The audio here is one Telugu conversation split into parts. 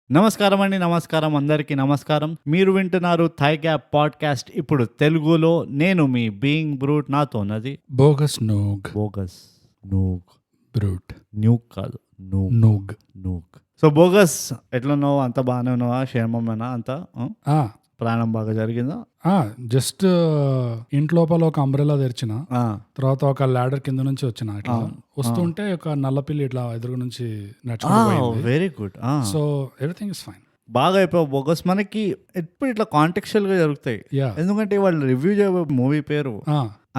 నమస్కారం అందరికీ నమస్కారం. మీరు వింటున్నారు థై గ్యాప్ పాడ్కాస్ట్. ఇప్పుడు తెలుగులో నేను మీ బీయింగ్ బ్రూట్, నాతోన్నది బోగస్ నూగ్ బోగస్ నూగ్ బ్రూట్ న్యూక్ కాదు నూగ్ నూగ్ నూగ్. సో బోగస్ ఎట్లున్నావు? అంత బాగానే ఉన్నావా? క్షేమమేనా? అంత ప్రయాణం బాగా జరిగిందా? జస్ట్ ఇంట్లోపల ఒక అంబ్రెలా తెరిచిన తర్వాత ఒక ల్యాడర్ కింద నుంచి వచ్చిన ఇట్లా వస్తుంటే ఒక నల్లపిల్లి ఇట్లా ఎదురు నుంచి నడుచుకుంటూ very good. So everything is fine. బాగా అయిపోయావు బోగస్. మనకి ఎప్పుడు ఇట్లా కాంటెక్చువల్ గా జరుగుతాయి, ఎందుకంటే వాళ్ళు రివ్యూ చేయబో మూవీ పేరు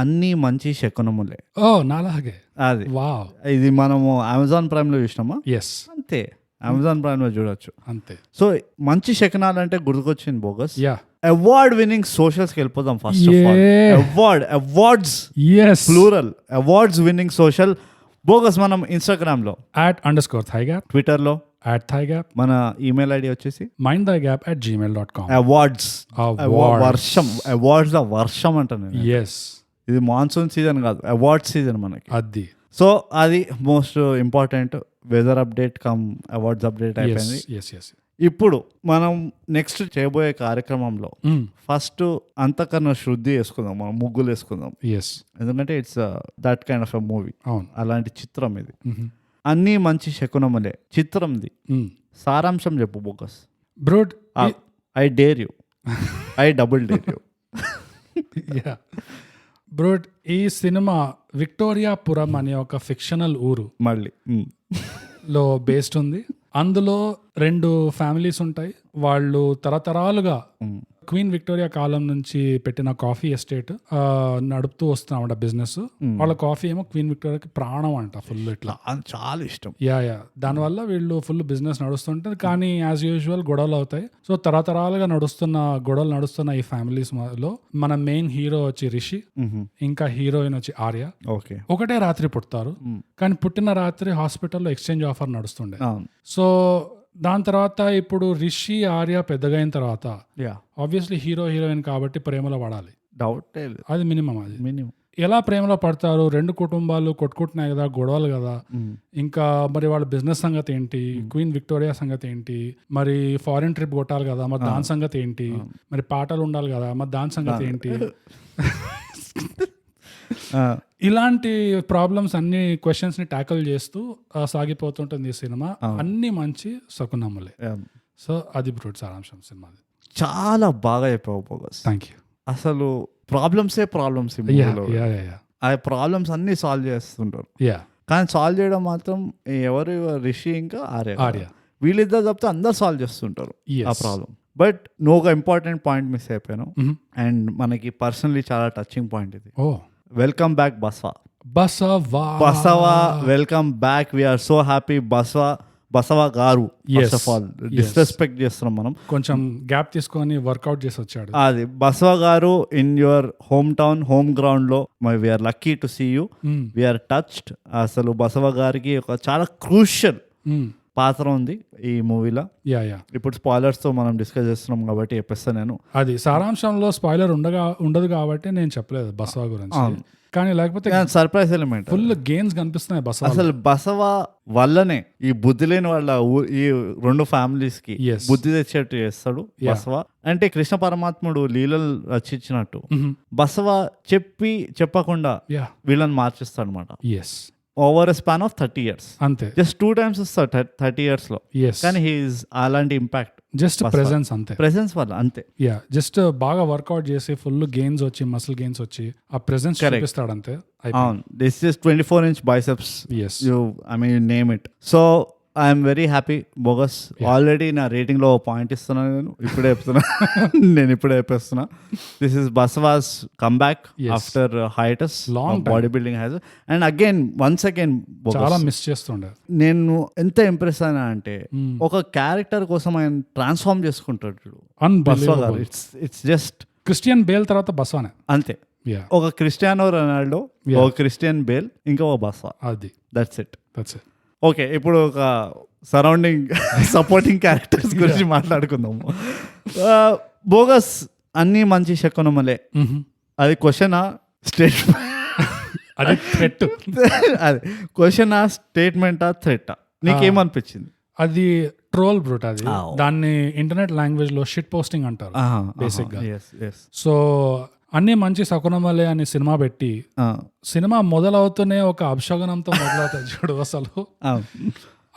అన్ని మంచి శకునములే. ఓ నాలాగే అది వావ్. ఇది మనము అమెజాన్ ప్రైమ్ లో చూసినామా? ఎస్ అంతే, అమెజాన్ ప్రైమ్ లో చూడొచ్చు అంతే. సో మంచి శకనాలు అంటే గుర్తుకొచ్చింది bogus. Yeah award winning socials కి వెళ్ళిపోదాం. First of all awards plural, awards winning social bogus. మనం ఇన్స్టాగ్రామ్ లో @_thigap, ట్విట్టర్ లో @thigap, మన ఈమెయిల్ ఐడి వచ్చేసి mindthigap@gmail.com. అవార్డ్స్ వర్షం అంట నేను. ఎస్, ఇది మాన్సూన్ సీజన్ కాదు, అవార్డ్ సీజన్ మనకి. అది సో అది most important. Weather update come awards update అయిపోయింది. ఇప్పుడు మనం నెక్స్ట్ చేయబోయే కార్యక్రమంలో ఫస్ట్ అంతకన్నా శుద్ధి వేసుకుందాం, మనం ముగ్గులు వేసుకుందాం. ఎందుకంటే it's that kind of a movie. అలాంటి చిత్రం ఇది. అన్ని మంచి శకునములే చిత్రంది. సారాంశం చెప్పు bogus. Brute, I dare you, I double dare you. Brute, ఈ సినిమా విక్టోరియాపురం అనే ఒక ఫిక్షనల్ ఊరు మళ్ళీ లో బేస్డ్ ఉంది. అందులో 2 ఫ్యామిలీస్ ఉంటాయి. వాళ్ళు తరతరాలుగా క్వీన్ విక్టోరియా కాలం నుంచి పెట్టిన కాఫీ ఎస్టేట్ నడుపుతూ వస్తున్నామంట బిజినెస్. వాళ్ళ కాఫీ ఏమో క్వీన్ విక్టోరియాకి ప్రాణం అంట, ఫుల్ ఇట్లా చాలా ఇష్టం. యా దానివల్ల వీళ్ళు ఫుల్ బిజినెస్ నడుస్తుంటది. కానీ యాజ్ యూజువల్ గొడవలు అవుతాయి. సో తరతరాలుగా గొడవలు నడుస్తున్న ఈ ఫ్యామిలీస్ లో మన మెయిన్ హీరో వచ్చి రిషి, ఇంకా హీరోయిన్ వచ్చి ఆర్య. ఒకటే రాత్రి పుడతారు, కానీ పుట్టిన రాత్రి హాస్పిటల్లో ఎక్స్చేంజ్ ఆఫర్ నడుస్తుండే. సో దాని తర్వాత ఇప్పుడు రిషి ఆర్య పెద్దగా అయిన తర్వాత ఆబ్వియస్లీ హీరోయిన్ కాబట్టి ప్రేమలో పడాలి, డౌట్ అది మినిమం. ఎలా ప్రేమలో పడతారు? 2 కుటుంబాలు కొట్టుకుంటున్నాయి కదా, గొడవలు కదా. ఇంకా మరి వాళ్ళ బిజినెస్ సంగతి ఏంటి? క్వీన్ విక్టోరియా సంగతి ఏంటి? మరి ఫారిన్ ట్రిప్ కొట్టాలి కదా, మరి దాని సంగతి ఏంటి? మరి పాటలు ఉండాలి కదా, మరి దాని సంగతి ఏంటి? ఇలాంటి ప్రాబ్లమ్స్ అన్ని క్వశ్చన్స్ ని ట్యాకిల్ చేస్తూ సాగిపోతుంటుంది ఈ సినిమా. అన్ని మంచి శకునములే. సో అది బ్రూట్ సారాంశం సినిమా. చాలా బాగా చెప్పావు బోగస్. Thank you. అసలు ప్రాబ్లమ్స్ ఆ ప్రాబ్లమ్స్ అన్ని సాల్వ్ చేస్తుంటారు, కానీ సాల్వ్ చేయడం మాత్రం ఎవరు రిషి ఇంకా ఆర్య వీళ్ళిద్దరు చెప్తే అందరు సాల్వ్ చేస్తుంటారు ఆ ప్రాబ్లం. బట్ నువ్వు ఒక ఇంపార్టెంట్ పాయింట్ మిస్ అయిపోయాను. అండ్ మనకి పర్సనలీ చాలా టచింగ్ పాయింట్ ఇది. Welcome back Basava. Welcome back. We're so happy. Basava garu first of all disrespect చేస్తున్నాం మనం. కొంచెం గ్యాప్ తీసుకొని వర్కౌట్ చేసి వచ్చాడు. అది బసవా గారు in your home town, home ground లో we're lucky to see you. We're touched. అసలు బసవా గారికి ఒక చాలా క్రూషియల్ పాత్ర ఉంది ఈ మూవీలో. ఇప్పుడు స్పాయిలర్స్ తో మనం డిస్కస్ చేస్తున్నాం కాబట్టి చెప్పేస్తా నేను. అది సారాంశంలో స్పాయిలర్ ఉండదు కాబట్టి నేను చెప్పలేదు బసవా గురించి. కానీ లేకపోతే సర్ప్రైజ్ ఎలిమెంట్, ఫుల్ గేమ్స్ కనిపిస్తున్నాయి బసవా. అసలు బసవా వల్లనే ఈ బుద్ధి లేని వాళ్ళ ఈ 2 ఫ్యామిలీస్ కి బుద్ధి తెచ్చేట్టు చేస్తాడు బసవా. అంటే కృష్ణ పరమాత్ముడు లీలలు రచించినట్టు బసవా చెప్పకుండా వీళ్ళని మార్చిస్తాడు అనమాట. Over span of 30 years. అంతే, జస్ట్ 2 times వస్తాడు 30 years లో. కానీ హీఈస్ అలాంటి ఇంపాక్ట్ జస్ట్ ప్రెజెన్స్, అంతే, ప్రెజెన్స్ వల్ల అంతే. జస్ట్ బాగా వర్కౌట్ చేసి ఫుల్ గెయిన్స్ వచ్చి మసిల్ గెయిన్స్ వచ్చి ఆ ప్రెజెన్స్ చూపిస్తాడు అంతే. అవును, this is 24-inch biceps. You name it. So I'm very happy bogus. Already నా రేటింగ్ లో పాయింట్ ఇస్తున్నాను, నేను ఇప్పుడే చెప్పేస్తున్నా. This is Basava's comeback after hiatus body building has. And once again చాలా మిస్ చేస్తుండే. నేను ఎంత ఇంప్రెస్ అయినా అంటే ఒక క్యారెక్టర్ కోసం ఆయన ట్రాన్స్ఫార్మ్ చేసుకుంటాడు బసవా గారు. ఇట్స్ జస్ట్ క్రిస్టియన్ బేల్ తర్వాత బసవానే అంతే. ఒక క్రిస్టియానో రొనాల్డో, ఒక క్రిస్టియన్ బేల్, ఇంకా ఒక బసవా. అది దట్స్ ఇట్. ఓకే, ఇప్పుడు ఒక సరౌండింగ్ సపోర్టింగ్ క్యారెక్టర్స్ గురించి మాట్లాడుకుందాము. బోగస్ అన్ని మంచి శకునములే. అది క్వశ్చనా స్టేట్మెంటా థ్రెట్టా? నీకేమనిపించింది? అది ట్రోల్ బ్రూట్ అది. దాన్ని ఇంటర్నెట్ లాంగ్వేజ్ లో షిట్ పోస్టింగ్ అంటారు బేసిక్ గా. సో అన్ని మంచి శకునమలే అని సినిమా పెట్టి సినిమా మొదలవుతూనే ఒక అపశకునంతో మొదలవుతుంది చూడు అసలు.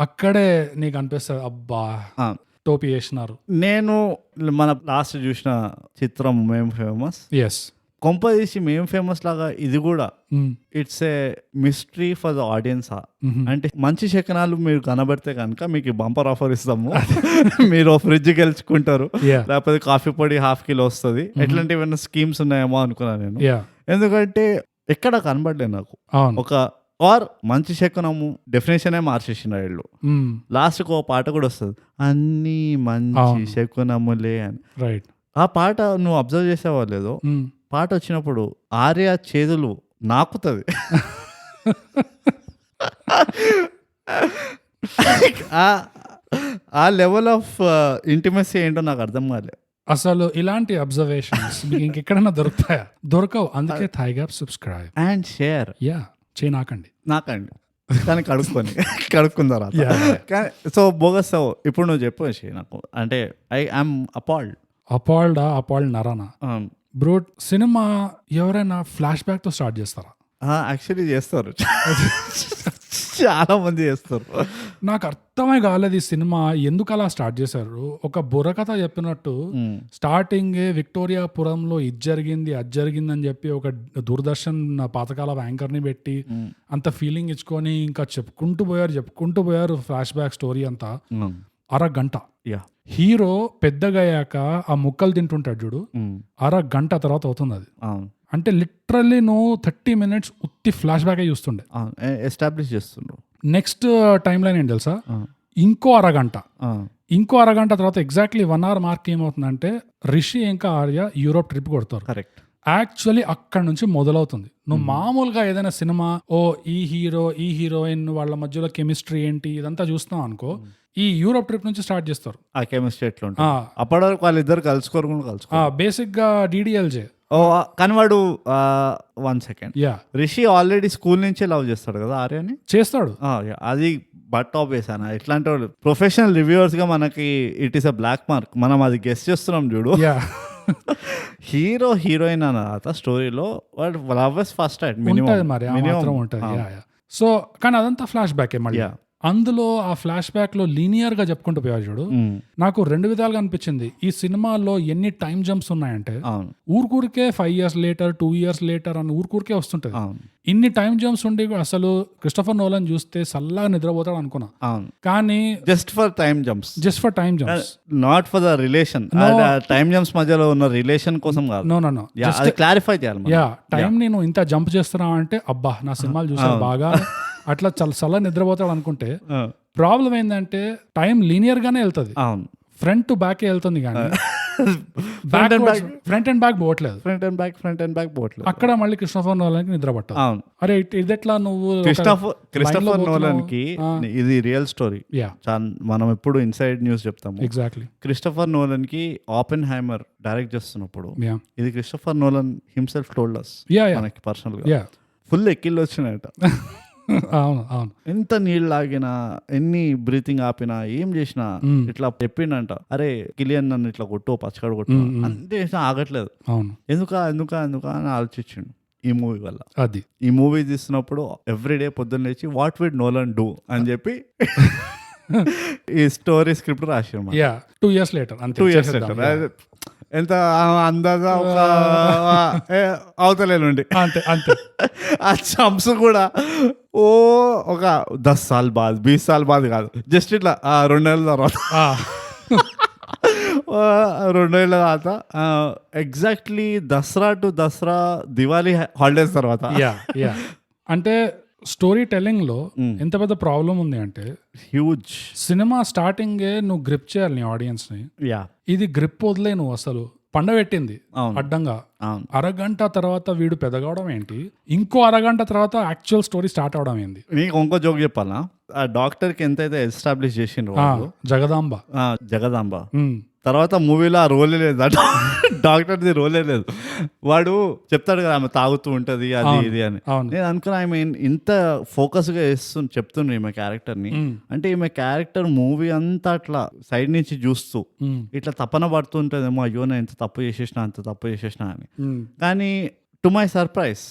అక్కడే నీకు అనిపిస్తుంది అబ్బా టోపీ వేసినారు. నేను మన లాస్ట్ చూసిన చిత్రం మేము ఫేమస్, ఎస్ కొంపదీసి మేము ఫేమస్ లాగా ఇది కూడా it's a mystery for the audience. అంటే మంచి శకనాలు మీరు కనబడితే కనుక మీకు బంపర్ ఆఫర్ ఇస్తాము, మీరు ఫ్రిడ్జ్ గెలుచుకుంటారు, లేకపోతే కాఫీ పొడి ½ కిలో వస్తుంది. ఎట్లాంటి ఏమైనా స్కీమ్స్ ఉన్నాయేమో అనుకున్నా నేను. ఎందుకంటే ఎక్కడ కనబడలేదు నాకు ఒక ఆర్ మంచి శకునము డెఫినేషనే మార్చేసిన వీళ్ళు. లాస్ట్కి ఒక పాట కూడా వస్తుంది, అన్ని మంచి శకునములే అని. రైట్. ఆ పాట నువ్వు అబ్జర్వ్ చేసేవా లేదో, పాట వచ్చినప్పుడు ఆర్య చేతులు నాకుతుంది. ఆ లెవెల్ ఆఫ్ ఇంటిమసీ ఏంటో నాకు అర్థం కాలేదు అసలు. ఇలాంటి అబ్జర్వేషన్స్ మీకు ఇంకెక్కడైనా దొరుకుతాయా? దొరకవు. అందుకే థైగా సబ్స్క్రైబ్ అండ్ షేర్. నాకండి కానీ కడుక్కున్న తర్వాత. సో బోగస్ ఇప్పుడు నువ్వు చెప్పు నాకు, అంటే ఐ యామ్ అపాల్డ్ నరానా బ్రో. సినిమా ఎవరైనా ఫ్లాష్ బ్యాక్ తో స్టార్ట్ చేస్తారా? యాక్చువల్లీ చేస్తారు, చాలా మంది చేస్తారు. నాకు అర్థమే కాలేదు ఈ సినిమా ఎందుకు అలా స్టార్ట్ చేశారు. ఒక బుర్రకథ చెప్పినట్టు స్టార్టింగ్ విక్టోరియాపురంలో ఇది జరిగింది అది జరిగింది అని చెప్పి ఒక దూరదర్శన్ పాతకాల యాంకర్ ని పెట్టి అంత ఫీలింగ్ ఇచ్చుకొని ఇంకా చెప్పుకుంటూ పోయారు ఫ్లాష్ బ్యాక్ స్టోరీ అంతా. అరగంట హీరో పెద్దగా అయ్యాక ఆ ముక్కలు తింటుంటాడు చూడు, అరగంట తర్వాత అవుతుంది అది. అంటే లిటరల్లీ నువ్వు 30 minutes ఉత్తి ఫ్లాష్ బ్యాక్ చూస్తుండే ఎస్టాబ్లిష్ చేస్తుండ్రు. నెక్స్ట్ టైం లైన్ ఏంటి తెలుసా, ఇంకో అరగంట తర్వాత ఎగ్జాక్ట్లీ 1 hour మార్క్ ఏమవుతుందంటే రిషి ఇంకా ఆర్య యూరోప్ ట్రిప్ కొడతారు. కరెక్ట్. యాక్చువల్లీ అక్కడ నుంచి మొదలవుతుంది. నువ్వు మామూలుగా ఏదైనా సినిమా ఈ హీరో ఈ హీరోయిన్ వాళ్ళ మధ్యలో కెమిస్ట్రీ ఏంటి ఇదంతా చూస్తున్నావు అనుకో, ఈ యూరోప్ ట్రిప్ నుంచి స్టార్ట్ చేస్తారు. ఆ కెమిస్ట్రీ ఎట్లా ఉంటుంది, అప్పటి వరకు వాళ్ళిద్దరు కలుసుకోరు. బేసిక్ గా DDLJ. కానీ వాడు 1 second రిషి ఆల్రెడీ స్కూల్ నుంచే లవ్ చేస్తాడు కదా ఆర్యని. చేస్తాడు. అది బట్ ఆబ్వియస్ అన్న, ఇట్లాంటి వాళ్ళు ప్రొఫెషనల్ రివ్యూవర్స్ గా మనకి it is a black mark. మనం అది గెస్ చేస్తున్నాం చూడు. హీరోయిన్ అన్న స్టోరీలో వాడు లవ్ ఫస్ట్ మినిమం ఉంటుంది. సో కానీ అదంతా ఫ్లాష్ బ్యాక్ మళ్ళీ. అందులో ఆ ఫ్లాష్ బ్యాక్ లో లీనియర్ గా చెప్పుకుంటూ పోయారు చూడు. నాకు 2 విధాలుగా అనిపించింది. ఈ సినిమాలో ఎన్ని టైం జంప్స్ ఉన్నాయంటే ఊరికే 5 years లేటర్ 2 years లేటర్ అని ఊరికే వస్తుంటది. ఇన్ని టైం జంప్స్ ఉండి అసలు క్రిస్టోఫర్ నోలన్ చూస్తే సల్లగా నిద్రపోతాడు అనుకున్నా. కానీ just for time jumps not for the relation. Time jumps మధ్యలో ఉన్న రిలేషన్ కోసం కాదు. నో క్లారిఫై చేయాలి. టైం నేను ఇంత జంప్ చేస్తున్నా అంటే అబ్బా నా సినిమాలు చూసాను బాగా అట్లా చాలా నిద్రపోతాడు అనుకుంటే ప్రాబ్లం ఏంటంటే టైం లీనియర్ గానే వెళ్తుంది. ఫ్రంట్ టు బ్యాక్ వెళ్తుంది కానీ ఫ్రంట్ అండ్ బ్యాక్ పోవట్లేదు. అక్కడ మళ్ళీ క్రిస్టోఫర్ నోలన్ కి నిద్ర పట్టదు. అరే ఇదెట్లా నువ్వు క్రిస్టోఫర్ నోలన్ కి ఇది రియల్ స్టోరీ. మనం ఎప్పుడు ఇన్సైడ్ న్యూస్ చెప్తాము. ఎగ్జాక్ట్లీ. క్రిస్టోఫర్ నోలన్ కి ఓపెన్హైమర్ డైరెక్ట్ చేస్తున్నప్పుడు ఇది Christopher Nolan himself told us మనకి పర్సనల్ గా ఫుల్ ఎక్కిళ్ళు వచ్చినాయట. అవును. ఎంత నీళ్ళు లాగినా ఎన్ని బ్రీతింగ్ ఆపినా ఏం చేసినా ఇట్లా చెప్పిండంట, అరే కిలియన్ నన్ను ఇట్లా కొట్టు పచ్చకడ కొట్టు అంటే ఆగట్లేదు. ఎందుకా అని ఆలోచించిండు ఈ మూవీ వల్ల. అది ఈ మూవీ తీస్తున్నప్పుడు ఎవ్రీడే పొద్దున్న లేచి వాట్ విడ్ నోలన్ డూ అని చెప్పి ఈ స్టోరీ స్క్రిప్ట్ రాసాడు. 2 years later ఎంత అందాజా ఒక అవతలేనుండి అంతే. ఆ చంప్స్ కూడా ఒక 10 साल बाद 20 साल बाद కాదు, జస్ట్ ఇట్లా 2 నెలల తర్వాత 2 నెలల తర్వాత exactly Dasara to Dasara Diwali holidays తర్వాత. అంటే స్టోరీ టెల్లింగ్ లో ఎంత పెద్ద ప్రాబ్లం ఉంది అంటే హ్యూజ్. సినిమా స్టార్టింగ్ నువ్వు గ్రిప్ చేయాలి నీ ఆడియన్స్ ని. ఇది గ్రిప్ వదిలే నువ్వు అసలు పండబెట్టింది అడ్డంగా. అరగంట తర్వాత వీడు పెదగవడం ఏంటి, ఇంకో అరగంట తర్వాత యాక్చువల్ స్టోరీ స్టార్ట్ అవడం ఏంటి. నీకు ఇంకో జోక్ చెప్పాలా, ఆ డాక్టర్ కి ఎంతైతే ఎస్టాబ్లిష్ చేసిండ్రు జగదాంబ తర్వాత మూవీలో ఆ రోల్ లేదు డాక్టర్ది రోలే లేదు. వాడు చెప్తాడు కదా ఆమె తాగుతూ ఉంటది అది అవును, ఇది అని. అవును. నేను అనుకున్నా ఆమె ఇంత ఫోకస్ గా చెప్తుండ్రు ఈమె క్యారెక్టర్ ని. అంటే ఈమె క్యారెక్టర్ మూవీ అంతా అట్లా సైడ్ నుంచి చూస్తూ ఇట్లా తపన పడుతుంటదేమో, అయ్యో నేను ఇంత తప్పు చేసేసిన అంత తప్పు చేసేసిన అని. కానీ టు మై సర్ప్రైజ్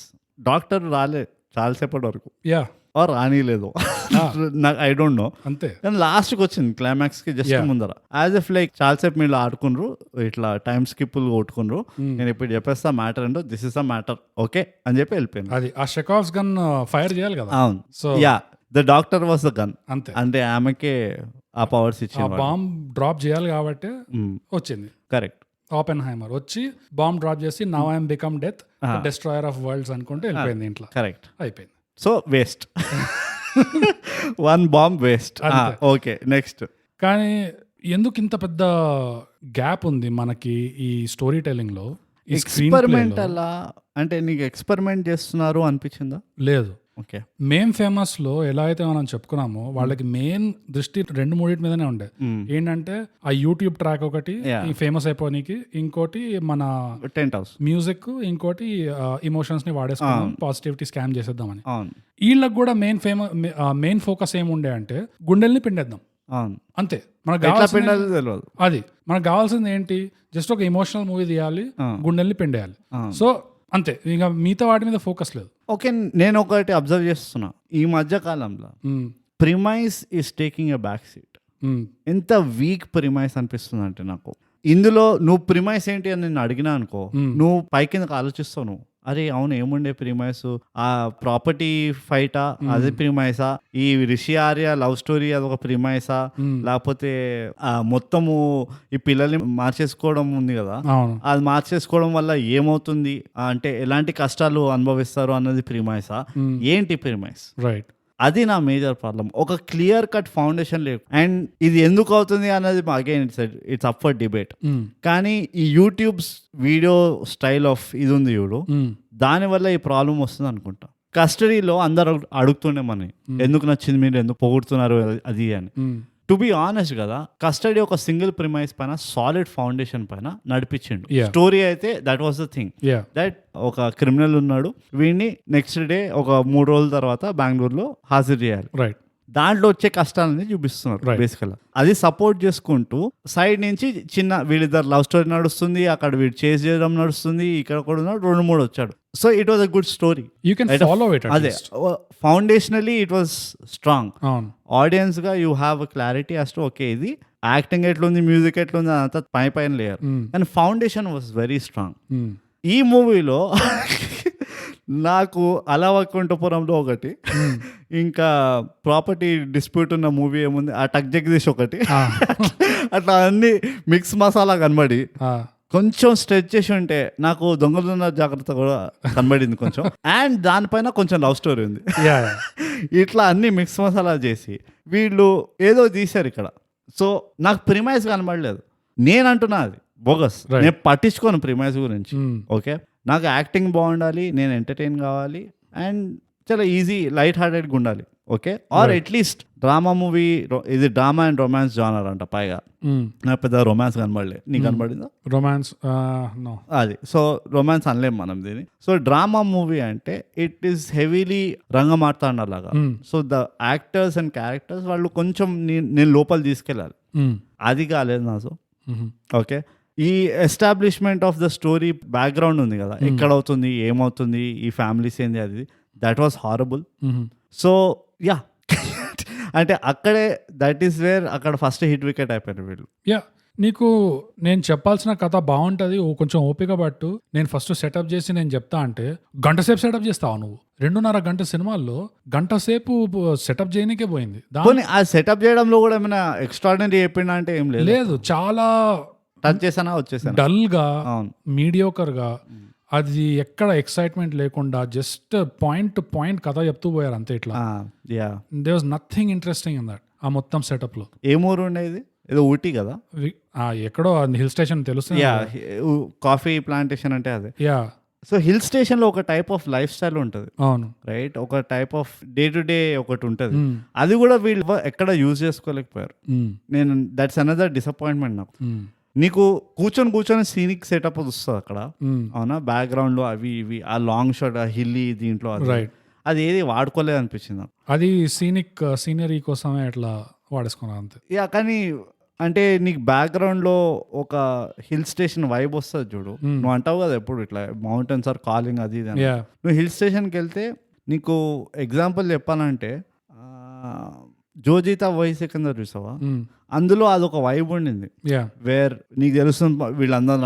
డాక్టర్ రాలే చాలాసేపటి వరకు, యా ఆర్ రానిలేదు. నాకు ఐ డోంట్ నో. అంతే. కానీ లాస్ట్కి వచ్చింది క్లైమాక్స్ కి జస్ట్ ముందర. యాజ్ ఎఫ్ లైక్ చాలాసేపు మీరు ఆడుకున్నారు, ఇట్లా టైం స్కిప్లు కొట్టుకున్నారు, నేను ఇప్పుడు చెప్పేస్తా మ్యాటర్ అంటూ this is a matter okay అని చెప్పి వెళ్ళిపోయింది. అది ఆ షెకావ్స్ గన్ ఫైర్ చేయాలి కదా. అవును. So yeah the doctor was the gun. అంతే. అంటే ఆమెకే ఆ పవర్స్ ఆ ఇచ్చింది. బాంబ్ డ్రాప్ చేయాలి కాబట్టి వచ్చింది. కరెక్ట్. ఓపెన్ హైమర్ వచ్చి బాంబ్ డ్రాప్ చేసి now I'm become death destroyer of world's అనుకుంటే వెళ్ళిపోయింది ఇంట్లో. కరెక్ట్. అయిపోయింది. So waste. One bomb waste. Okay next. కానీ ఎందుకు ఇంత పెద్ద గ్యాప్ ఉంది మనకి ఈ స్టోరీ టెల్లింగ్ లో? ఎక్స్పెరిమెంట్ అలా అంటే నీకు ఎక్స్పెరిమెంట్ చేస్తున్నారు అనిపించిందా? లేదు. ఓకే. మెయిన్ ఫేమస్ లో ఎలా అయితే మనం చెప్పుకున్నామో వాళ్ళకి మెయిన్ దృష్టి 2-3 మీదనే ఉండే. ఏంటంటే ఆ యూట్యూబ్ ట్రాక్ ఒకటి ఫేమస్ అయిపోనికి, ఇంకోటి మన 10th house మ్యూజిక్, ఇంకోటి ఇమోషన్స్ ని వాడేసుకున్నాం, పాజిటివిటీ స్కామ్ చేసేద్దామని. అవును. వీళ్ళకి కూడా మెయిన్ ఫోకస్ ఏముండే అంటే గుండెల్ని పిండేద్దాం. అవును. అంతే. మనకు తెలియదు. అది మనకు కావాల్సింది ఏంటి, జస్ట్ ఒక ఎమోషనల్ మూవీ తీయాలి, గుండెల్ని పిండేయాలి. సో అంతే, ఇంకా మిగతా వాటి మీద ఫోకస్ లేదు. ఓకే. నేను ఒకటి అబ్జర్వ్ చేస్తున్నా ఈ మధ్య కాలంలో, premise is taking a back seat. ఎంత వీక్ ప్రిమైస్ అనిపిస్తుంది అంటే నాకు. ఇందులో నువ్వు ప్రిమైస్ ఏంటి అని నేను అడిగినా అనుకో, నువ్వు పై కిందకు ఆలోచిస్తావు. నువ్వు అరే అవును ఏముండే ప్రిమైస్, ఆ ప్రాపర్టీ ఫైటా అదే ప్రిమైసా, ఈ రిషి ఆర్య లవ్ స్టోరీ అదొక ప్రిమైసా, లేకపోతే మొత్తము ఈ పిల్లల్ని మార్చేసుకోవడం ఉంది కదా, అది మార్చేసుకోవడం వల్ల ఏమవుతుంది అంటే ఎలాంటి కష్టాలు అనుభవిస్తారు అన్నది ప్రిమైసా, ఏంటి ప్రిమైస్? రైట్. అది నా మేజర్ ప్రాబ్లం. ఒక క్లియర్ కట్ ఫౌండేషన్ లేదు. అండ్ ఇది ఎందుకు అవుతుంది అన్నది again it's up for debate. కానీ ఈ యూట్యూబ్ వీడియో స్టైల్ ఆఫ్ ఇది ఉంది చూడు, దానివల్ల ఈ ప్రాబ్లం వస్తుంది అనుకుంటా. కస్టడీలో అందరు అడుగుతుండే మనని, ఎందుకు నచ్చింది, మీరు ఎందుకు పొగుడుతున్నారు అది అని. టు బి ఆనెస్ట్ కదా, కస్టడీ ఒక సింగిల్ ప్రిమైస్ పైన సాలిడ్ ఫౌండేషన్ పైన నడిపించిండు. స్టోరీ అయితే that was the thing, that ఒక క్రిమినల్ ఉన్నాడు, వీడిని నెక్స్ట్ డే ఒక 3 రోజుల తర్వాత బెంగళూరులో హాజరు చేయాలి. రైట్. దాంట్లో వచ్చే కష్టాలని చూపిస్తున్నారు బేసికల్గా. అది సపోర్ట్ చేసుకుంటూ సైడ్ నుంచి చిన్న వీళ్ళిద్దరు లవ్ స్టోరీ నడుస్తుంది, అక్కడ వీడు చేజ్ చేయడం నడుస్తుంది, ఇక్కడ కూడా 2-3 వచ్చాడు. So it was a good story. అదే foundationally it was strong. Audience గా you have a clarity as to okay ఇది యాక్టింగ్ ఎట్లుంది, మ్యూజిక్ ఎట్లుంది అంతా పైన layer, and foundation was very strong. ఈ మూవీలో నాకు అలా వైకుంఠపురంలో ఒకటి, ఇంకా ప్రాపర్టీ డిస్ప్యూట్ ఉన్న మూవీ ఏముంది ఆ టక్ జగదీష్ ఒకటి, అట్లా అన్ని మిక్స్ మసాలా కనబడి కొంచెం స్ట్రెచ్ చేసి ఉంటే నాకు దొంగలున్న జాగ్రత్త కూడా కనబడింది కొంచెం. అండ్ దానిపైన కొంచెం లవ్ స్టోరీ ఉంది. ఇట్లా అన్ని మిక్స్ మసాలా చేసి వీళ్ళు ఏదో తీశారు ఇక్కడ. సో నాకు ప్రిమైస్ కనబడలేదు. నేను అంటున్నా అది బోగస్. నేను పట్టించుకోను ప్రిమైస్ గురించి. ఓకే, నాకు యాక్టింగ్ బాగుండాలి, నేను ఎంటర్టైన్ కావాలి, అండ్ చాలా ఈజీ లైట్ హార్టెడ్గా ఉండాలి. Okay, or at least drama movie, ఇది డ్రామా అండ్ రొమాన్స్ జానర్ అంట. పైగా నాకు పెద్ద రొమాన్స్ కనబడలే. నీకు కనబడిందా రొమాన్స్? అది సో రొమాన్స్ అనలేం మనం దీన్ని. సో డ్రామా మూవీ అంటే ఇట్ ఈస్ హెవీలీ రంగమార్తాండలాగా. So the actors and characters వాళ్ళు కొంచెం నేను లోపల తీసుకెళ్ళాలి. అది కాలేదు నాకు. ఓకే, ఈ establishment of the story background ఉంది కదా, ఎక్కడ అవుతుంది, ఏమవుతుంది, ఈ ఫ్యామిలీస్ ఏంది, అది that was horrible. So yeah, అంటే అక్కడే దట్ ఈస్ వేర్ అక్కడ ఫస్ట్ హిట్ వికెట్ అయిపోయారు వీళ్ళు. యా, నీకు నేను చెప్పాల్సిన కథ బాగుంటుంది, కొంచెం ఓపిక పట్టు, నేను ఫస్ట్ సెటప్ చేసి నేను చెప్తా అంటే గంట సేపు సెటప్ చేస్తావు నువ్వు. 2.5 గంట సినిమాల్లో గంట సేపు సెటప్ చేయడానికే పోయింది. ఆ సెటప్ చేయడంలో కూడా ఏమైనా ఎక్స్ట్రాడినరీ చెప్పిండా అంటే ఏం లేదు. చాలా టచ్ చేసానా వచ్చేసాను, డల్ గా, మీడియోకర్ గా, అది ఎక్కడ ఎక్సైట్మెంట్ లేకుండా జస్ట్ పాయింట్ టు పాయింట్ కథ చెప్తూ పోయారు అంతే. ఇట్లా there was nothing interesting in that. ఆ మొత్తం సెటప్ లో ఏ ఊరు ఉండేది? ఏదో ఊటీ కదా, ఎక్కడో హిల్ స్టేషన్ తెలుస్తుంది, కాఫీ ప్లాంటేషన్ అంటే అదే. యా, సో హిల్ స్టేషన్ లో ఒక టైప్ ఆఫ్ లైఫ్ స్టైల్ ఉంటుంది. అవును, రైట్. ఒక type of day to day ఒకటి ఉంటుంది. అది కూడా వీళ్ళు ఎక్కడ యూజ్ చేసుకోలేకపోయారు. నేను దట్స్ అనదర్ డిసప్పాయింట్మెంట్ నాకు. నీకు కూర్చొని సీనిక్ సెటప్ వస్తుంది అక్కడ, అవునా, బ్యాక్గ్రౌండ్ లో అవి ఇవి, ఆ లాంగ్ షాట్, ఆ హిల్లీ దీంట్లో రైట్, అది ఏది వాడుకోలేదు అనిపించింది నాకు. అది సీనరీ కోసమే అట్లా వాడేసుకున్నాను అంతే. యా, కానీ అంటే నీకు బ్యాక్గ్రౌండ్ లో ఒక హిల్ స్టేషన్ వైబ్ వస్తుంది చూడు. నువ్వు అంటావు కదా ఎప్పుడు ఇట్లా మౌంటైన్స్ ఆర్ కాలింగ్ అది ఇది అని. నువ్వు హిల్ స్టేషన్కి వెళ్తే నీకు ఎగ్జాంపుల్ చెప్పాలంటే జోజీతా వై సికందర్ చూసావా, అందులో అదొక వైబ్ ఉండింది. వేర్ నీకు తెలుస్తుంది వీళ్ళందరూ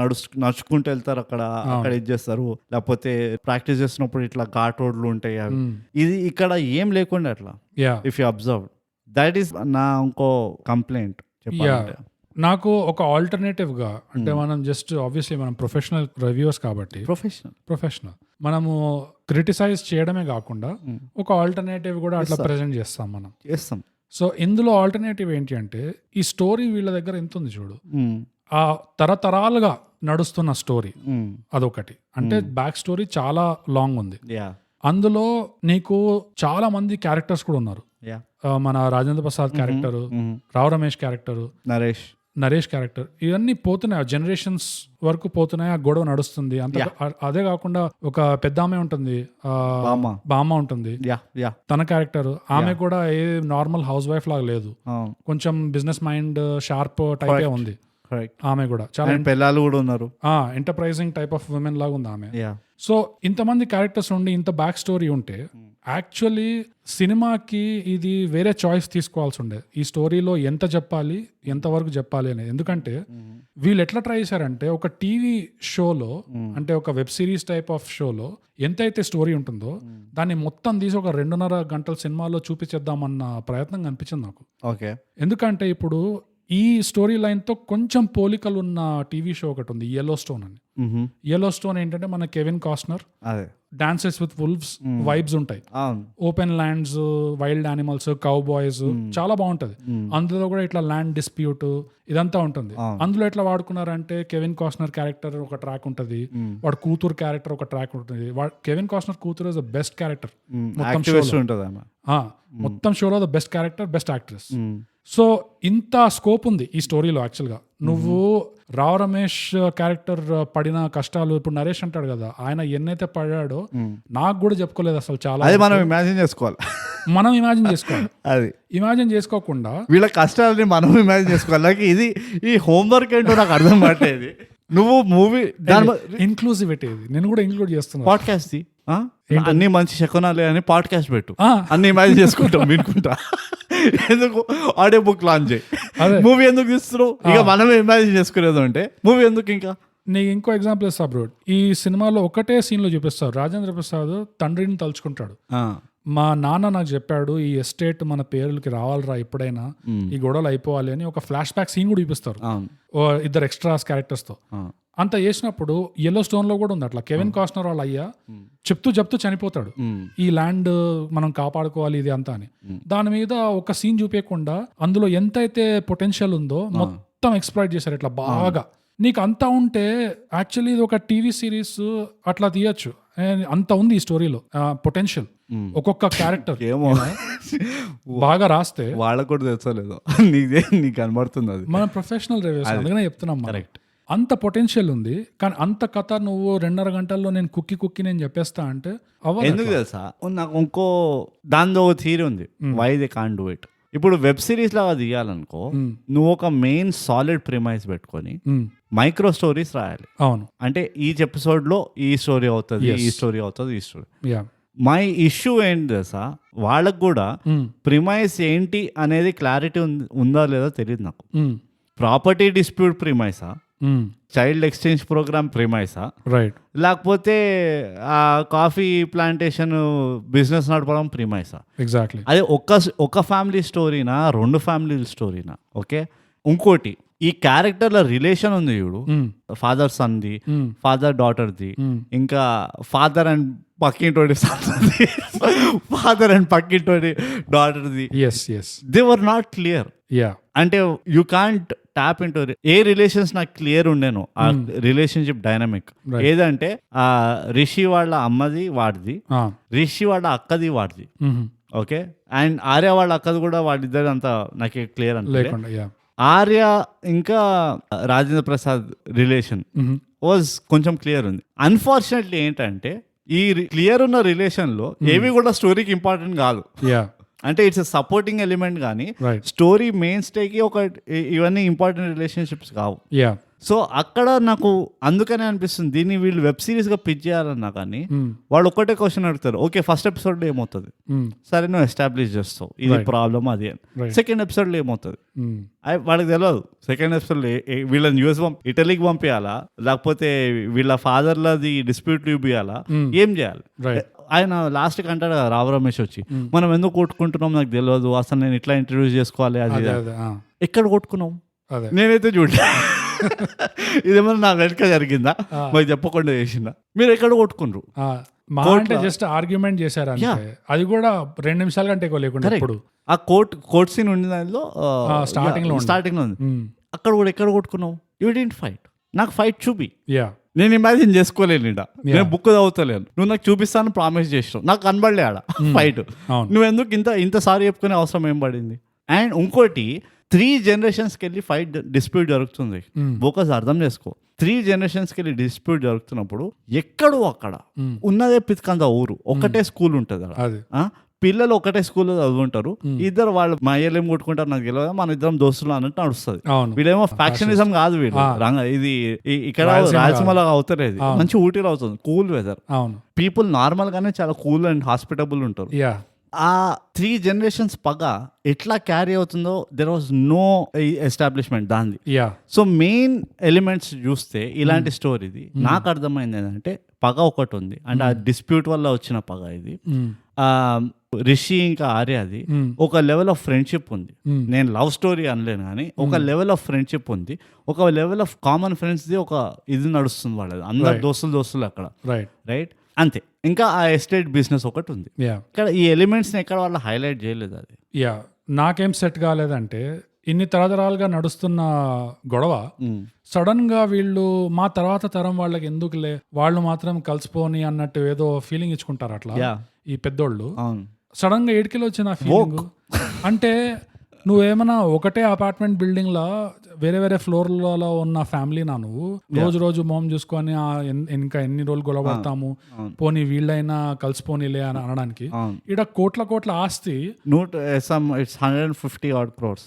నడుచుకుంటూ వెళ్తారు అక్కడ ఇది చేస్తారు, లేకపోతే ప్రాక్టీస్ చేస్తున్నప్పుడు ఇట్లా ఘాట్ రోడ్లు ఉంటాయి అవి. ఇది ఇక్కడ ఏం లేకుండా అట్లా, if you observe. That is నా ఇంకో కంప్లైంట్ చెప్పాలంటే. నాకు ఒక ఆల్టర్నేటివ్ గా, అంటే మనం జస్ట్ ఆబ్వియస్లీ మనం ప్రొఫెషనల్ రివ్యూవర్స్ కాబట్టి ప్రొఫెషనల్ మనము క్రిటిసైజ్ చేయడమే కాకుండా ఒక ఆల్టర్నేటివ్ కూడా అట్లా ప్రెజెంట్ చేస్తాం. సో ఇందులో ఆల్టర్నేటివ్ ఏంటి అంటే, ఈ స్టోరీ వీళ్ళ దగ్గర ఎంత ఉంది చూడు, ఆ తరతరాలుగా నడుస్తున్న స్టోరీ అదొకటి. అంటే బ్యాక్ స్టోరీ చాలా లాంగ్ ఉంది. అందులో నీకు చాలా మంది క్యారెక్టర్స్ కూడా ఉన్నారు. మన Rajendra Prasad character, Rao Ramesh character, Naresh character, ఇవన్నీ పోతున్నాయి, జనరేషన్స్ వరకు పోతున్నాయి, ఆ గొడవ నడుస్తుంది అంత. అదే కాకుండా ఒక పెద్ద ఆమె ఉంటుంది, బామ్మ ఉంటుంది, తన క్యారెక్టర్, ఆమె కూడా ఏ నార్మల్ హౌస్ వైఫ్ లాగా లేదు, కొంచెం బిజినెస్ మైండ్ షార్ప్ టైప్ ఉంది ఆమె కూడా. చాలా పిల్లలు కూడా ఉన్నారు, ఎంటర్ప్రైజింగ్ టైప్ ఆఫ్ ఉమెన్ లాగా ఉంది ఆమె. సో ఇంతమంది క్యారెక్టర్స్ ఉండి ఇంత బ్యాక్ స్టోరీ ఉంటే యాక్చువల్లీ సినిమాకి ఇది వేరే చాయిస్ తీసుకోవాల్సి ఉండే, ఈ స్టోరీలో ఎంత చెప్పాలి, ఎంతవరకు చెప్పాలి అనేది. ఎందుకంటే వీళ్ళు ఎట్లా ట్రై చేశారంటే, ఒక టీవీ షోలో అంటే ఒక వెబ్ సిరీస్ టైప్ ఆఫ్ షోలో ఎంతైతే స్టోరీ ఉంటుందో దాన్ని మొత్తం తీసి ఒక 2.5 గంటల సినిమాలో చూపించేద్దామన్న ప్రయత్నం కనిపించింది నాకు. ఎందుకంటే ఇప్పుడు ఈ స్టోరీ లైన్ తో కొంచెం పోలికలు ఉన్న టీవీ షో ఒకటి ఉంది, యెల్లో స్టోన్ అని. యెల్లో స్టోన్ ఏంటంటే మన Kevin Costner, dances with wolves vibes ఉంటాయి, open lands, wild animals, cowboys, చాలా బాగుంటది. అందులో కూడా ఇట్లా ల్యాండ్ డిస్ప్యూట్ ఇదంతా ఉంటుంది. అందులో ఎట్లా వాడుకున్నారంటే, కెవిన్ కాస్ట్నర్ క్యారెక్టర్ ఒక ట్రాక్ ఉంటుంది, వాడు కూతురు క్యారెక్టర్ ఒక ట్రాక్ ఉంటుంది. కెవిన్ కాస్ట్నర్ కూతురు ఇస్ ద బెస్ట్ క్యారెక్టర్ మొత్తం షోలో, the best character, best actress. So ఇంత స్కోప్ ఉంది ఈ స్టోరీలో. యాక్చువల్గా నువ్వు రావు రమేష్ క్యారెక్టర్ పడిన కష్టాలు, ఇప్పుడు నరేష్ అంటాడు కదా, ఆయన ఎన్నైతే పడాడో నాకు కూడా చెప్పుకోలేదు అసలు. చాలా మనం ఇమాజిన్ చేసుకోవాలి, అది ఇమాజిన్ చేసుకోకుండా వీళ్ళ కష్టాలని మనం ఇమాజిన్ చేసుకోవాలి. ఇది ఈ హోంవర్క్ ఏంటో నాకు అర్థం కావట్లేదు. నువ్వు మూవీ ఇన్క్లూజివిటీ, నేను కూడా ఇంక్లూడ్ చేస్తున్నా. పాడ్కాస్ట్ అన్ని మంచి శకునాలే అని పాడ్కాస్ట్ పెట్టు, అన్ని ఇమాజిన్ చేసుకుంటాం వినుకుంటా. ఎందుకు ఆడియో బుక్ లాంచ్ చేయి, మూవీ ఎందుకు తీస్తున్నావు? ఇక మనమే ఇమాజిన్ చేసుకునేది అంటే మూవీ ఎందుకు? ఇంకా నీకు ఇంకో ఎగ్జాంపుల్ ఇస్తా బ్రో. ఈ సినిమాలో ఒకటే సీన్ లో చూపిస్తారు, రాజేంద్ర ప్రసాద్ తండ్రిని తలుచుకుంటాడు. మా నాన్న నాకు చెప్పాడు, ఈ ఎస్టేట్ మన పేర్లకి రావాలిరా ఎప్పుడైనా, ఈ గొడవలు అయిపోవాలి అని ఒక ఫ్లాష్ బ్యాక్ సీన్ కూడా చూపిస్తారు 2 ఎక్స్ట్రాస్ క్యారెక్టర్స్ తో. అంత చేసినప్పుడు యెల్లో స్టోన్ లో కూడా ఉంది అట్లా. కెవిన్ కాస్ట్నర్ వాళ్ళ అయ్యా చెప్తూ చనిపోతాడు, ఈ ల్యాండ్ మనం కాపాడుకోవాలి ఇది అంతా అని. దాని మీద ఒక సీన్ చూపించకుండా అందులో ఎంతైతే పొటెన్షియల్ ఉందో మొత్తం ఎక్స్ప్లాయిట్ చేశారు ఇట్లా బాగా. నీకు అంతా ఉంటే యాక్చువల్లీ ఇది ఒక టీవీ సిరీస్ అట్లా తీయచ్చు, అంత ఉంది ఈ స్టోరీలో పొటెన్షియల్. ఒక్కొక్క క్యారెక్టర్ ఏమో బాగా రాస్తే వాళ్ళకు కూడా తెలుసలేదు, నీకు కనబడుతుంది. అది మన ప్రొఫెషనల్ రివ్యూస్, అందుకనే చెప్తున్నాం. కరెక్ట్, అంత పొటెన్షియల్ ఉంది, కానీ అంత కథ నువ్వు 2.5 గంటల్లో నేను కుక్కి నేను చెప్పేస్తా అంటే ఎందుకు తెలుసా? నాకు ఇంకో దానిలో ఒక థియరీ ఉంది, why they can't do it. ఇప్పుడు వెబ్ సిరీస్ లాగా తీయాలనుకో, నువ్వు ఒక మెయిన్ సాలిడ్ ప్రిమైస్ పెట్టుకొని మైక్రో స్టోరీస్ రాయాలి. అవును, అంటే ఈచ్ ఎపిసోడ్ లో ఈ స్టోరీ అవుతుంది, ఈ స్టోరీ అవుతుంది, ఈ స్టోరీ. మై ఇష్యూ ఏంటి తెలుసా, వాళ్ళకు కూడా ప్రిమైస్ ఏంటి అనేది క్లారిటీ ఉందా లేదా తెలియదు నాకు. ప్రాపర్టీ డిస్ప్యూట్ ప్రిమైసా, చైల్డ్ ఎక్స్చేంజ్ ప్రోగ్రామ్ ప్రిమైసా, రైట్, లేకపోతే ఆ కాఫీ ప్లాంటేషన్ బిజినెస్ నడపడం ప్రిమైసా? ఎగ్జాక్ట్లీ. అదే ఒక ఫ్యామిలీ స్టోరీనా, 2 ఫ్యామిలీ స్టోరీనా? ఓకే, ఇంకోటి ఈ క్యారెక్టర్ల రిలేషన్ ఉంది చూడు, ఫాదర్ సన్ది, ఫాదర్ డాటర్ది, ఇంకా ఫాదర్ అండ్ పక్కింటోడి సన్ది, ఫాదర్ అండ్ పక్కింటోడి డాటర్ది. They were not clear. అంటే you can't tap into a relations నాకు క్లియర్ ఉండేను, ఆ రిలేషన్షిప్ డైనమిక్ ఏదంటే ఆ రిషి వాళ్ళ అమ్మది వాడిది, రిషి వాళ్ళ అక్కది వాడిది, ఓకే, అండ్ ఆర్య వాళ్ళ అక్కది కూడా వాళ్ళిద్దరు అంతా నాకు క్లియర్ అంటే. ఆర్య ఇంకా రాజేంద్ర ప్రసాద్ రిలేషన్ వాజ్ కొంచెం క్లియర్ ఉంది. అన్ఫార్చునేట్లీ ఏంటంటే ఈ క్లియర్ ఉన్న రిలేషన్ లో ఏవి కూడా స్టోరీకి ఇంపార్టెంట్ కాదు. అంటే ఇట్స్ సపోర్టింగ్ ఎలిమెంట్ కానీ స్టోరీ మెయిన్ స్టేకి ఒక ఇవన్నీ ఇంపార్టెంట్ రిలేషన్షిప్స్ కావు. సో అక్కడ నాకు అందుకనే అనిపిస్తుంది దీన్ని వీళ్ళు వెబ్ సిరీస్ గా పిచ్ చేయాలన్నా కానీ వాళ్ళు ఒక్కటే క్వశ్చన్ అడుగుతారు, ఓకే ఫస్ట్ ఎపిసోడ్ లో ఏమవుతుంది, సరే నువ్వు ఎస్టాబ్లిష్ చేస్తావు ఇది ప్రాబ్లమ్ అది అని. సెకండ్ ఎపిసోడ్ లో ఏమవుతుంది వాళ్ళకి తెలియదు. సెకండ్ ఎపిసోడ్ లో వీళ్ళని యూఎస్ ఇటలీకి పంపించాలా, లేకపోతే వీళ్ళ ఫాదర్లది డిస్ప్యూట్ చూపించాలా, ఏం చేయాలి. ఆయన లాస్ట్కి అంటాడు కదా రావు రమేష్ వచ్చి, మనం ఎందుకు కొట్టుకుంటున్నాం నాకు తెలియదు, అసలు నేను ఇట్లా ఇంట్రడ్యూస్ చేసుకోవాలి అది. ఎక్కడ కొట్టుకున్నాం నేనైతే చూడలే. ఇదేమన్నా నా వెనక జరిగిందా మరి చెప్పకుండా చేసిందా? మీరు ఎక్కడ కొట్టుకుండ్రు? అంటే జస్ట్ ఆర్గ్యుమెంట్ చేశారు అంతే, అది కూడా 2 నిమిషాల కంటే ఎక్కువ లేకుండా. ఇప్పుడు ఆ కోర్ట్ సీన్ ఉంది దానిలో స్టార్టింగ్ లో ఉంది. అక్కడ కూడా ఎక్కడ కొట్టుకున్నావు? You didn't fight. నాకు ఫైట్ చూపి. నేను ఇమాజిన్ చేసుకోలేను, నేను బుక్ చదువుతలేను, నువ్వు నాకు చూపిస్తాను ప్రామిస్ చేసినావు, నాకు కనబడలే ఆడ ఫైట్. నువ్వెందుకు ఇంత సారీ చెప్పుకునే అవసరం ఏం పడింది? అండ్ ఇంకోటి 3 generations వెళ్ళి ఫైట్ డిస్ప్యూట్ జరుగుతుంది. బోకస్ అర్థం చేసుకో, 3 generations వెళ్ళి డిస్ప్యూట్ జరుగుతున్నప్పుడు ఎక్కడో అక్కడ ఉన్నదే పితకంత ఊరు, ఒకటే స్కూల్ ఉంటుంది అక్కడ, పిల్లలు ఒకటే స్కూల్లో చదువుకుంటారు, ఇద్దరు వాళ్ళు మా అయ్యలేం కొట్టుకుంటారు నాకు తెలియదు, మన ఇద్దరం దోస్తులు అన్నట్టు నడుస్తుంది. వీడేమో ఫ్యాక్షనిజం కాదు వీడు, ఇది ఇక్కడ రాయలసీమలో అవుతలేదు, మంచి ఊటీలో అవుతుంది, కూల్ వెదర్, పీపుల్ నార్మల్ గానే చాలా కూల్ అండ్ హాస్పిటబుల్ ఉంటారు. ఆ 3 generations పగ ఎట్లా క్యారీ అవుతుందో దెర్ వాజ్ నో ఎస్టాబ్లిష్మెంట్ దాన్ని. సో మెయిన్ ఎలిమెంట్స్ చూస్తే ఇలాంటి స్టోరీది నాకు అర్థమైంది ఏంటంటే పగ ఒకటి ఉంది, అంటే ఆ డిస్ప్యూట్ వల్ల వచ్చిన పగ ఇది. రిషి ఇంకా ఆర్యది ఒక లెవెల్ ఆఫ్ ఫ్రెండ్షిప్ ఉంది. నేను లవ్ స్టోరీ అనలేను కానీ ఒక లెవెల్ ఆఫ్ ఫ్రెండ్షిప్ ఉంది, ఒక level of common friends the ఒక ఇది నడుస్తుంది వాళ్ళది, అందరు దోస్తులు అక్కడ, రైట్ అంతే. ఇంకా ఆ ఎస్టేట్ బిజినెస్ ఒకటి ఉంది. ఇక్కడ ఈ ఎలిమెంట్స్ ని ఎక్కడ వాళ్ళు హైలైట్ చేయలేదు. అది నాకేం సెట్ కాలేదంటే ఇన్ని తరతరాలుగా నడుస్తున్న గొడవ సడన్ గా వీళ్ళు మా తర్వాత తరం వాళ్ళకి ఎందుకులే వాళ్ళు మాత్రం కలిసిపోని అన్నట్టు ఏదో ఫీలింగ్ ఇచ్చుకుంటారు అట్లా ఈ పెద్దోళ్ళు. సడన్ గా ఏడికెళ్ళి వచ్చిన ఫీలింగ్ అంటే నువ్వేమన్నా ఒకటే అపార్ట్మెంట్ బిల్డింగ్ లా వేరే వేరే ఫ్లోర్లలో ఉన్న ఫ్యామిలీ నా నువ్వు రోజు మొహం చూసుకొని ఇంకా ఎన్ని రోజులు గొడవపడతాము, పోనీ వీళ్ళైనా కలిసిపోనీలే అని అనడానికి ఇక్కడ కోట్ల ఆస్తి 150 odd crores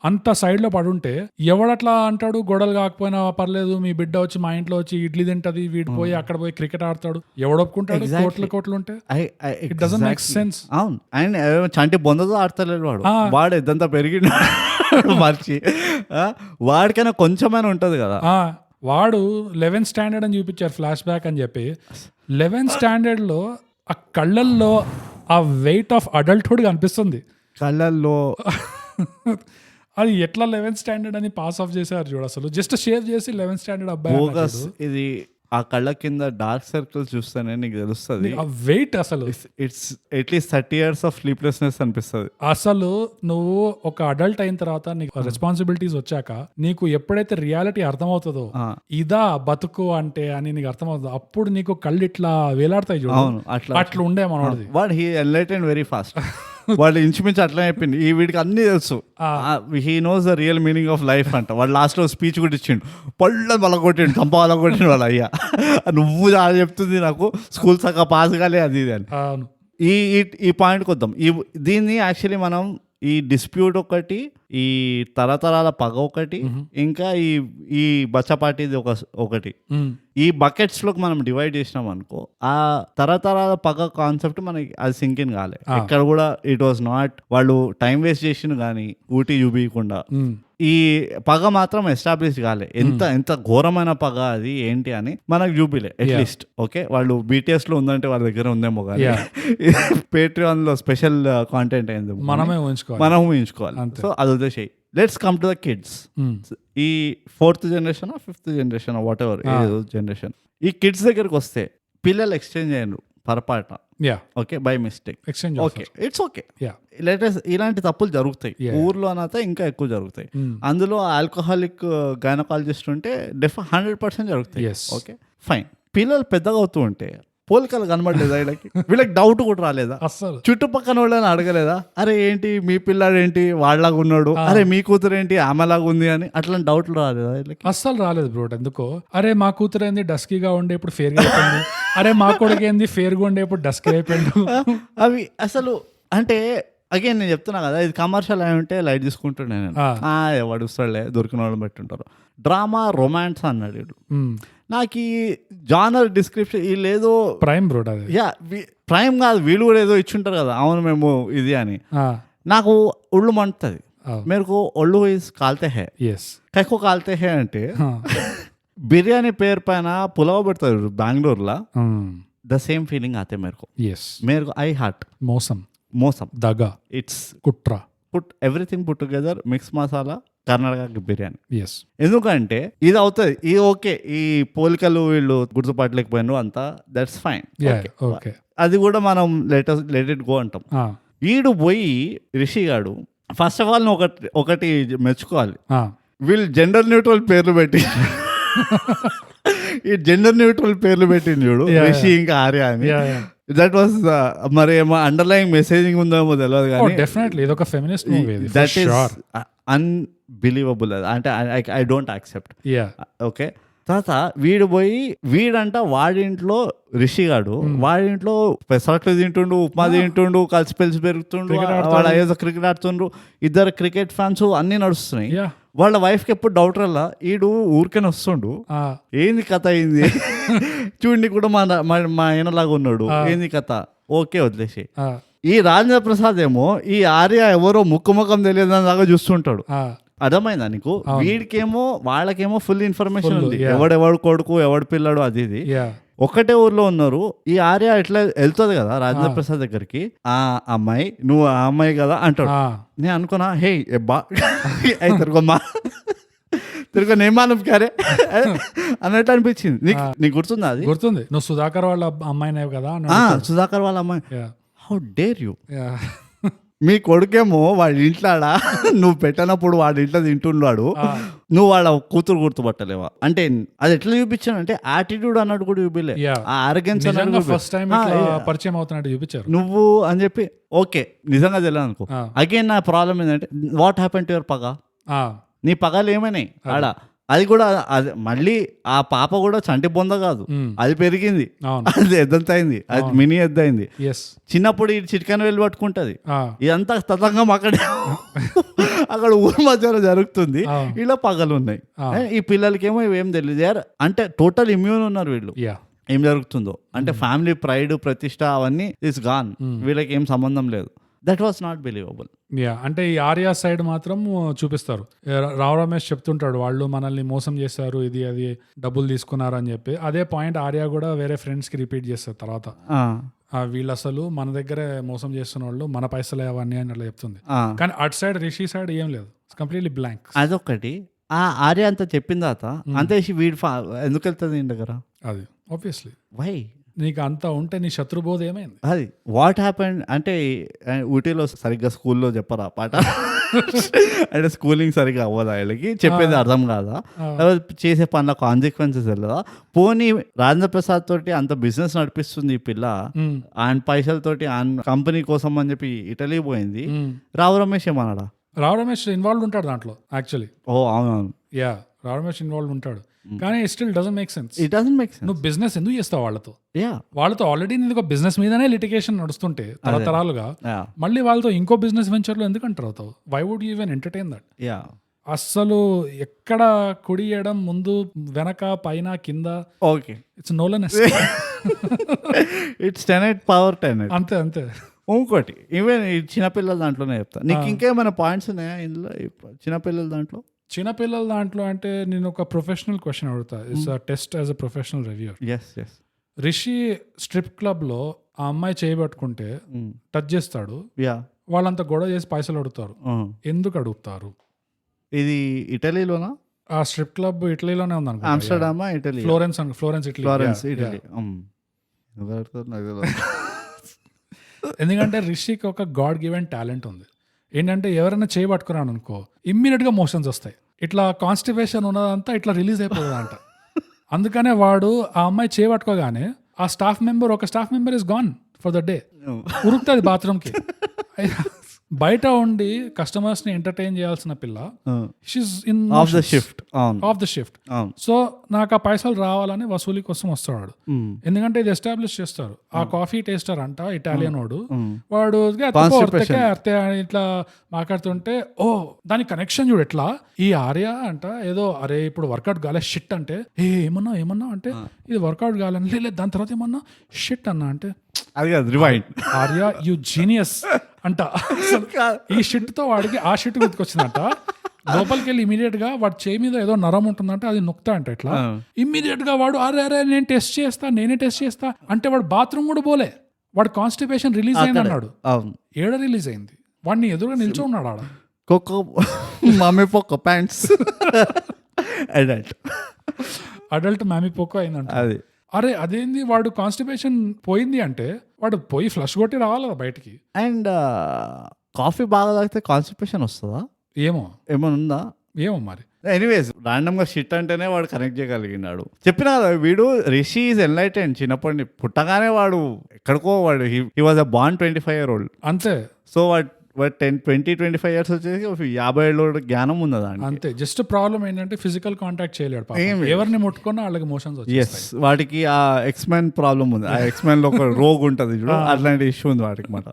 అంత సైడ్ లో పడుంటే ఎవడట్లా అంటాడు గొడవలు కాకపోయినా పర్లేదు మీ బిడ్డ వచ్చి మా ఇంట్లో వచ్చి ఇడ్లీ తింటది, వీడి పోయి అక్కడ పోయి క్రికెట్ ఆడతాడు, ఎవడొప్పుకుంటాడు? కోట్లు ఉంటే ఇట్ డజంట్ మేక్ సెన్స్. అవును, అండ్ చంటి బొందతో ఆడతలేడు వాడు ఇదంతా పెరిగిన మర్చి వాడికైనా కొంచెమైనా ఉంటది కదా. వాడు 11th standard అని చూపించారు ఫ్లాష్ బ్యాక్ అని చెప్పి. 11th standard లో ఆ కళ్ళల్లో ఆ వెయిట్ ఆఫ్ అడల్ట్హుడ్ కనిపిస్తుంది కళ్ళల్లో. అది ఎట్లా 11th standard అని పాస్ ఆఫ్ చేశారు చూడు, అసలు జస్ట్ షేవ్ చేసి 11th standard అబ్బాయి. ఇది ఆ కళ్ళ కింద డార్క్ సర్కిల్స్ చూస్తేనే నీకు తెలుస్తుంది ఆ వెయిట్. అసలు it's at least 30 years of sleeplessness అనిపిస్తుంది. అసలు నువ్వు ఒక అడల్ట్ అయిన తర్వాత నీకు రెస్పాన్సిబిలిటీస్ వచ్చాక నీకు ఎప్పుడైతే రియాలిటీ అర్థమవుతుందో ఇదా బతుకు అంటే అని నీకు అర్థమవుతుంది, అప్పుడు నీకు కళ్ళు ఇట్లా వేలాడతాయి చూడు. అట్లా ఉండే మనోడిది. What he enlightened very fast. వాళ్ళు ఇంచుమించు అట్లా చెప్పింది, ఈ వీడికి అన్ని తెలుసు, he knows the real meaning of life అంట. వాడు లాస్ట్ లో స్పీచ్ కూడా ఇచ్చిండు, పళ్ళ కొట్టిండు, కంప కొట్టిండు వాళ్ళ అయ్యా. నువ్వు చాలా చెప్తుంది నాకు స్కూల్ సగ పాస్ కాలే అది ఇది అని. ఈ పాయింట్కి వద్దాం. దీన్ని యాక్చువల్లీ మనం ఈ డిస్ప్యూట్ ఒకటి, ఈ తరతరాల పగ ఒకటి, ఇంకా ఈ బచ్చపాటిది ఒకటి, ఈ బకెట్స్ లోకి మనం డివైడ్ చేసినాం అనుకో, ఆ తరతరాల పగ కాన్సెప్ట్ మనకి అది సింకిన్ కాలే ఎక్కడ కూడా. ఇట్ వాజ్ నాట్ వాళ్ళు టైం వేస్ట్ చేసిన కానీ ఊటీ చూపించకుండా ఈ పగ మాత్రం ఎస్టాబ్లిష్ కాలే. ఎంత ఘోరమైన పగ అది ఏంటి అని మనకు చూపిలే అట్లీస్ట్. ఓకే, వాళ్ళు BTS లో ఉందంటే వాళ్ళ దగ్గర ఉందేమో కానీ పేట్రియాన్ లో స్పెషల్ కాంటెంట్ అయింది మనం ఊహించుకోవాలి. సో అది వదిలేసేయి. Let's come to the kids. ఈ 4th generation 5th generation whatever generation, ఈ కిడ్స్ దగ్గరకు వస్తే పిల్లలు ఎక్స్చేంజ్ అయ్యారు పొరపాట, okay, by mistake, okay, it's okay. Latest ఇలాంటి తప్పులు జరుగుతాయి ఊర్లో అనైతే ఇంకా ఎక్కువ జరుగుతాయి. అందులో ఆల్కహాలిక్ గైనకాలజిస్ట్ ఉంటే 100% జరుగుతాయి. Okay fine. పిల్లలు పెద్దగా అవుతూ ఉంటే పోలికలు కనబడలేదా వీళ్ళకి డౌట్ కూడా రాలేదా? అస్సలు చుట్టుపక్కల వాళ్ళని అడగలేదా? అరే ఏంటి మీ పిల్లాడు ఏంటి వాళ్ళలాగా ఉన్నాడు, అరే మీ కూతురు ఏంటి ఆమెలాగా ఉంది అని అట్లాంటి డౌట్లు రాలేదా వీళ్ళకి? అస్సలు రాలేదు బ్రో. ఎందుకో అరే మా కూతురు ఏంది డస్కీగా ఉండే ఇప్పుడు ఫేర్గా అయిపోయింది, అరే మా కొడుకు ఏంది ఫేర్గా ఉండే ఇప్పుడు డస్కీ అయిపోయింది. అవి అసలు అంటే అగైన్ నేను చెప్తున్నా కదా, ఇది కమర్షియల్ అయి ఉంటే లైట్ తీసుకుంటుండే నేను. ఎవడు వస్తాడులే, దొరికిన వాళ్ళు బట్టి ఉంటారు. డ్రామా రొమాన్స్ అన్నాడు వీడు. నాకు ఈ జానర్ డిస్క్రిప్షన్ వీళ్ళు ఏదో ప్రైమ్ బ్రో అది. యా ప్రైమ్ కాదు, వీళ్ళు కూడా ఏదో ఇచ్చుంటారు కదా, అవును మేము ఇది అని. నాకు ఒళ్ళు మండుతుంది. మేరకు ఒళ్ళు ఇస్ కాల్తే హే, కైకో కాల్తే హే అంటే బిర్యానీ పేరు పైన పులావ్ పెడతారు బెంగళూరులో. ద సేమ్ ఫీలింగ్ ఆతే మేరకు ఐ హార్ట్ మోసం దగా ఇట్స్ కుట్ర put everything put together mix masala Karnataka biryani. ఎందుకంటే ఇది అవుతుంది, ఇది ఓకే, ఈ పోలికలు వీళ్ళు గుర్తుపట్టలేకపోయినారు అంతా, దట్స్ ఫైన్. అది కూడా మనం లెట్ ఇట్ గో అంటాం. వీడు పోయి రిషి గాడు ఫస్ట్ ఆఫ్ ఆల్ ఒకటి మెచ్చుకోవాలి, వీళ్ళు జెండర్ న్యూట్రల్ పేర్లు పెట్టి ఈ జెండర్ న్యూట్రల్ పేర్లు పెట్టింది చూడు, రిషి ఇంకా ఆర్య అని. దట్ వాస్ మరి ఏమో అండర్లైన్ మెసేజింగ్ ఉందేమో తెలియదు కానీ డెఫినెట్లీ ఇది ఒక feminist movie. That is unbelievable. అంటే ఐ డోంట్ యాక్సెప్ట్. ఓకే, తర్వాత వీడంట వాడింట్లో రిషిగాడు వాడింట్లో పెసరట్లు తింటుండు, ఉప్మా తింటుండు, కలిసి పెరుగుతుండు, వాళ్ళ ఏదో క్రికెట్ ఆడుతుండ్రు, ఇద్దరు క్రికెట్ ఫ్యాన్స్ అన్ని నడుస్తున్నాయి. వాళ్ళ వైఫ్కి ఎప్పుడు డౌట్ రల్లా, ఈడు ఊరికనే వస్తుండు, ఏంది కథ అయింది చూడండి కూడా మా ఆయనలాగా ఉన్నాడు, ఏంది కథ, ఓకే వదిలేసి. ఈ రాజేంద్ర ప్రసాద్ ఏమో ఈ ఆర్య ఎవరో ముఖం తెలియదు దాకా చూస్తుంటాడు. అర్థమైందా నీకు? వీడికేమో వాళ్ళకేమో ఫుల్ ఇన్ఫర్మేషన్ ఉంది, ఎవడెవడు కొడుకు ఎవడు పిల్లడు అది ఇది. ఒక్కటే ఊర్లో ఉన్నారు. ఈ ఆర్య ఎట్లా వెళ్తుంది కదా రాజేంద్ర ప్రసాద్ దగ్గరికి, ఆ అమ్మాయి నువ్వు ఆ అమ్మాయి కదా అంటాడు. నేను అనుకున్నా హే బా తిరుగమ్మా తిరుగు నేమానం క్యారే అన్నట్టు అనిపించింది. నీకు గుర్తుందా? అది గుర్తుంది. నువ్వు సుధాకర్ వాళ్ళ అమ్మాయినే కదా. సుధాకర్ వాళ్ళ అమ్మాయి. How dare you. మీ కొడుకేమో వాడి ఇంట్లాడా నువ్వు పెట్టనప్పుడు వాడి ఇంట్లో తింటున్నాడు, నువ్వు వాళ్ళ కూతురు గుర్తుపట్టలేవా అంటే అది ఎట్లా చూపించాను అంటే యాటిట్యూడ్ అన్నట్టు కూడా చూపిలే, ఆ ఆరోగెన్స్ పరిచయం అవుతున్నట్టు చూపించారు నువ్వు అని చెప్పి. ఓకే నిజంగా తెలియదు అనుకో. అగైన్ నా ప్రాబ్లం ఏంటంటే వాట్ హ్యాపెన్ టు యువర్ పగ, నీ పగలు ఏమైనాయి ఆడ? అది కూడా అది మళ్ళీ ఆ పాప కూడా చంటి బొంద కాదు, అది పెరిగింది, అది ఎద్దంత అయింది, అది మినీ ఎద్ద అయింది. చిన్నప్పుడు ఈ చిటికన వెళ్ళి పట్టుకుంటది, ఇదంతా తతంగం అక్కడ ఊరు మధ్యలో జరుగుతుంది, ఇలా పగలు ఉన్నాయి. ఈ పిల్లలకేమో ఇవేం తెలియదు, అంటే టోటల్ ఇమ్యూన్ ఉన్నారు వీళ్ళు. ఏం జరుగుతుందో అంటే ఫ్యామిలీ ప్రైడ్ ప్రతిష్ట అవన్నీ ఇస్ గాన్, వీళ్ళకి ఏం సంబంధం లేదు. That was not believable. అంటే ఈ ఆర్యా సైడ్ మాత్రం చూపిస్తారు. రావు రమేష్ చెప్తుంటాడు వాళ్ళు మనల్ని మోసం చేశారు, ఇది అది డబ్బులు తీసుకున్నారు అని చెప్పి. అదే పాయింట్ ఆర్యా కూడా వేరే ఫ్రెండ్స్ కి రిపీట్ చేస్తారు తర్వాత, వీళ్ళు అసలు మన దగ్గరే మోసం చేస్తున్న వాళ్ళు, మన పైసలే అవన్నీ అని అట్లా చెప్తుంది. కానీ అటు సైడ్ రిషి సైడ్ ఏం లేదు, కంప్లీట్లీ బ్లాంక్. అదొకటి. ఆ ఆర్య అంతా చెప్పిన తర్వాత అంతే వీడు ఎందుకు వెళ్తుంది ఇంటి దగ్గర? అది ఆబ్వియస్లీ వై నీకు అంతా ఉంటే నీ శత్రుబోధ ఏమైంది? అది వాట్ హ్యాపెండ్ అంటే ఊటీలో సరిగ్గా స్కూల్లో చెప్పరా పాట అంటే స్కూలింగ్ సరిగ్గా అవ్వదా వీళ్ళకి, చెప్పేది అర్థం కాదా, చేసే పనుల కాన్సిక్వెన్సెస్ వెళ్ళదా? పోనీ రాజేంద్ర ప్రసాద్ తోటి అంత బిజినెస్ నడిపిస్తుంది ఈ పిల్ల, ఆయన పైసలతోటి ఆయన కంపెనీ కోసం అని చెప్పి ఇటలీ పోయింది. రావు రమేష్ ఏమన్నాడా? రావు రమేష్ ఇన్వాల్వ్ ఉంటాడు దాంట్లో యాక్చువల్లీ. అవునవును, రావు రమేష్ ఇన్వాల్వ్ ఉంటాడు, కానీ still doesn't make sense. It doesn't make sense. నువ్వు బిజినెస్ ఎందుకు చేస్తావు వాళ్ళతో ఆల్రెడీ నీకు ఒక బిజినెస్ మీదనే లిటిగేషన్ నడుస్తుంటే తరతరాలుగా, మళ్ళీ వాళ్ళతో ఇంకో బిజినెస్ వెంచర్ లో ఎందుకు ఎంటర్ అవుతావు? Why would you even entertain that? అస్సలు ఎక్కడ కుడి ఎడం ముందు వెనక పైన కింద, okay it's no less, it's 10 power 10 అంతే అంతే. ఇంకోటి ఈవెన్ చిన్నపిల్లల దాంట్లోనే చెప్తా. నీకు ఇంకేమైనా పాయింట్స్ ఉన్నాయా ఇందులో చిన్నపిల్లల దాంట్లో? చిన్నపిల్లల దాంట్లో అంటే నేను ఒక ప్రొఫెషనల్ క్వశ్చన్ అడుగుతా. It's a test as a professional reviewer. Rishi strip club లో ఆ అమ్మాయి చేయబట్టుకుంటే టచ్ చేస్తాడు, వాళ్ళంతా గొడవ చేసి పైసలు అడుగుతారు. ఎందుకు అడుగుతారు? ఇది ఇటలీలోనా? ఆ స్ట్రిప్ క్లబ్ ఇటలీలోనే ఉంది అనుకో. ఆమ్స్టర్డామా ఇటలీ? Florence Italy. ఎందుకంటే రిషికి ఒక గాడ్ గివెన్ టాలెంట్ ఉంది. ఏంటంటే ఎవరైనా చేయబట్టుకున్నాను అనుకో ఇమ్మీడియట్ గా మోషన్స్ వస్తాయి, ఇట్లా కాన్స్టిపేషన్ ఉన్నదంతా ఇట్లా రిలీజ్ అయిపోతుంది అంట. అందుకనే వాడు ఆ అమ్మాయి చేయబట్టుకోగానే ఆ staff member is gone for the day, ఉరుకుతుంది బాత్రూమ్కి. బయట ఉండి కస్టమర్స్ ని ఎంటర్టైన్ చేయాల్సిన పిల్ల she's in of the shift. So నాకు ఆ పైసలు రావాలని వసూలి కోసం వస్తున్నాడు. ఎందుకంటే ఇది ఎస్టాబ్లిష్ చేస్తారు. ఆ కాఫీ టేస్టర్ అంట ఇటాలియన్ వాడు ఇట్లా మాట్లాడుతుంటే ఓ దాని కనెక్షన్ చూడు ఎట్లా, ఈ ఆర్య అంట ఏదో అరే ఇప్పుడు వర్కౌట్ కాలే షిట్ అంటే ఏమన్నా అంటే ఇది వర్కౌట్ కాలని లేదు, దాని తర్వాత ఏమన్నా షిట్ అన్నా అంటే అది కాదు రివైండ్, ఆర్య యు జీనియస్ అంట. ఈ షిట్ తో వాడికి ఆ షిట్ గుర్తుకొచ్చిందంట. లోపలికి వెళ్ళి ఇమీడియట్ గా వాడి చేయి మీద ఏదో నరం ఉంటుందంటే అది నొక్కుతా అంట ఇట్లా. ఇమ్మీడియట్ గా వాడు అరే నేనే టెస్ట్ చేస్తా అంటే వాడు బాత్రూమ్ కూడా పోలే, వాడు కాన్స్టిపేషన్ రిలీజ్ అయింది అన్నాడు. ఏడ రిలీజ్ అయింది, వాడిని ఎదురుగా నిల్చో ఉన్నాడు ఆడ. కోకో మమ్మీ పోకో ప్యాంట్స్ అడల్ట్ మామీ పోకో అయిందంట. అది అరే అదేంది, వాడు కాన్స్టిపేషన్ పోయింది అంటే వాడు పోయి ఫ్లష్ కొట్టి రావాలి కదా బయటికి. అండ్ కాఫీ బాగా తాగితే కాన్స్టిపేషన్ వస్తుందా ఏమన్నా ఉందా ఏమో మరి. ఎనీవేస్ ర్యాండమ్ గా షిట్ అంటేనే వాడు కనెక్ట్ చేయగలిగినాడు. చెప్పినా కదా వీడు రిషి ఈజ్ ఎన్లైటెండ్. చిన్నప్పటి పుట్టగానే వాడు ఎక్కడికో వాడు he was a born 25 year old అంతే. సో వాడు 20-25 years వచ్చేసి 50 ఏళ్ళ జ్ఞానం ఉన్నదా అంతే. జస్ట్ ప్రాబ్లం ఏంటంటే ఫిజికల్ కాంటాక్ట్ చేయలేడు, ఎవరిని ముట్టుకున్నా వాళ్ళకి మోషన్స్ వచ్చేస్తాయి. వాటికి ఆ ఎక్స్మెన్ ప్రాబ్లం ఉంది. ఆ ఎక్స్మెన్ లో ఒక రోగ్ ఉంటుంది చూడు, అట్లాంటి ఇష్యూ ఉంది వాటికి మాట.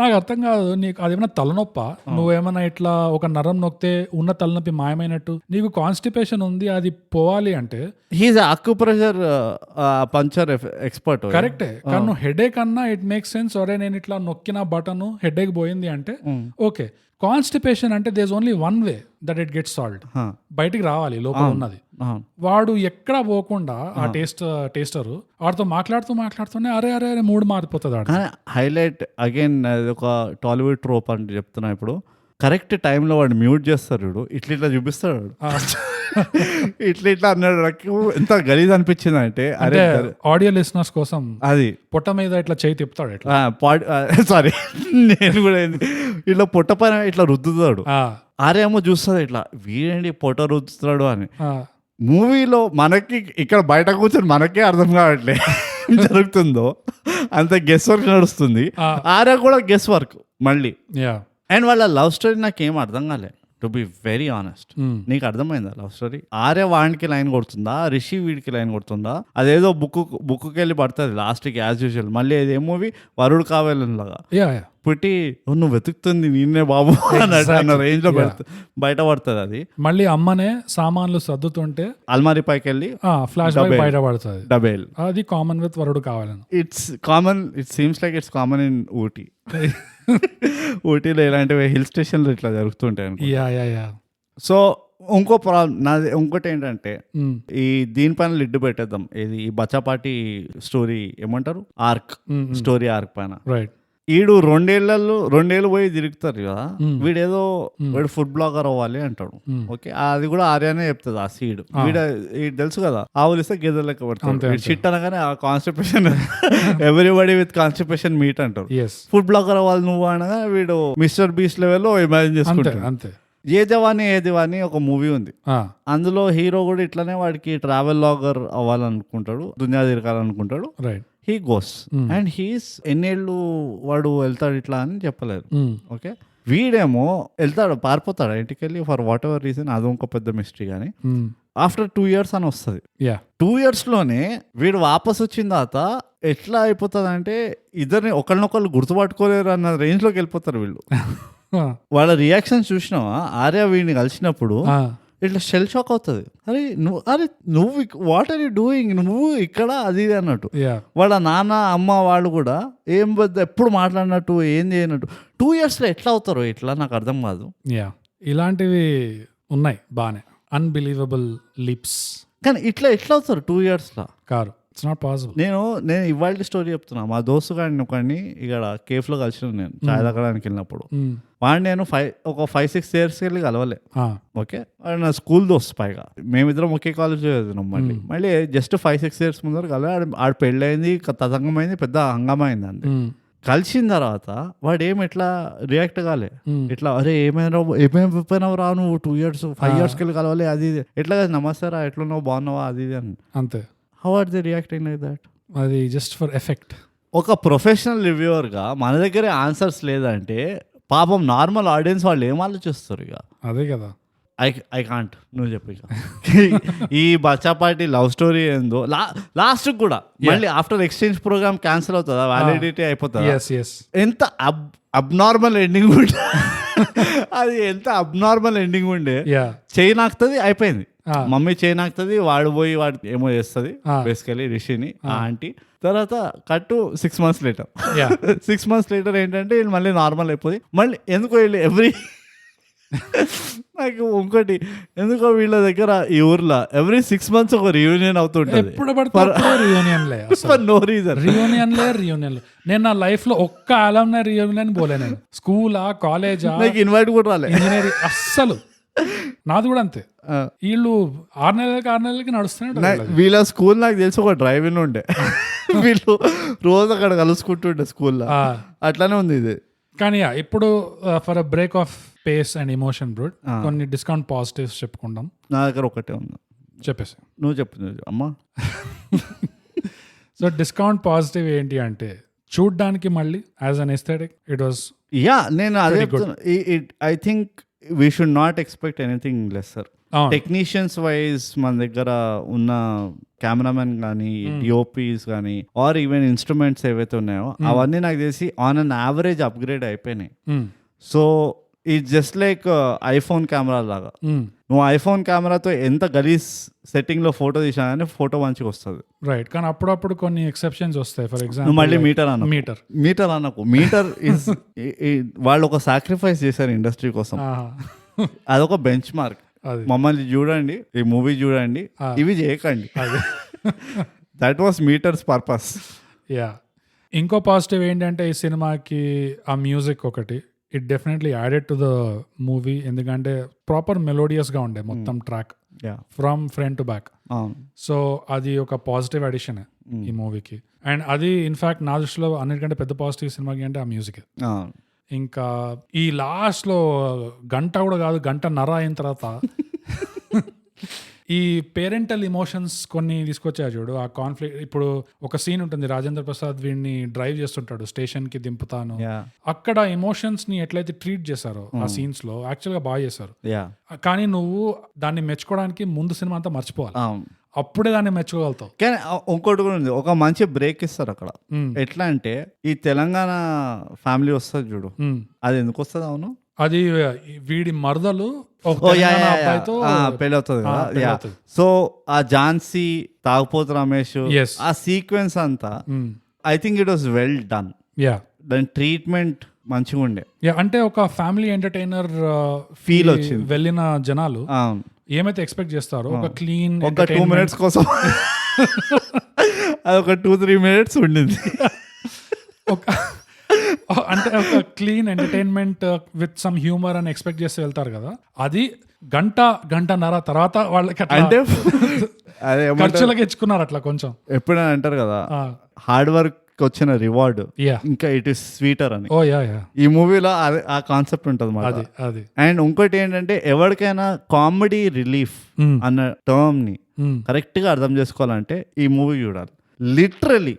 నాకు అర్థం కాదు, నీకు అదేమన్నా తలనొప్ప, నువ్వేమన్నా ఇట్లా ఒక నరం నొక్కితే ఉన్న తలనొప్పి మాయమైనట్టు, నీకు కాన్స్టిపేషన్ ఉంది అది పోవాలి అంటే హీఈస్ అక్యుప్రెషర్ పంచర్ ఎక్స్పర్ట్. కరెక్టే, కానీ నువ్వు హెడేక్ అన్నా ఇట్ మేక్ సెన్స్. ఒరే నేను ఇట్లా నొక్కిన బటన్ హెడేక్ పోయింది అంటే ఓకే. కాన్స్టిపేషన్ అంటే there's only one way that it gets solved, బయటికి రావాలి లోపల ఉన్నది. వాడు ఎక్కడ పోకుండా ఆ టేస్టర్ వాడితో మాట్లాడుతూనే అరే మూడు మారిపోతుంది. హైలైట్ అగైన్ ఒక టాలీవుడ్ ట్రోప్ అంటే చెప్తున్నా. ఇప్పుడు కరెక్ట్ టైంలో వాడు మ్యూట్ చేస్తారు చూడు, ఇట్లా చూపిస్తాడు. ఇట్లా అన్నాడు. నాకు ఎంత గలీజ్ అనిపించింది అంటే అరే ఆడియో లిసనర్స్ కోసం అది పొట్ట మీద ఇట్లా చేయి తిప్పుతాడు ఇట్లా. సారీ నేను కూడా ఇట్లా పొట్ట పైన ఇట్లా రుద్దుతాడు. ఆరేమో చూస్తుంది ఇట్లా వీడేంటి పొట్ట రుద్దుతాడు అని. మూవీలో మనకి ఇక్కడ బయట కూర్చొని మనకే అర్థం కావట్లే జరుగుతుందో, అంత గెస్ వర్క్ నడుస్తుంది. ఆరే కూడా గెస్ వర్క్ మళ్ళీ. అండ్ వాళ్ళ లవ్ స్టోరీ నాకేం అర్థం కాలే, టు బి వెరీ ఆనెస్ట్. నీకు అర్థమైందా లవ్ స్టోరీ? ఆర్య వాడికి లైన్ కొడుతుందా, రిషి వీడికి లైన్ కొడుతుందా? అదేదో బుక్కి వెళ్ళి పడుతుంది లాస్ట్కి యాజ్ యూజువల్. మళ్ళీ అదే మూవీ వరుడు కావాలలాగా పుట్టి నువ్వు వెతుకుతుంది నిన్నే బాబు అన్న రేంజ్ లో బయట పడుతుంది. అది మళ్ళీ అమ్మనే సామాన్లు సర్దుతుంటే అల్మారీ పైకి వెళ్ళి ఫ్లాష్ బయట పడుతుంది. డబేల్ అది కామన్ విత్ వరుడు కావాలని. It's common, it seems like it's common in Ooty. ఊటీలో ఇలాంటివి హిల్ స్టేషన్లో ఇట్లా జరుగుతుంటాయి. సో ఇంకో ప్రాబ్లం నాది ఇంకోటి ఏంటంటే, ఈ దీనిపైన లిడ్డు పెట్టేద్దాం. ఇది ఈ బచ్చాపాటి స్టోరీ ఏమంటారు, ఆర్క్ స్టోరీ ఆర్క్ పైన. రైట్. వీడు రెండేళ్ళు పోయి తిరుగుతారు కదా, వీడేదో వీడు ఫుడ్ బ్లాగర్ అవ్వాలి అంటాడు. ఓకే, అది కూడా ఆర్యానే చెప్తుంది. ఆ సీడ్ వీడు తెలుసు కదా, ఆవులు ఇస్తే గేదెలు లెక్క పడతాడు. షిట్ అనగానే ఆ constipation everybody with constipation meet అంటారు. ఫుడ్ బ్లాగర్ అవ్వాలి నువ్వు అనగా వీడు మిస్టర్ బీస్ట్ లెవెల్లో ఇమాజిన్ చేసుకుంటాడు. అంతే. ఏ దివాని ఒక మూవీ ఉంది, అందులో హీరో కూడా ఇట్లానే వాడికి ట్రావెల్ బ్లాగర్ అవ్వాలనుకుంటాడు, దునియా తిరగాలనుకుంటాడు. Right. He goes and he's ఎన్నేళ్ళు వాడు వెళ్తాడు ఇట్లా అని చెప్పలేదు. ఓకే, వీడేమో వెళ్తాడు, పారిపోతాడు ఇంటికి వెళ్ళి ఫర్ వాట్ ఎవర్ రీజన్. అది ఇంకో పెద్ద మిస్టరీ. కానీ ఆఫ్టర్ 2 years అని వస్తుంది. 2 years లోనే వీడు వాపస్ వచ్చిన తర్వాత ఎట్లా అయిపోతుంది అంటే ఇద్దరిని ఒకరినొకరు గుర్తుపట్టుకోలేరు అన్న రేంజ్ లోకి వెళ్ళిపోతారు వీళ్ళు. వాళ్ళ రియాక్షన్ చూసినావా, ఆర్య వీడిని కలిసినప్పుడు ఇట్లా షెల్ షాక్ అవుతుంది. నువ్వు వాట్ ఆర్ యూ డూయింగ్, నువ్వు ఇక్కడ అది అన్నట్టు. వాళ్ళ నాన్న అమ్మ వాళ్ళు కూడా ఏం ఎప్పుడు మాట్లాడినట్టు ఏం చేయనట్టు. 2 years ఎట్లా అవుతారు ఇట్లా, నాకు అర్థం కాదు. ఇలాంటివి ఉన్నాయి బానే, అన్బిలీవబుల్ లిప్స్. కానీ ఎట్లా అవుతారు 2 years car. It's not possible. నేను ఇవాళ స్టోరీ చెప్తున్నా. మా దోస్తు గాడిని ఒకడిని ఇక్కడ కేఫ్లో కలిసిన నేను చాయ్ తాగడానికి వెళ్ళినప్పుడు. వాడిని నేను ఒక 5-6 years వెళ్ళి కలవలే. ఓకే, వాడు నా స్కూల్ దోస్తు. పైగా మేమిద్దరం ఒకే కాలేజ్ చదివినాం. మళ్ళీ జస్ట్ 5-6 years ముందర కలవే. ఆడ పెళ్ళయింది, తతంగమైంది, పెద్ద హంగామా అయింది. అంతే. కలిసిన తర్వాత వాడు ఎట్లా రియాక్ట్ కాలే, ఇట్లా అరే ఏమైపోయినావు రా నువ్వు 2 years 5 years వెళ్ళి కలవాలి అది ఎట్లా నమస్తే రా ఎట్లున్నావు బాగున్నావా అది అని. అంతే. How are they reacting like that? అది జస్ట్ ఫర్ ఎఫెక్ట్. ఒక ప్రొఫెషనల్ రివ్యూవర్గా మన దగ్గర ఆన్సర్స్ లేదంటే పాపం నార్మల్ ఆడియన్స్ వాళ్ళు ఏం ఆలోచిస్తారు ఇక. అదే కదా. ఐ కాంట్, నువ్వు చెప్పు ఇక. ఈ బచ్చాపాటి లవ్ స్టోరీ ఏందో లాస్ట్ కూడా మళ్ళీ ఆఫ్టర్ ఎక్స్చేంజ్ ప్రోగ్రామ్ క్యాన్సిల్ అవుతుందా, వ్యాలిడిటీ అయిపోతుందా? ఎంత అబ్నార్మల్ ఎండింగ్ ఉండే అది, ఎంత అబ్నార్మల్ ఎండింగ్ ఉండే. చైన్ ఆకుతుంది, అయిపోయింది. మమ్మీ చైన్ ఆకుతుంది, వాడు పోయి వాడు ఏమో చేస్తుంది బేసికలీ రిషిని ఆంటీ. తర్వాత కట్టు 6 months లేటర్. 6 months లేటర్ ఏంటంటే వీళ్ళు మళ్ళీ నార్మల్ అయిపోయి మళ్ళీ ఎందుకో వీళ్ళు నాకు ఇంకోటి ఎందుకో వీళ్ళ దగ్గర ఈ ఊర్లో ఎవ్రీ 6 months ఒక రియూనియన్ అవుతుంటది. No reason reunion. నేను నా లైఫ్ లో ఒక్క అలమ్నై రియూనియన్ పోలే. నేను స్కూలా కాలేజా ఇన్వైట్ కూడా రాలే, ఇంజనీరింగ్ అస్సలు. నాది కూడా అంతే. వీళ్ళు 6 నెలలకి నడుస్తున్నాడు. వీళ్ళ స్కూల్ నాకు తెలిసి ఒక డ్రైవింగ్ ఉండే, వీళ్ళు రోజు అక్కడ కలుసుకుంటుండే స్కూల్లో. అట్లానే ఉంది ఇది. కానీ ఇప్పుడు for a break of face and emotion brood కొన్ని డిస్కౌంట్ పాజిటివ్స్ చెప్పుకుంటాం. నా దగ్గర ఒకటే ఉంది, చెప్పేసి నువ్వు చెప్పు అమ్మా. సో డిస్కౌంట్ పాజిటివ్ ఏంటి అంటే చూడ్డానికి మళ్ళీ as an aesthetic it was నేను అదే I think we should not expect anything less sir. Technicians wise మన దగ్గర ఉన్న కెమెరామెన్ కానీ డిఓపీస్ కానీ ఆర్ ఈవెన్ ఇన్స్ట్రుమెంట్స్ ఏవైతే ఉన్నాయో అవన్నీ నాకు తెలిసి ఆన్ అన్ యావరేజ్ అప్గ్రేడ్ అయిపోయినాయి. So it's just like iPhone camera లాగా. నువ్వు ఐఫోన్ కెమెరాతో ఎంత గలీజ్ సెట్టింగ్ లో ఫోటో తీసినా కానీ ఫోటో మంచిగా వస్తుంది. రైట్. కానీ అప్పుడప్పుడు కొన్ని ఎక్సెప్షన్స్ వస్తాయి. ఫర్ ఎగ్జాంపుల్ మళ్ళీ మీటర్ అనకు. మీటర్ ఇస్ వాళ్ళు ఒక సాక్రిఫైస్ చేశారు ఇండస్ట్రీ కోసం. అదొక బెంచ్ మార్క్. మమ్మల్ని చూడండి, ఈ మూవీ చూడండి, ఇవి చేయకండి. That was meters purpose. ఇంకో పాజిటివ్ ఏంటంటే ఈ సినిమాకి ఆ మ్యూజిక్ ఒకటి, it definitely added to the movie. ఎందుకంటే ప్రాపర్ మెలోడియస్ గా ఉండే మొత్తం track from front to back. So అది ఒక పాజిటివ్ అడిషన్ ఈ మూవీకి. అండ్ అది ఇన్ఫాక్ట్ నా దృష్టిలో అన్నిటికంటే పెద్ద పాజిటివ్ సినిమాకి అంటే ఆ మ్యూజిక్. ఇంకా ఈ లాస్ట్ లో గంట కూడా కాదు, 1.5 గంట అయిన తర్వాత ఈ పేరెంటల్ ఎమోషన్స్ కొన్ని తీసుకొచ్చాయి చూడు. ఆ కాన్ఫ్లిక్ట్, ఇప్పుడు ఒక సీన్ ఉంటుంది, రాజేంద్ర ప్రసాద్ వీడిని డ్రైవ్ చేస్తుంటాడు, స్టేషన్ కి దింపుతాను. అక్కడ ఎమోషన్స్ ని ఎట్లయితే ట్రీట్ చేశారో ఆ సీన్స్ లో యాక్చువల్ గా బాగా చేశారు. కానీ నువ్వు దాన్ని మెచ్చుకోవడానికి ముందు సినిమా అంతా మర్చిపోవాలి, అప్పుడే దాన్ని మెచ్చుకోగలుగుతావు. కానీ ఇంకోటి కూడా ఉంది, ఒక మంచి బ్రేక్ ఇస్తారు అక్కడ. ఎట్లా అంటే ఈ తెలంగాణ ఫ్యామిలీ వస్తుంది చూడు, అది ఎందుకు వస్తుంది? అవును, అది వీడి మరదలు పెళ్ళి అవుతుంది కదా. సో ఆ ఝాన్సీ, తాగుపోతు రమేష్, ఆ సీక్వెన్స్ అంతా I think it was well done. దాని ట్రీట్మెంట్ మంచిగా ఉండే. అంటే ఒక ఫ్యామిలీ ఎంటర్టైనర్ ఫీల్ వచ్చింది. వెళ్ళిన జనాలు ఏమైతే ఎక్స్పెక్ట్ చేస్తారో ఒక క్లీన్, ఒక 2 minutes కోసం అది ఒక 2-3 minutes ఉండింది. అంటే ఒక clean entertainment with some humour అని ఎక్స్పెక్ట్ చేసి వెళ్తారు కదా. అది 1.5 తర్వాత వాళ్ళకి అంటే ఖర్చులకు ఇచ్చుకున్నారు అట్లా కొంచెం. ఎప్పుడైనా అంటారు కదా హార్డ్ వర్క్ వచ్చిన రివార్డ్ ఇంకా ఇట్ ఈస్ స్వీటర్ అని. ఈ మూవీలో ఆ కాన్సెప్ట్ ఉంటుంది. అండ్ ఇంకోటి ఏంటంటే ఎవరికైనా కామెడీ రిలీఫ్ అన్న టర్మ్ ని కరెక్ట్ గా అర్థం చేసుకోవాలంటే ఈ మూవీ చూడాలి. లిటరలీ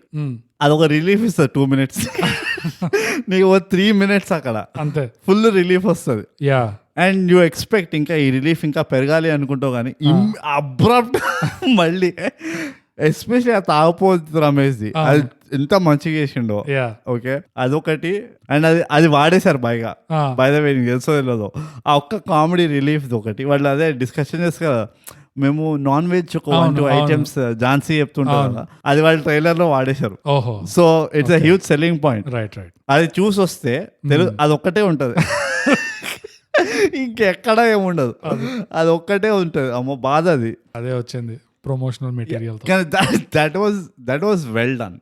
అదొక రిలీఫ్ ఇస్తుంది 2 minutes. నీకు 3 minutes అక్కడ అంతే ఫుల్ రిలీఫ్ వస్తుంది. అండ్ యూ ఎక్స్పెక్ట్ ఇంకా ఈ రిలీఫ్ ఇంకా పెరగాలి అనుకుంటావు కానీ అబ్రప్ట్ మళ్ళీ ఎస్పెషల్లీ ఆ తాగుపోతు రమేష్ది అది ఎంత మంచిగా చేసిండో. ఓకే, అదొకటి. అండ్ అది వాడేశారు బాగా. బై ద వే, నీకు తెలుసో తెలియదు, ఆ ఒక్క కామెడీ రిలీఫ్ ఒకటి. వాళ్ళు అదే డిస్కషన్ చేస్తారు కదా, మేము నాన్ వెజ్ ఒక 1-2 items ఝాన్సీ చెప్తుంటాం కదా, అది వాళ్ళ ట్రైలర్ లో వాడేశారు. So it's a huge selling point. అది చూసి వస్తే తెలుగు అది ఒక్కటే ఉంటది, ఇంకెక్కడా ఏముండదు, అది ఒక్కటే ఉంటది. అమ్మో బాధ అది. అదే వచ్చింది promotional material. That was well done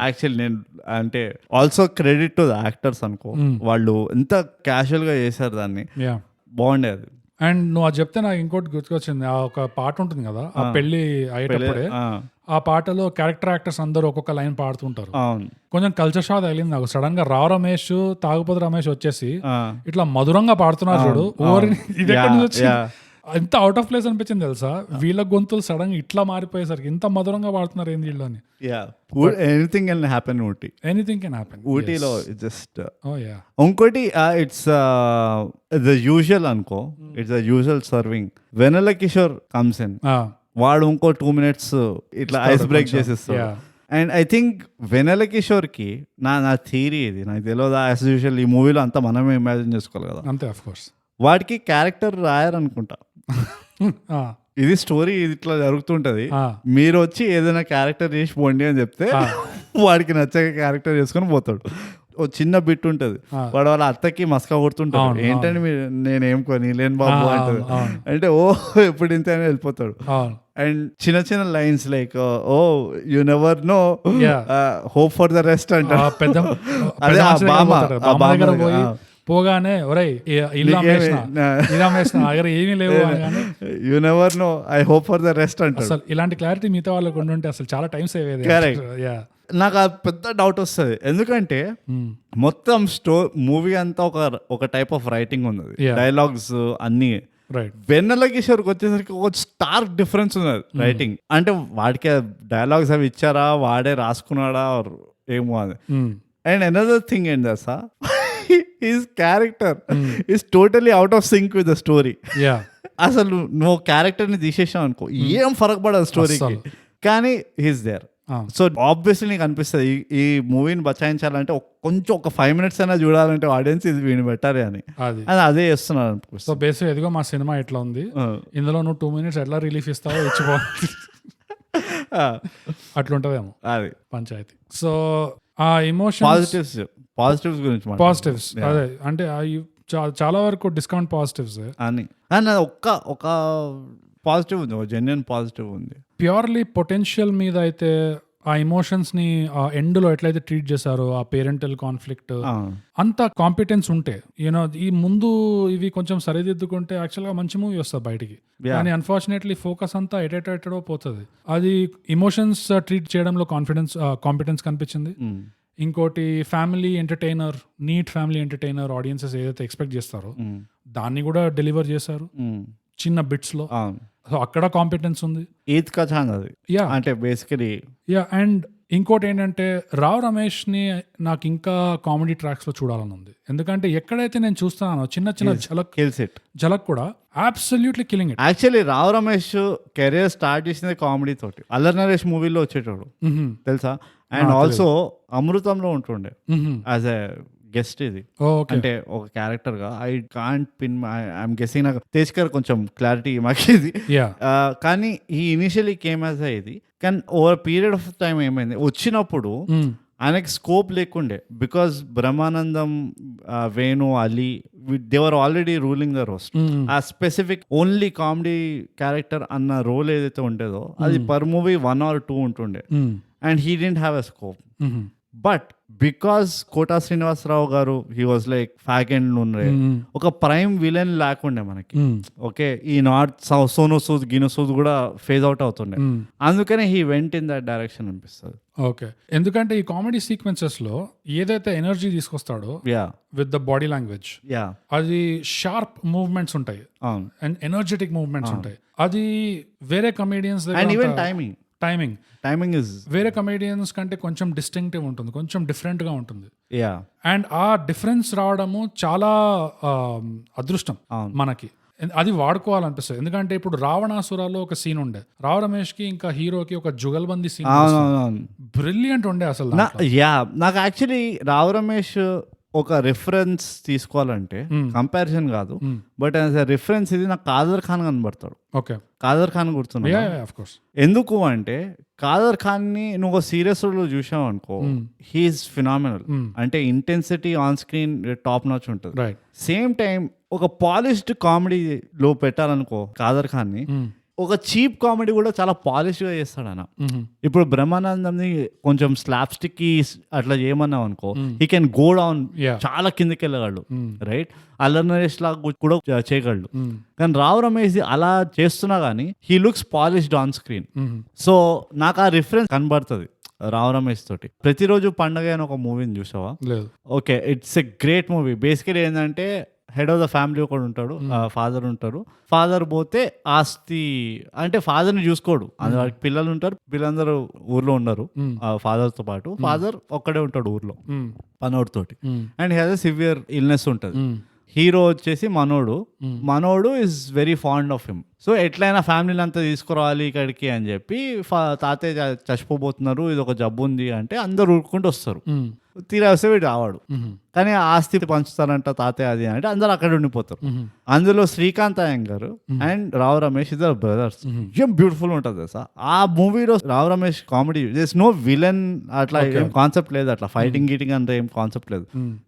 actually. నేను అంటే also credit to the actors అనుకో, వాళ్ళు ఎంత క్యాజువల్ గా చేశారు దాన్ని, బాగుండేది. అండ్ నువ్వు అది చెప్తే నాకు ఇంకోటి గుర్తుకొచ్చింది. ఆ ఒక పాట ఉంటుంది కదా, ఆ పెళ్లి అయ్యేటప్పుడే ఆ పాటలో క్యారెక్టర్ యాక్టర్స్ అందరూ ఒక్కొక్క లైన్ పాడుతుంటారు. కొంచెం కల్చర్ షాక్ తగిలింది నాకు. సడన్ గా రావు రమేష్, తాగుపోతు రమేష్ వచ్చేసి ఇట్లా మధురంగా పాడుతున్నారు చూడు. ఇది ఎక్కడి నుంచి వచ్చింది? ఎంత అవుట్ ఆఫ్ ప్లేస్ అనిపించింది తెలుసా, వీళ్ళ గొంతులు సడన్ గా ఇట్లా మారిపోయేసరికి ఇంత మధురంగా వాడుతున్నారు ఏంది వీళ్ళు అని. Anything can happen Ooty. Anything can happen ఊటీలో జస్ట్ ఓ యా. ఇంకోటి ఇట్స్ ద యూజువల్ అనుకో, it's the usual serving. Vennela Kishore comes in, వాడు ఇంకో 2 minutes ఇట్లా ఐస్ బ్రేక్ చేసేస్తాడు. And I think Vennela Kishore కి నా థియరీ ఇది, నాకు తెలియదు యాజ్ యూజువల్ ఈ మూవీలో అంతా మనమే ఇమాజిన్ చేసుకోవాలి కదా, అంతే ఆఫ్ కోర్స్. వాడికి క్యారెక్టర్ రాయారనుకుంటా. ఇది స్టోరీ ఇట్లా జరుగుతుంటది, మీరు వచ్చి ఏదైనా క్యారెక్టర్ చేసి పోండి అని చెప్తే వాడికి నచ్చక క్యారెక్టర్ చేసుకొని పోతాడు. ఓ చిన్న బిట్ ఉంటది, వాడు వాళ్ళ అత్తకి మస్కా కొడుతుంటాడు, ఏంటంటే మీరు నేనేం కొని లేని బాబు అంటది, అంటే ఓ ఎప్పుడు ఇంత అని వెళ్ళిపోతాడు. అండ్ చిన్న చిన్న lines like oh you never know hope for the rest అంటారు. అదే ఆ బామ్మ పోగానే ఒరేయ్ ఇల్లు ఏమీ లేవు అని, you never no I hope for the rest అంటారు. అసలు ఇలాంటి క్లారిటీ మిగతా వాళ్ళకు ఉండుంటే అసలు చాలా టైం సేవ్ అయ్యేది. నాకు ఆ పెద్ద డౌట్ వస్తుంది, ఎందుకంటే మొత్తం మూవీ అంతా ఒక టైప్ ఆఫ్ రైటింగ్ ఉన్నది, డైలాగ్స్ అన్ని. వెన్నెల కిషోర్కి వచ్చేసరికి ఒక స్టార్క్ డిఫరెన్స్ ఉన్నది రైటింగ్. అంటే వాడికి డైలాగ్స్ అవి ఇచ్చారా, వాడే రాసుకున్నాడా ఏమో అది. అండ్ అనదర్ థింగ్ ఏంటి sir, his character is totally out of sync with the story. అసలు నువ్వు క్యారెక్టర్ ని తీసేసావు అనుకో ఏం ఫరక్ పడదు స్టోరీకి, కానీ హీస్ దేర్. సో ఆబ్వియస్లీ నీకు అనిపిస్తుంది ఈ మూవీని బచాయించాలంటే కొంచెం ఒక 5 minutes అయినా చూడాలంటే ఆడియన్స్ ఇది వీడిని పెట్టాలి అని, అదే చేస్తున్నారు అనిపిస్తుంది. సో బేసిక్ ఎదిగో మా సినిమా ఎట్లా ఉంది, ఇందులో నువ్వు 2 minutes ఎట్లా రిలీఫ్ ఇస్తావో ఇచ్చిపో అట్లుంటదేమో అది పంచాయతీ. సో ఆ ఎమోషన్ పాజిటివ్స్ గురించి పాజిటివ్స్ అదే అంటే చాలా వరకు డిస్కౌంట్ పాజిటివ్స్ అని ఒక పాజిటివ్ ఉంది, జెన్యూన్ పాజిటివ్ ఉంది. ప్యూర్లీ పొటెన్షియల్ మీద అయితే ఆ ఎమోషన్స్ ని ఎండ్ లో ఎట్లయితే ట్రీట్ చేశారో, ఆ పేరెంటల్ కాన్ఫ్లిక్ట్ అంత కాంపిటెన్స్ ఉంటే యూనో ఈ ముందు ఇవి కొంచెం సరిదిద్దుకుంటే యాక్చువల్ గా మంచి మూవీ వస్తుంది బయటికి. కానీ అన్ఫార్చునేట్లీ ఫోకస్ అంతా ఎటెటో పోతుంది. అది ఎమోషన్స్ ట్రీట్ చేయడంలో కాంపిటెన్స్ కనిపించింది. ఇంకోటి family entertainer, neat family entertainer audiences ఏదైతే ఎక్స్పెక్ట్ చేస్తారో దాన్ని కూడా డెలివర్ చేశారు చిన్న బిట్స్ లో. సో అక్కడ కాంపిటెన్స్ ఉంది. ఈద్ కథ అది అంటే బేసికలీ అండ్ ఇంకోటి ఏంటంటే రావ్ రమేష్ ని నాకు ఇంకా కామెడీ ట్రాక్స్ లో చూడాలని ఉంది. ఎందుకంటే ఎక్కడైతే నేను చూస్తున్నానో చిన్న చిన్న ఝలక్ కూడా absolutely killing it. Actually Rao Ramesh career start చేసింది కామెడీ తోటి. అల్లరి నరేష్ మూవీలో వచ్చేటోడు తెలుసా, అండ్ ఆల్సో అమృతంలో ఉంటుండే యాజ్ ఎ గెస్ట్. ఇది అంటే ఒక క్యారెక్టర్ గా I can't pin I'm guessing, నాకు తేజ్కర్ కొంచెం క్లారిటీ మాకు ఇది. కానీ ఈ ఇనిషియలీ కేమ్ యాజ్ ఇది, కానీ ఓవర్ పీరియడ్ ఆఫ్ టైం ఏమైంది వచ్చినప్పుడు ఆయనకి స్కోప్ లేకుండే, because Brahmanandam, Venu, Ali they were already ruling the roost. ఆ స్పెసిఫిక్ ఓన్లీ కామెడీ క్యారెక్టర్ అన్న రోల్ ఏదైతే ఉండేదో అది పర్ మూవీ 1 or 2 ఉంటుండే, and he didn't have a scope. But because Kota Srinivasa Rao garu he was like ఫ్యాక్ అండ్ ఉండే ఒక ప్రైమ్ విలన్ లేకుండే మనకి. ఓకే, ఈ నాట్ సోను సూద్ గిను సూద్ కూడా ఫేజ్ అవుట్ అవుతుండే, అందుకనే he went in that direction అనిపిస్తుంది. ఓకే, ఎందుకంటే ఈ కామెడీ సీక్వెన్సెస్ లో ఏదైతే ఎనర్జీ తీసుకొస్తాడో విత్ ద బాడీ లాంగ్వేజ్, అది షార్ప్ మూవ్మెంట్స్ ఉంటాయి అండ్ ఎనర్జెటిక్ మూవ్మెంట్స్ ఉంటాయి. అది వేరే కమేడియన్స్ టైమింగ్ ఇస్ వేరే కమేడియన్స్ కంటే కొంచెం డిస్టింక్టివ్ ఉంటుంది, కొంచెం డిఫరెంట్ గా ఉంటుంది. అండ్ ఆ డిఫరెన్స్ రావడము చాలా అదృష్టం మనకి. అది వాడుకోవాలనిపిస్తుంది. ఎందుకంటే ఇప్పుడు రావణాసురాలో ఒక సీన్ ఉండే, రావ్ రమేష్ కి ఇంకా హీరోకి ఒక జుగల్బందీ సీన్ బ్రిలియంట్ ఉండే అసలు. నాకు యాక్చువల్లీ రావ్ రమేష్ ఒక రిఫరెన్స్ తీసుకోవాలంటే కంపారిజన్ కాదు, బట్ యాజ్ ఎ రిఫరెన్స్ ఇది నాకు కాదర్ ఖాన్ కనబడతాడు. ఓకే, కాదర్ ఖాన్ గుర్తున్నా. ఎందుకు అంటే కాదర్ ఖాన్ ని నువ్వు ఒక సీరియస్ రోల్ లో చూసావు అనుకో, హీఈస్ ఫినామినల్. అంటే intensity on screen top notch ఉంటుంది. సేమ్ టైం ఒక పాలిష్డ్ కామెడీలో పెట్టాలనుకో కాదర్ ఖాన్ ని, ఒక చీప్ కామెడీ కూడా చాలా పాలిష్ గా చేస్తాడు అన్న. ఇప్పుడు బ్రహ్మానందంని కొంచెం స్లాప్ స్టిక్ అట్లా చేయమన్నావు అనుకో, హీ కెన్ గో డౌన్, చాలా కిందకి వెళ్ళగలడు, రైట్. అల్లరి నరేష్ లాగా కూడా చేయగలడు. కానీ రావ్ రమేష్ అలా చేస్తున్నా గానీ he looks polished on screen. So నాకు ఆ రిఫరెన్స్ కనబడుతుంది రావ్ రమేష్ తోటి. ప్రతిరోజు పండగ అని ఒక మూవీని చూసావా? లేదు. Okay, it's a great movie. Basically ఏంటంటే హెడ్ ఆఫ్ ద ఫ్యామిలీ ఒకడు ఉంటాడు, ఫాదర్ ఉంటారు. ఫాదర్ పోతే ఆస్తి అంటే ఫాదర్ని చూసుకోడు, వాడికి పిల్లలు ఉంటారు, పిల్లలందరూ ఊర్లో ఉండరు ఫాదర్తో పాటు. ఫాదర్ ఒక్కడే ఉంటాడు ఊర్లో పనోడితోటి. And has a severe illness ఉంటుంది. హీరో వచ్చేసి మనోడు is very fond of him. So ఎట్లయినా ఫ్యామిలీని అంతా తీసుకురావాలి ఇక్కడికి అని చెప్పి తాతయ్య చచ్చిపోబోతున్నారు, ఇది ఒక జబ్బు ఉంది అంటే అందరు ఊరుకుంటూ వస్తారు. తీరా వస్తే వీడు రావాడు, కానీ ఆస్తి పంచుతారంట తాతయ్య అది అంటే అందరు అక్కడ ఉండిపోతారు. అందులో శ్రీకాంత్ అయ్యంగార్ అండ్ రావు రమేష్ ఇద్దరు బ్రదర్స్. ఏం బ్యూటిఫుల్ ఉంటుంది సార్ ఆ మూవీలో. Rao Ramesh comedy, there is no villain అట్లా ఏం కాన్సెప్ట్ లేదు, అట్లా ఫైటింగ్ గీటింగ్ అంటే ఏం కాన్సెప్ట్ లేదు.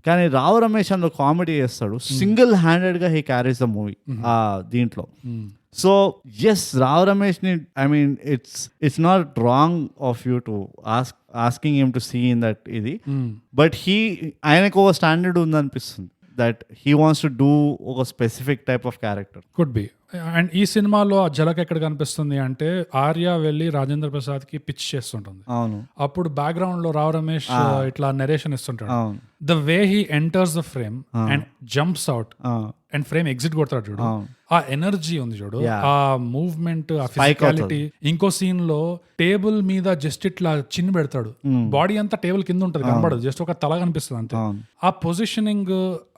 కానీ రావు రమేష్ అందులో కామెడీ చేస్తాడు, సింగిల్ హ్యాండెడ్ గా హీ క్యారీస్ ద మూవీ ఆ దీంట్లో. సో ఎస్, రావు రమేష్ని I mean it's not wrong of you to asking him to see in that ఇది, బట్ ఆయనకు ఒక స్టాండర్డ్ ఉందనిపిస్తుంది that he wants to do ఒక specific type of character. Could be. And ఈ సినిమాలో ఆ ఝలక్ ఎక్కడ కనిపిస్తుంది అంటే ఆర్య వెళ్ళి రాజేంద్ర ప్రసాద్ కి పిచ్ చేస్తుంటుంది. అవును. అప్పుడు బ్యాక్గ్రౌండ్ లో రావు రమేష్ ఇట్లా నెరేషన్ ఇస్తుంటాడు. The way he enters the frame and jumps out and frame exit కొడతాడు చూడు, ఆ ఎనర్జీ ఉంది చూడు, ఆ మూవ్మెంట్, ఆ ఫిజికాలిటీ. ఇంకో సీన్ లో టేబుల్ మీద జస్ట్ ఇట్లా చిన్ని పెడతాడు, బాడీ అంతా టేబుల్ కింద ఉంటది, కనబడదు, జస్ట్ ఒక తల కనిపిస్తుంది అంతే. ఆ పొజిషనింగ్,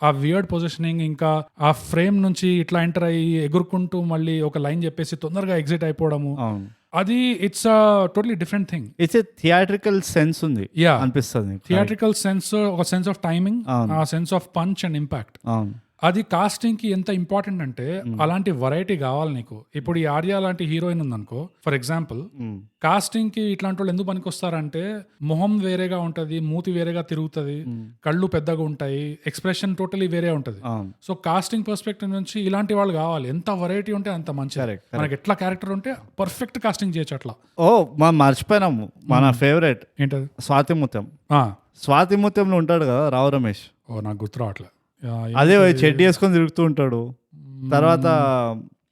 ఆ వియర్డ్ పొజిషనింగ్, ఇంకా ఆ ఫ్రేమ్ నుంచి ఇట్లా ఎంటర్ అయ్యి ఎగురుకుంటూ మళ్ళీ ఒక లైన్ చెప్పేసి తొందరగా ఎగ్జిట్ అయిపోవడము, అది it's totally different thing. It's a theatrical sense ఉంది అనిపిస్తుంది. థియేట్రికల్ సెన్స్, ఒక సెన్స్ ఆఫ్ టైమింగ్, ఆ sense of punch and impact. అది కాస్టింగ్ కి ఎంత ఇంపార్టెంట్ అంటే అలాంటి వెరైటీ కావాలి నీకు. ఇప్పుడు ఈ ఆర్య లాంటి హీరోయిన్ ఉందనుకో ఫర్ ఎగ్జాంపుల్, కాస్టింగ్ కి ఇట్లాంటి వాళ్ళు ఎందుకు పనికొస్తారంటే మొహం వేరేగా ఉంటది, మూతి వేరేగా తిరుగుతుంది, కళ్ళు పెద్దగా ఉంటాయి, ఎక్స్ప్రెషన్ టోటలీ వేరే ఉంటది. సో కాస్టింగ్ పర్స్పెక్టివ్ నుంచి ఇలాంటి వాళ్ళు కావాలి. ఎంత వెరైటీ ఉంటే అంత మంచిది. మనకి ఎట్లా క్యారెక్టర్ ఉంటే పర్ఫెక్ట్ కాస్టింగ్ చేయొచ్చు అట్లా. ఓ మనం మర్చిపోయినాము మన ఫేవరెట్ ఏంటది, స్వాతిముత్యం. స్వాతిముత్యంలో ఉంటాడు కదా రావు రమేష్. ఓ నాకు గుర్తు రావట్లే. అదే చెడ్డీ వేసుకొని తిరుగుతూ ఉంటాడు, తర్వాత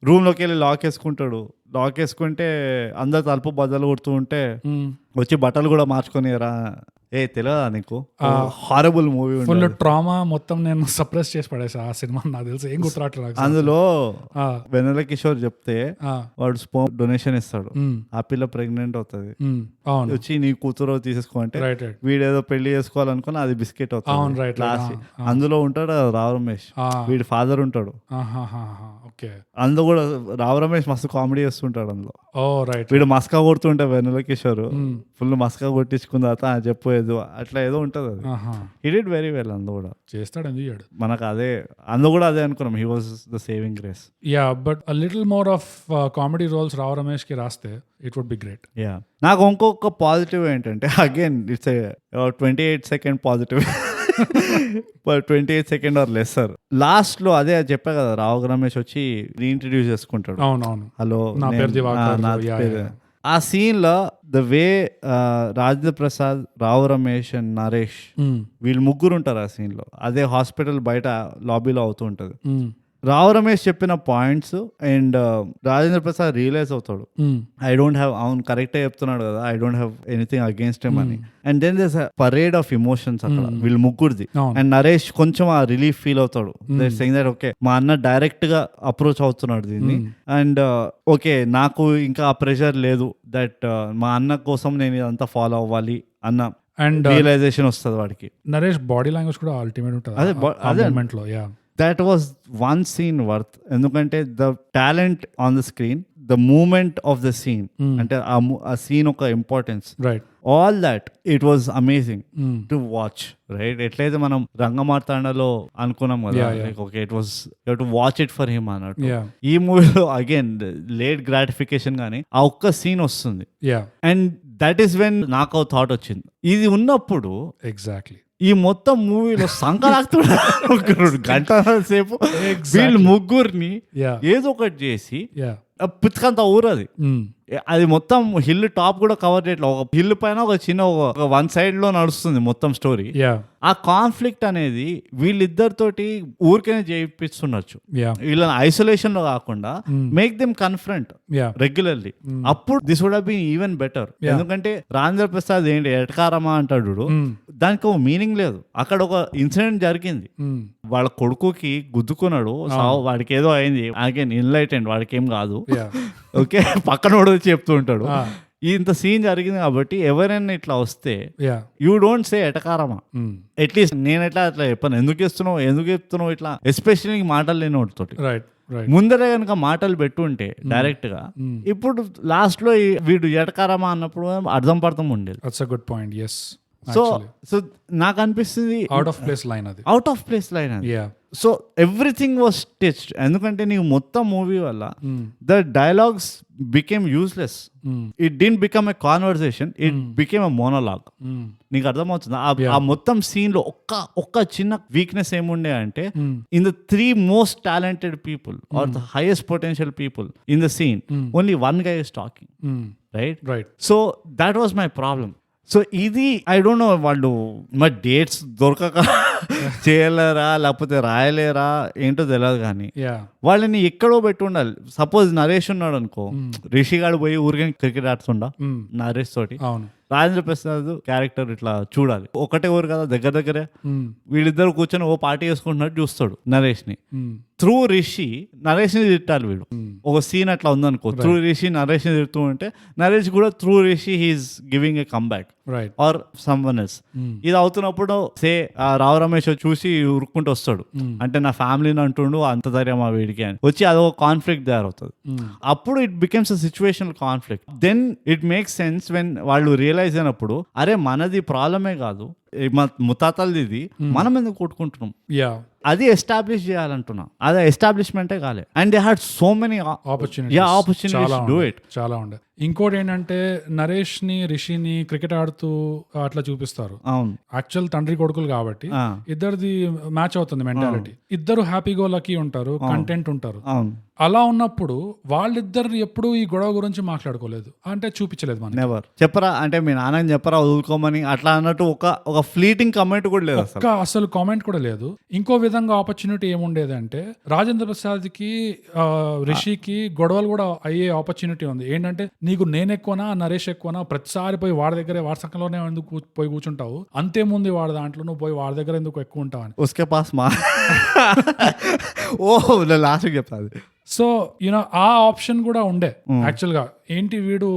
రూమ్ లోకి వెళ్ళి లాక్ వేసుకుంటాడు. లాక్ వేసుకుంటే అందరు తలుపు బద్దలు కొడుతూ ఉంటే వచ్చి బట్టలు కూడా మార్చుకొని రా. తెలియదా నీకు? హారబుల్ మూవీ, ఫుల్ ట్రామా, మొత్తం నేను సప్రెస్ చేసి పడేసా ఆ సినిమా. నాకు తెలుసు, ఏం గుర్తురాట్లేదు. అందులో వెన్నెల కిషోర్ చెప్తే వాడు స్పోమ్ డొనేషన్ ఇస్తాడు, ఆ పిల్ల ప్రెగ్నెంట్ అవుతుంది, వచ్చి నీ కూతురు తీసేసుకోంటే వీడేదో పెళ్లి చేసుకోవాలనుకుని అది బిస్కెట్ అవుతుంది. అందులో ఉంటాడు రావు రమేష్, వీడి ఫాదర్ ఉంటాడు. అందులో కూడా రావు రమేష్ మస్తు కామెడీ చేస్తుంటాడు అందులో. వీడు మస్కా కొడుతుంటే వెన్నెల కిషోర్ ఫుల్ మస్కా కొట్టించుకున్న తర్వాత చెప్పేది అట్లా ఏదో ఉంటది. అది హీ డిడ్ వెరీ వెల్. అందు కూడా చేస్తాడు, మనకు అదే అందు కూడా అదే అనుకున్నాం, he was the saving grace. Yeah, but a little more of comedy roles Rao Ramesh కి రాస్తే it would be great. Yeah, నాకు ఇంకొక పాజిటివ్ ఏంటంటే again it's 28 second positive, 28 second or lesser. Last లో అదే చెప్పా కదా, రావు రమేష్ వచ్చి రీఇంట్రడ్యూస్ చేసుకుంటాడు. అవునవును, హలో నా పేరు దివాకర్. ఆ సీన్ లో the way Rajendra Prasad, Rao Ramesh and Naresh వీళ్ళు ముగ్గురు ఉంటారు ఆ సీన్ లో. అదే హాస్పిటల్ బయట లాబీలో అవుతూ ఉంటది. రావు రమేష్ చెప్పిన points and Rajendra Prasad realize అవుతాడు, ఐ డోంట్ హ్యావ్, అవును కరెక్టే చెప్తున్నాడు కదా, I don't have anything against him అని. And then there's a parade of emotions అక్కడ వీళ్ళు ముగ్గురిది. అండ్ నరేష్ కొంచెం ఆ రిలీఫ్ ఫీల్ అవుతాడు, సెయింగ్ దట్ ఓకే మా అన్న డైరెక్ట్ గా అప్రోచ్ అవుతున్నాడు దీన్ని, అండ్ ఓకే నాకు ఇంకా ఆ ప్రెషర్ లేదు దట్ మా అన్న కోసం నేను ఇదంతా ఫాలో అవ్వాలి అన్న అండ్ రియలైజేషన్ వస్తుంది వాడికి. నరేష్ బాడీ లాంగ్వేజ్ కూడా అల్టిమేట్ ఉంటుంది అదే మూమెంట్ లో. Yeah, that was one scene worth, ఎందుకంటే the talent on the screen, the movement of the scene, అంటే ఆ సీన్ ఒక importance, right, all that it was amazing to watch, right? ఎట్లయితే మనం రంగమార్తాండలో అనుకున్నాం కదా, okay it was you have to watch it for him అన్నట్టు. ఈ మూవీలో అగైన్ లేట్ గ్రాటిఫికేషన్ గానీ ఆ ఒక్క సీన్ వస్తుంది, అండ్ దట్ ఈస్ వెన్ నాకు థాట్ వచ్చింది, ఇది ఉన్నప్పుడు ఎగ్జాక్ట్లీ ఈ మొత్తం మూవీలో సంకరాక్తుడు గంట సేపు వీళ్ళు ముగ్గురిని ఏదో ఒకటి చేసి పుచ్చకంత ఊరది అది మొత్తం హిల్ టాప్ కూడా కవర్ చేయట్లేదు, ఒక హిల్ పైన ఒక చిన్న ఒక వన్ సైడ్ లో నడుస్తుంది మొత్తం స్టోరీ. యా ఆ కాన్ఫ్లిక్ట్ అనేది వీళ్ళిద్దరితోటి ఊరికనే చేయిస్తుండొచ్చు, యా వీళ్ళని ఐసోలేషన్ లో కాకుండా make them confront yeah regularly. అప్పుడు this would have been even better. ఎందుకంటే రాజేంద్ర ప్రసాద్ ఏంటి ఎటకారమా అంటాడు చూడు, దానికి ఒక మీనింగ్ లేదు. అక్కడ ఒక ఇన్సిడెంట్ జరిగింది, వాళ్ళ కొడుకుకి గుద్దుకున్నాడు, వాడికి ఏదో అయింది, అగైన్ ఇన్లైటెండ్, వాడికి ఏం కాదు, ఓకే, పక్కన వాడు వచ్చి చెప్తూ ఉంటాడు. ఇంత సీన్ జరిగింది కాబట్టి ఎవరైనా ఇట్లా వస్తే యూ డోంట్ సే ఎటకారమా, అట్లీస్ట్ నేను ఎట్లా అట్లా చెప్పాను, ఎందుకు చెప్తున్నావు ఇట్లా, ఎస్పెషల్లీ మాటలు లేని వాటితోటి. ముందరే కనుక మాటలు పెట్టుంటే డైరెక్ట్ గా, ఇప్పుడు లాస్ట్ లో వీడు ఎటకారమా అన్నప్పుడు అర్థం పర్థం ఉండేది. Good point. ఎస్. సో నాకు అనిపిస్తుంది అవుట్ ఆఫ్ ప్లేస్ లైన్ అది. So everything was stitched. ఎందుకంటే నీకు మొత్తం మూవీ వల్ల the dialogues became useless. It didn't become a conversation, it became a monologue. నీకు అర్థమవుతుంది ఆ మొత్తం సీన్ లో ఒక్క చిన్న వీక్నెస్ ఏముండే అంటే, in the 3 most talented people or the highest potential people in the scene, only one guy is talking, right? So that was my problem. So ఇది ఐ డోంట్ నో, వాళ్ళు మరి డేట్స్ దొరకక చేయలేరా లేకపోతే రాయలేరా ఏంటో తెలియదు, కానీ వాళ్ళని ఎక్కడో పెట్టి ఉండాలి. సపోజ్ నరేష్ ఉన్నాడు అనుకో, రిషి గాడు పోయి ఊరికే క్రికెట్ ఆడుతుండా నరేష్ తోటి, రాజేంద్ర ప్రసాద్ క్యారెక్టర్ ఇట్లా చూడాలి. ఒకటే ఊరు కదా, దగ్గరే, వీళ్ళిద్దరు కూర్చొని ఓ పార్టీ చేసుకుంటున్నట్టు చూస్తాడు నరేష్ ని. త్రూ రిషి నరేష్ ని తిట్టాలి వీడు. ఒక సీన్ అట్లా ఉందనుకో, త్రూ రిషి నరేష్ ని తిడుతూ ఉంటే నరేష్ కూడా through Rishi he is giving a comeback or someone else. ఇది అవుతున్నప్పుడు సే రావు రమేష్ చూసి ఉరుక్కుంటూ వస్తాడు, అంటే నా ఫ్యామిలీని అంటుండు, అంత ధైర్యం ఆ వీడికి అని వచ్చి అదొక కాన్ఫ్లిక్ట్ తయారవుతుంది. అప్పుడు it becomes a situational conflict. Then it makes sense when వాళ్ళు రియలైజ్ అయినప్పుడు, అరే మనది ప్రాబ్లమే కాదు, ముతాతలది ఇది, మనం ఎందుకు కొట్టుకుంటున్నాం, అది ఎస్టాబ్లిష్ చేయాలంటున్నా. అది ఎస్టాబ్లిష్మెంటే కాలే. And they had so many opportunities to do it. చాలా ఉండే. ఇంకోటి ఏంటంటే, నరేష్ ని రిషిని క్రికెట్ ఆడుతూ అట్లా చూపిస్తారు. అవును, యాక్చువల్ తండ్రి కొడుకులు కాబట్టి ఇద్దరిది మ్యాచ్ అవుతుంది మెంటాలిటీ. ఇద్దరు హ్యాపీ గో లక్కీ ఉంటారు, కంటెంట్ ఉంటారు. అలా ఉన్నప్పుడు వాళ్ళిద్దరు ఎప్పుడు ఈ గొడవ గురించి మాట్లాడుకోలేదు, అంటే చూపించలేదు మనకి. నెవర్ చెప్పరా, అంటే మీ నాన్నని చెప్పరా వదులుకోమని అట్లా అన్నట్టు ఒక ఫ్లీటింగ్ కమెంట్ కూడా లేదు, అసలు కామెంట్ కూడా లేదు. ఇంకో విధంగా ఆపర్చునిటీ ఏముండేది అంటే, రాజేంద్ర ప్రసాద్ కి రిషికి గొడవలు కూడా అయ్యే ఆపర్చునిటీ ఉంది. ఏంటంటే, నీకు నేను ఎక్కువనా నరేష్ ఎక్కువనా, ప్రతిసారి పోయి వాడి దగ్గరే వాట్సాప్లోనే ఎందుకు పోయి కూర్చుంటావు, అంతేముంది వాడి దాంట్లో, నువ్వు పోయి వాడి దగ్గర ఎందుకు ఎక్కువ ఉంటావు అని. ఉస్కే పాస్ మా ఓ లాస్ట్ చెప్తాది. సో యూనో ఆ ఆప్షన్ కూడా ఉండే యాక్చువల్ గా. ఏంటి వీడు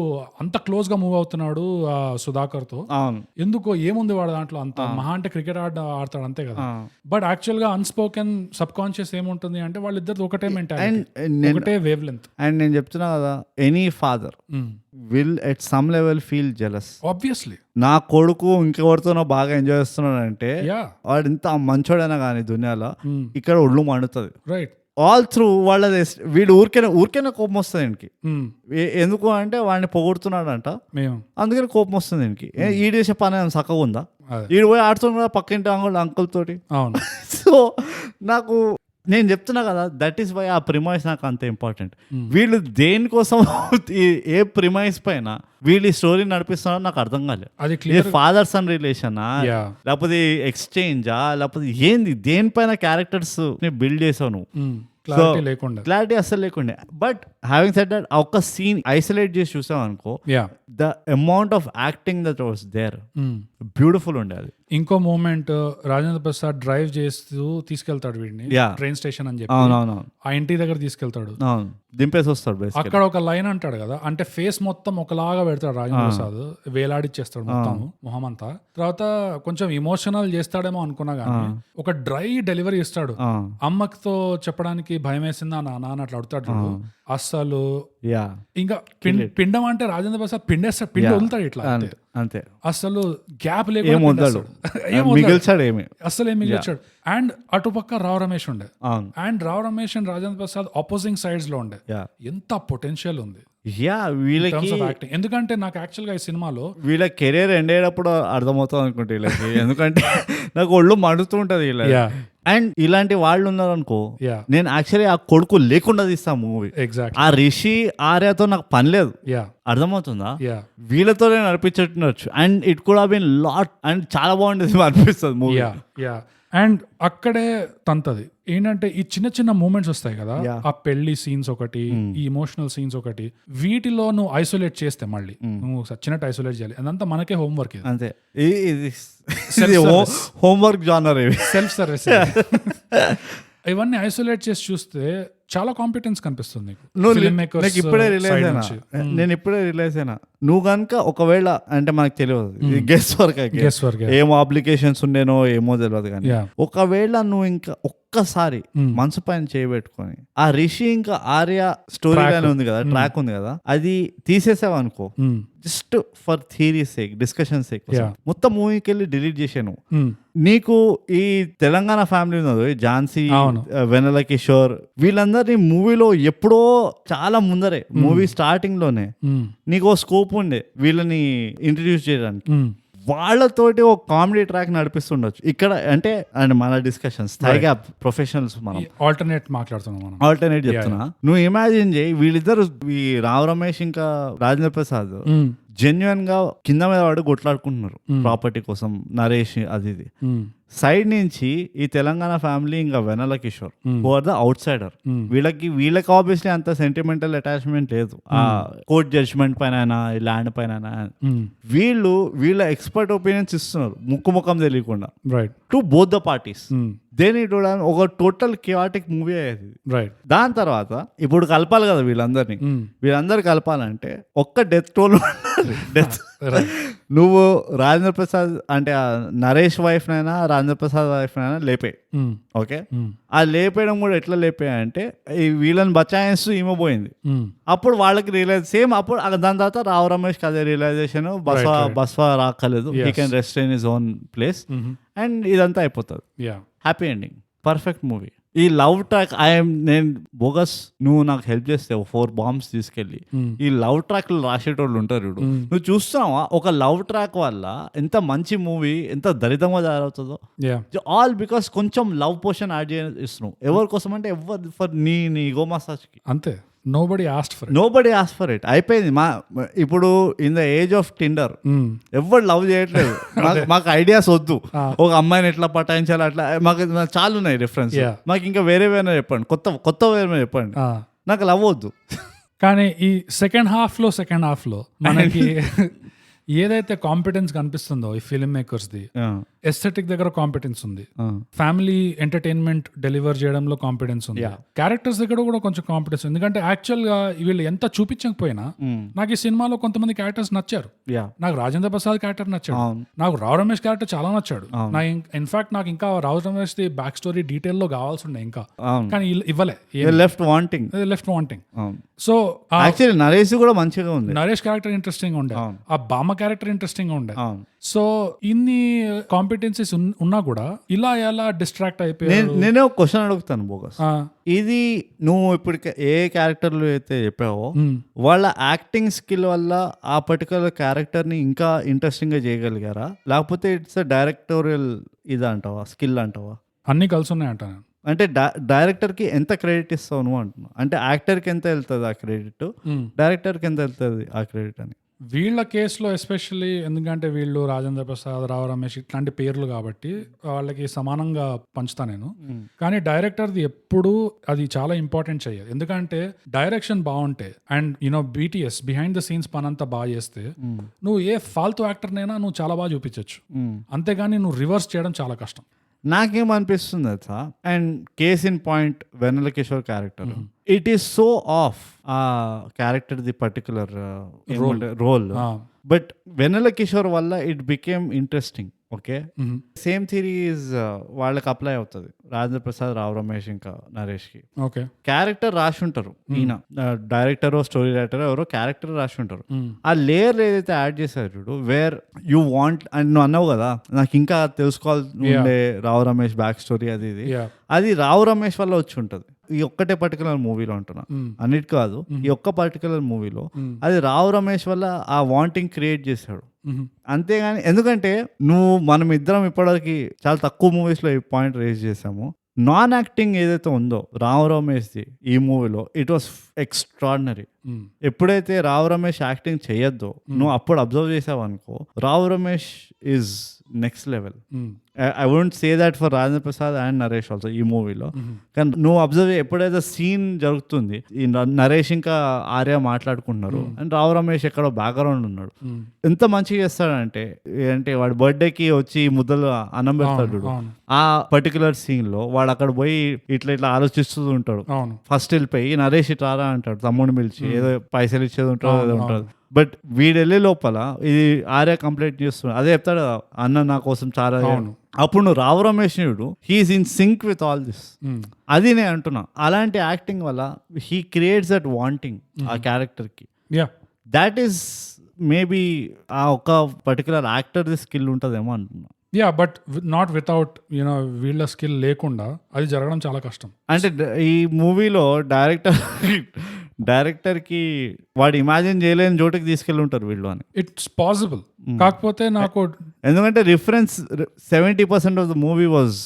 అంత క్లోజ్ గా మూవ్ అవుతున్నాడు సుధాకర్ తో, ఎందుకో ఏముంది వాడు దాంట్లో, అంత మహా అంటే క్రికెట్ ఆడతాడు అంతే కదా. బట్ యాక్చువల్ గా అన్స్పోకెన్ సబ్ కాన్షియస్ ఏముంటుంది అంటే, వాళ్ళిద్దరు ఒకటే మెంటాలిటీ, ఒకటే వేవ్ లెంత్. అండ్ నేను చెప్తున్నా కదా, any father will at some level feel jealous. Obviously నా కొడుకు ఇంకెవరితోనో బాగా ఎంజాయ్ చేస్తున్నాడు అంటే, వాడు ఇంత మంచోడైనా కానీ దునియాలో ఇక్కడ ఒళ్ళు మండుతుంది. రైట్. ఆల్ త్రూ వాళ్ళది. వీడు ఊరికైనా కోపం వస్తుంది దీనికి. ఎందుకు అంటే వాడిని పొగుడుతున్నాడు అంట, అందుకని కోపం వస్తుంది దీనికి. ఈడు చేసే పని చక్కగా ఉందా, ఈడు పోయి ఆడుతుంది కదా పక్కింటి అంకుల్ తోటి. సో నాకు నేను చెప్తున్నా కదా, దట్ ఈస్ వై ఆ ప్రిమైస్ నాకు అంత ఇంపార్టెంట్. వీళ్ళు దేనికోసం ఏ ప్రిమైస్ పైన వీళ్ళు ఈ స్టోరీ నడిపిస్తున్నారో నాకు అర్థం కాలేదు. అది ఫాదర్ సన్ రిలేషనా, లేకపోతే ఎక్స్చేంజా, లేకపోతే ఏంది, దేనిపైన క్యారెక్టర్స్ ని బిల్డ్ చేసావు నువ్వు, క్లారిటీ అస్సలు లేకుండా. బట్ హ్యావింగ్ సెడ్ దట్, ఒక్క సీన్ ఐసోలేట్ చేసి చూసాం అనుకో, the amount of acting that was there beautiful ఉండే. అది ఇంకో మూమెంట్, రాజేంద్ర ప్రసాద్ డ్రైవ్ చేస్తూ తీసుకెళ్తాడు వీడిని ట్రైన్ స్టేషన్ అని చెప్పి, ఆ ఇంటి దగ్గర తీసుకెళ్తాడు, దింపేసి వస్తాడు. అక్కడ ఒక లైన్ అంటాడు కదా, అంటే ఫేస్ మొత్తం ఒకలాగా పెడతాడు రాజేంద్ర ప్రసాద్, వేలాడిచ్చేస్తాడు మొత్తం మొహం అంతా. తర్వాత కొంచెం ఇమోషనల్ చేస్తాడేమో అనుకున్నా గానీ, ఒక డ్రై డెలివరీ ఇస్తాడు. అమ్మతో చెప్పడానికి భయం వేసిందా నాన్న అట్లా అడుగుతాడు. అస్సలు ఇంకా పిండం అంటే రాజేంద్ర ప్రసాద్ పిండేస్తాడు, పిండి వదులుతాడు ఇట్లా అంతే, అసలు గ్యాప్ లేకుండా అసలు ఏం మిగిల్చాడు. అండ్ అటుపక్క రావు రమేష్ ఉండే, and Rao Ramesh and Rajendra Prasad opposing sides లో ఉండే. ఎంత పొటెన్షియల్ ఉంది యా వీళ్ళకి యాక్టింగ్. ఎందుకంటే నాకు యాక్చువల్గా ఈ సినిమాలో వీళ్ళ కెరీర్ ఎండ్ అయ్యేటప్పుడు అర్థమవుతుంది అనుకుంటే వీళ్ళకి, ఎందుకంటే నాకు ఒళ్ళు మండుతూ ఉంటది వీళ్ళ. అండ్ ఇలాంటి వాళ్ళు ఉన్నారు అనుకో, నేను యాక్చువల్లీ ఆ కొడుకు లేకుండా తీస్తా మూవీ. ఎగ్జాక్ట్ ఆ రిషి ఆర్యతో నాకు పని లేదు, అర్థమవుతుందా? వీళ్ళతో నేను నడిపించవచ్చు. And it could have been lot and చాలా బాగుండేది అనిపిస్తుంది మూవీ. అండ్ అక్కడే తంతది ఏంటంటే ఈ చిన్న చిన్న మూమెంట్స్ వస్తాయి కదా, ఆ పెళ్లి సీన్స్ ఒకటి, ఈ ఇమోషనల్ సీన్స్ ఒకటి, వీటిలో నువ్వు ఐసోలేట్ చేస్తే మళ్ళీ నువ్వు సచ్చినట్టు ఐసోలేట్ చేయాలి, అదంతా మనకే హోంవర్క్. అంతే, హోంవర్క్ జానర్, సెల్ఫ్ సర్వీస్. ఇవన్నీ ఐసోలేట్ చేసి చూస్తే చాలా కాంపిటెన్స్ కనిపిస్తుంది. నేను ఇప్పుడే రియలైజ్ అయినా, నువ్వు కనుక ఒకవేళ అంటే మనకు తెలియదు, గెస్ వర్క్ ఏమో అప్లికేషన్స్ ఉండేనో ఏమో తెలియదు, కానీ ఒకవేళ నువ్వు ఇంకా ఒక్కసారి మనసు పైన చేయబెట్టుకొని ఆ రిషి ఇంకా ఆర్య స్టోరీ లైన్ ఉంది కదా, ట్రాక్ ఉంది కదా, అది తీసేసావు అనుకో, just for theory sake, discussion sake, మొత్తం మూవీకి వెళ్ళి డిలీట్ చేసాను. నీకు ఈ తెలంగాణ ఫ్యామిలీ ఉన్నది, ఝాన్సీ, వెన్నెల కిషోర్, వీళ్ళందరినీ మూవీలో ఎప్పుడో చాలా ముందరే, మూవీ స్టార్టింగ్ లోనే నీకు స్కోప్ ఉండే వీళ్ళని ఇంట్రడ్యూస్ చేయడానికి. వాళ్ళతోటి ఒక కామెడీ ట్రాక్ నడిపిస్తుండొచ్చు ఇక్కడ. అంటే అండ్ మన డిస్కషన్స్ స్థాయిగా ప్రొఫెషనల్స్, మనం ఆల్టర్నేట్ చెప్తున్నా. నువ్వు ఇమాజిన్ చేయి, వీళ్ళిద్దరు ఈ రావ్ రమేష్ ఇంకా రాజేంద్ర ప్రసాద్ జెన్యున్ గా కింద మీద వాడు కొట్లాడుకుంటున్నారు ప్రాపర్టీ కోసం, నరేష్ అది ఇది. సైడ్ నుంచి ఈ తెలంగాణ ఫ్యామిలీ ఇంకా Vennela Kishore who are the outsider. వీళ్ళకి ఆబ్వియస్లీ అంత సెంటిమెంటల్ అటాచ్మెంట్ లేదు ఆ కోర్ట్ జడ్జ్మెంట్ పైన, ల్యాండ్ పైన. వీళ్ళ ఎక్స్పర్ట్ ఒపీనియన్స్ ఇస్తున్నారు ముఖం తెలియకుండా, టు బోత్ ద పార్టీస్. దేని ఒక టోటల్ కియాటిక్ మూవీ అయ్యేది. దాని తర్వాత ఇప్పుడు కలపాలి కదా వీళ్ళందరూ కలపాలంటే ఒక్క డెత్ టోల్ డెత్. నువ్వు రాజేంద్ర ప్రసాద్ అంటే నరేష్ వైఫ్ నైనా రాజేంద్ర ప్రసాద్ వైఫ్ నైనా లేపే, ఓకే, ఆ లేపేయడం కూడా ఎట్లా లేపాయంటే వీళ్ళని బచాయిస్తూ ఈమె పోయింది. అప్పుడు వాళ్ళకి రియలైజ్ సేమ్, అప్పుడు దాని తర్వాత రావు రమేష్ అదే రియలైజేషన్, బస్వా రాక్కలేదు, he can rest in his own place, and ఇదంతా అయిపోతుంది. Happy ending, perfect movie. ఈ లవ్ ట్రాక్ నేను బోగస్, నువ్వు నాకు హెల్ప్ చేస్తే 4 బాంబ్స్ తీసుకెళ్ళి ఈ లవ్ ట్రాక్ రాసేటోళ్ళు ఉంటారు. నువ్వు చూస్తున్నావా ఒక లవ్ ట్రాక్ వల్ల ఎంత మంచి మూవీ ఎంత దరిద్రంగా తయారవుతుందో. ఆల్ బికాస్ కొంచెం లవ్ పోర్షన్ యాడ్ చేస్తున్నావు. ఎవరి కోసం అంటే ఫర్ నీ ఈగో మసాజ్ కి, అంతే. Nobody ask for it. అయిపోయింది. ఇప్పుడు in the age of Tinder ఎవరు లవ్ చేయట్లేదు. మాకు ఐడియాస్ వద్దు, ఒక అమ్మాయిని ఎట్లా పటాయించాలి అట్లా, మాకు చాలా ఉన్నాయి రిఫరెన్స్. మాకు ఇంకా వేరే చెప్పండి, కొత్త వేరే చెప్పండి, నాకు లవ్ వద్దు. కానీ ఈ సెకండ్ హాఫ్ లో మనకి ఏదైతే కాంపిటెన్స్ కనిపిస్తుందో ఈ ఫిల్మ్ మేకర్స్ ది, ఎస్థెటిక్ దగ్గర కాంపిటెన్స్ ఉంది, ఫ్యామిలీ ఎంటర్టైన్మెంట్ డెలివర్ చేయడంలో కాంపిటెన్స్ ఉంది, క్యారెక్టర్స్ దగ్గర కూడా కొంచెం కాంపిటెన్స్ ఉంది. ఎందుకంటే యాక్చువల్ గా వీళ్ళు ఎంత చూపించకపోయినా నాకు ఈ సినిమాలో కొంతమంది క్యారెక్టర్స్ నచ్చారు. నాకు రాజేంద్ర ప్రసాద్ క్యారెక్టర్ నచ్చాడు, నాకు రావు రమేష్ క్యారెక్టర్ చాలా నచ్చాడు. ఇన్ఫాక్ట్ నాకు ఇంకా Rao Ramesh the back story detail లో కావాల్సి ఉండే ఇంకా, కానీ ఇవ్వలే, left wanting. So actually Naresh కూడా మంచిగా ఉంది, నరేష్ క్యారెక్టర్ ఇంట్రెస్టింగ్ ఉండే, ఆ బామ్మ క్యారెక్టర్ ఇంట్రెస్టింగ్ ఉండే. సో ఇన్ని కాంపిటెన్సీస్ ఉన్నా కూడా ఇలా ఎలా డిస్ట్రాక్ట్ అయిపోయారు. నేనే ఒక క్వశ్చన్ అడుగుతాను బోగస్, ఇది నువ్వు ఇప్పుడు ఏ క్యారెక్టర్లు అయితే చెప్పావో వాళ్ళ యాక్టింగ్ స్కిల్ వల్ల ఆ పర్టికులర్ క్యారెక్టర్ ని ఇంకా ఇంట్రెస్టింగ్ గా చేయగలిగారా, లేకపోతే ఇట్స్ డైరెక్టోరియల్ ఇది అంటావా, స్కిల్ అంటావా? అన్ని కలిసి ఉన్నాయంట. అంటే డైరెక్టర్ కి ఎంత క్రెడిట్ ఇస్తావు నువ్వు అంటున్నావు, అంటే యాక్టర్ కి ఎంత వెళ్తుంది ఆ క్రెడిట్, డైరెక్టర్ కి ఎంత వెళ్తుంది ఆ క్రెడిట్ అని. వీళ్ళ కేసులో ఎస్పెషల్లీ ఎందుకంటే వీళ్ళు రాజేంద్ర ప్రసాద్, రావు రమేష్ ఇట్లాంటి పేర్లు కాబట్టి వాళ్ళకి సమానంగా పంచుతా నేను. కానీ డైరెక్టర్ది ఎప్పుడు అది చాలా ఇంపార్టెంట్ చెయ్యాలి. ఎందుకంటే డైరెక్షన్ బాగుంటే and BTS behind the scenes పనంతా బాగా చేస్తే నువ్వు ఏ ఫాల్తూ యాక్టర్నైనా నువ్వు చాలా బాగా చూపించచ్చు. అంతేగాని నువ్వు రివర్స్ చేయడం చాలా కష్టం. నాకేమనిపిస్తుంది అచ్చా, and case in point Vennela Kishore character, it is so of a character the particular role, but Vennela Kishore వల్ల it became interesting. Okay, same theories వాళ్ళకి అప్లై అవుతుంది రాజేంద్ర ప్రసాద్, రావు రమేష్ ఇంకా నరేష్ కి. ఓకే, క్యారెక్టర్ రాసి ఉంటారు, ఈయన డైరెక్టర్ స్టోరీ రైటర్ ఎవరో క్యారెక్టర్ రాసి ఉంటారు. ఆ లేయర్ ఏదైతే యాడ్ చేశారు చూడు, వేర్ యూ వాంట్ అండ్ నువ్వు అన్నావు కదా నాకు ఇంకా తెలుసుకోవాలి ఉండే రావు రమేష్ బ్యాక్ స్టోరీ అది రావు రమేష్ వల్ల వచ్చి ఉంటుంది. ఈ ఒక్కటే పర్టికులర్ మూవీలో అంటున్నా, అన్నిటి కాదు, ఈ ఒక్క పర్టికులర్ మూవీలో అది రావు రమేష్ వల్ల ఆ వాంటింగ్ క్రియేట్ చేశాడు. అంతేగాని ఎందుకంటే మనం ఇద్దరం ఇప్పటివరకు చాలా తక్కువ మూవీస్లో ఈ పాయింట్ రేజ్ చేసాము. నాన్ యాక్టింగ్ ఏదైతే ఉందో రావు రమేష్ది ఈ మూవీలో ఇట్ వాస్ ఎక్స్ట్రాడినరీ. ఎప్పుడైతే రావు రమేష్ యాక్టింగ్ చేయొద్దో నువ్వు అప్పుడు అబ్జర్వ్ చేసావు అనుకో, Rao Ramesh is next level. I won't say that for Rajendra Prasad and Naresh also ఈ మూవీలో. కానీ నువ్వు అబ్జర్వ్ ఎప్పుడైతే సీన్ జరుగుతుంది, ఈ నరేష్ ఇంకా ఆర్య మాట్లాడుకుంటున్నారు అండ్ రావు రమేష్ ఎక్కడో బ్యాక్గ్రౌండ్ ఉన్నాడు, ఎంత మంచిగా చేస్తాడంటే అంటే వాడి బర్త్డేకి వచ్చి ముద్దలు అన్నం పెడతాడు. ఆ పర్టికులర్ సీన్ లో వాడు అక్కడ పోయి ఇట్లా ఇట్లా ఆలోచిస్తూ ఉంటాడు. ఫస్ట్ వెళ్ళిపోయి నరేష్ ఇట్లా రా అంటాడు, తమ్ముడిని పిలిచి ఏదో పైసలు ఇచ్చేది ఉంటాడు ఏదో ఉంటుంది. బట్ వీడు వెళ్ళే లోపల ఇది ఆర్య కంప్లైంట్ చేస్తున్నాడు, అదే చెప్తాడు అన్న నా కోసం చాలా. అప్పుడు నువ్వు రావు రమేష్ నుడు he is in sync with all this. అది నేను అంటున్నా, అలాంటి యాక్టింగ్ వల్ల హీ క్రియేట్స్ దట్ వాంటింగ్ ఆ క్యారెక్టర్ కి. దాట్ ఈస్ మేబీ ఆ ఒక పర్టికులర్ యాక్టర్ ది స్కిల్ ఉంటుందేమో అంటున్నా. Yeah, but not without you know వీళ్ళ స్కిల్ లేకుండా అది జరగడం చాలా కష్టం. అంటే ఈ మూవీలో డైరెక్టర్ కి వాడు ఇమాజిన్ చేయలేని చోటుకి తీసుకెళ్ళి ఉంటారు వీళ్ళు అని. It's possible. కాకపోతే నాకు ఎందుకంటే reference 70% of the movie was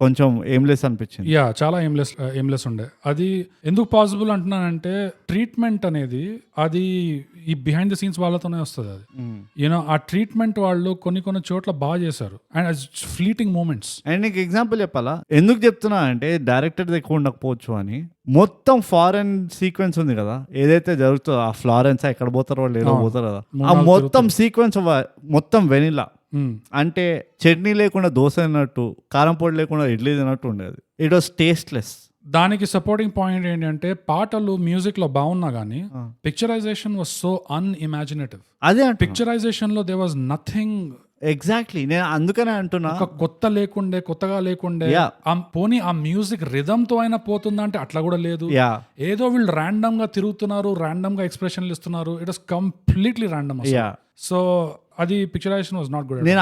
కొంచెం ఎయిమ్లెస్ అనిపించింది. యా, చాలా ఎయిమ్లెస్ ఉండే. అది ఎందుకు పాసిబుల్ అంటున్నానంటే ట్రీట్మెంట్ అనేది అది ఈ బిహైండ్ ద సీన్స్ వాళ్ళతోనే వస్తుంది. అది యూనో ఆ ట్రీట్మెంట్ వాళ్ళు కొన్ని చోట్ల బాగా చేశారు అండ్ ఫ్లీటింగ్ మూమెంట్స్. అండ్ నీకు ఎగ్జాంపుల్ చెప్పాలా ఎందుకు చెప్తున్నా అంటే డైరెక్టర్ ఎక్కువ ఉండకపోవచ్చు అని, మొత్తం ఫారెన్ సీక్వెన్స్ ఉంది కదా ఏదైతే జరుగుతుందో, ఆ ఫ్లారెన్స్ ఎక్కడ పోతారో వాళ్ళు ఏదో పోతారు కదా, ఆ మొత్తం సీక్వెన్స్ మొత్తం వెనిలా. అంటే చట్నీ లేకుండా దోశ తిన్నట్టు, కారం పొడి లేకుండా ఇడ్లీ తిన్నట్టు ఉండేది. It was tasteless. దానికి సపోర్టింగ్ పాయింట్ ఏంటంటే పాటలు మ్యూజిక్ లో బాగున్నా గానీ పిక్చరైజేషన్ వాజ్ సో అన్ఇమాజినేటివ్. అదే పిక్చరైజేషన్ లో దే వాజ్ నథింగ్. ఎగ్జాక్ట్లీ, నేను అందుకనే అంటున్నా, కొత్తగా లేకుండే పోనీ ఆ మ్యూజిక్ రిథమ్ తో అయినా పోతుందా అంటే అట్లా కూడా లేదు. ఏదో వీళ్ళు ర్యాండమ్ గా తిరుగుతున్నారు, ర్యాండమ్ గా ఎక్స్ప్రెషన్లు ఇస్తున్నారు. It was completely random. So అది పిక్చరైజేషన్ వాజ్ నాట్ గుడ్. నేను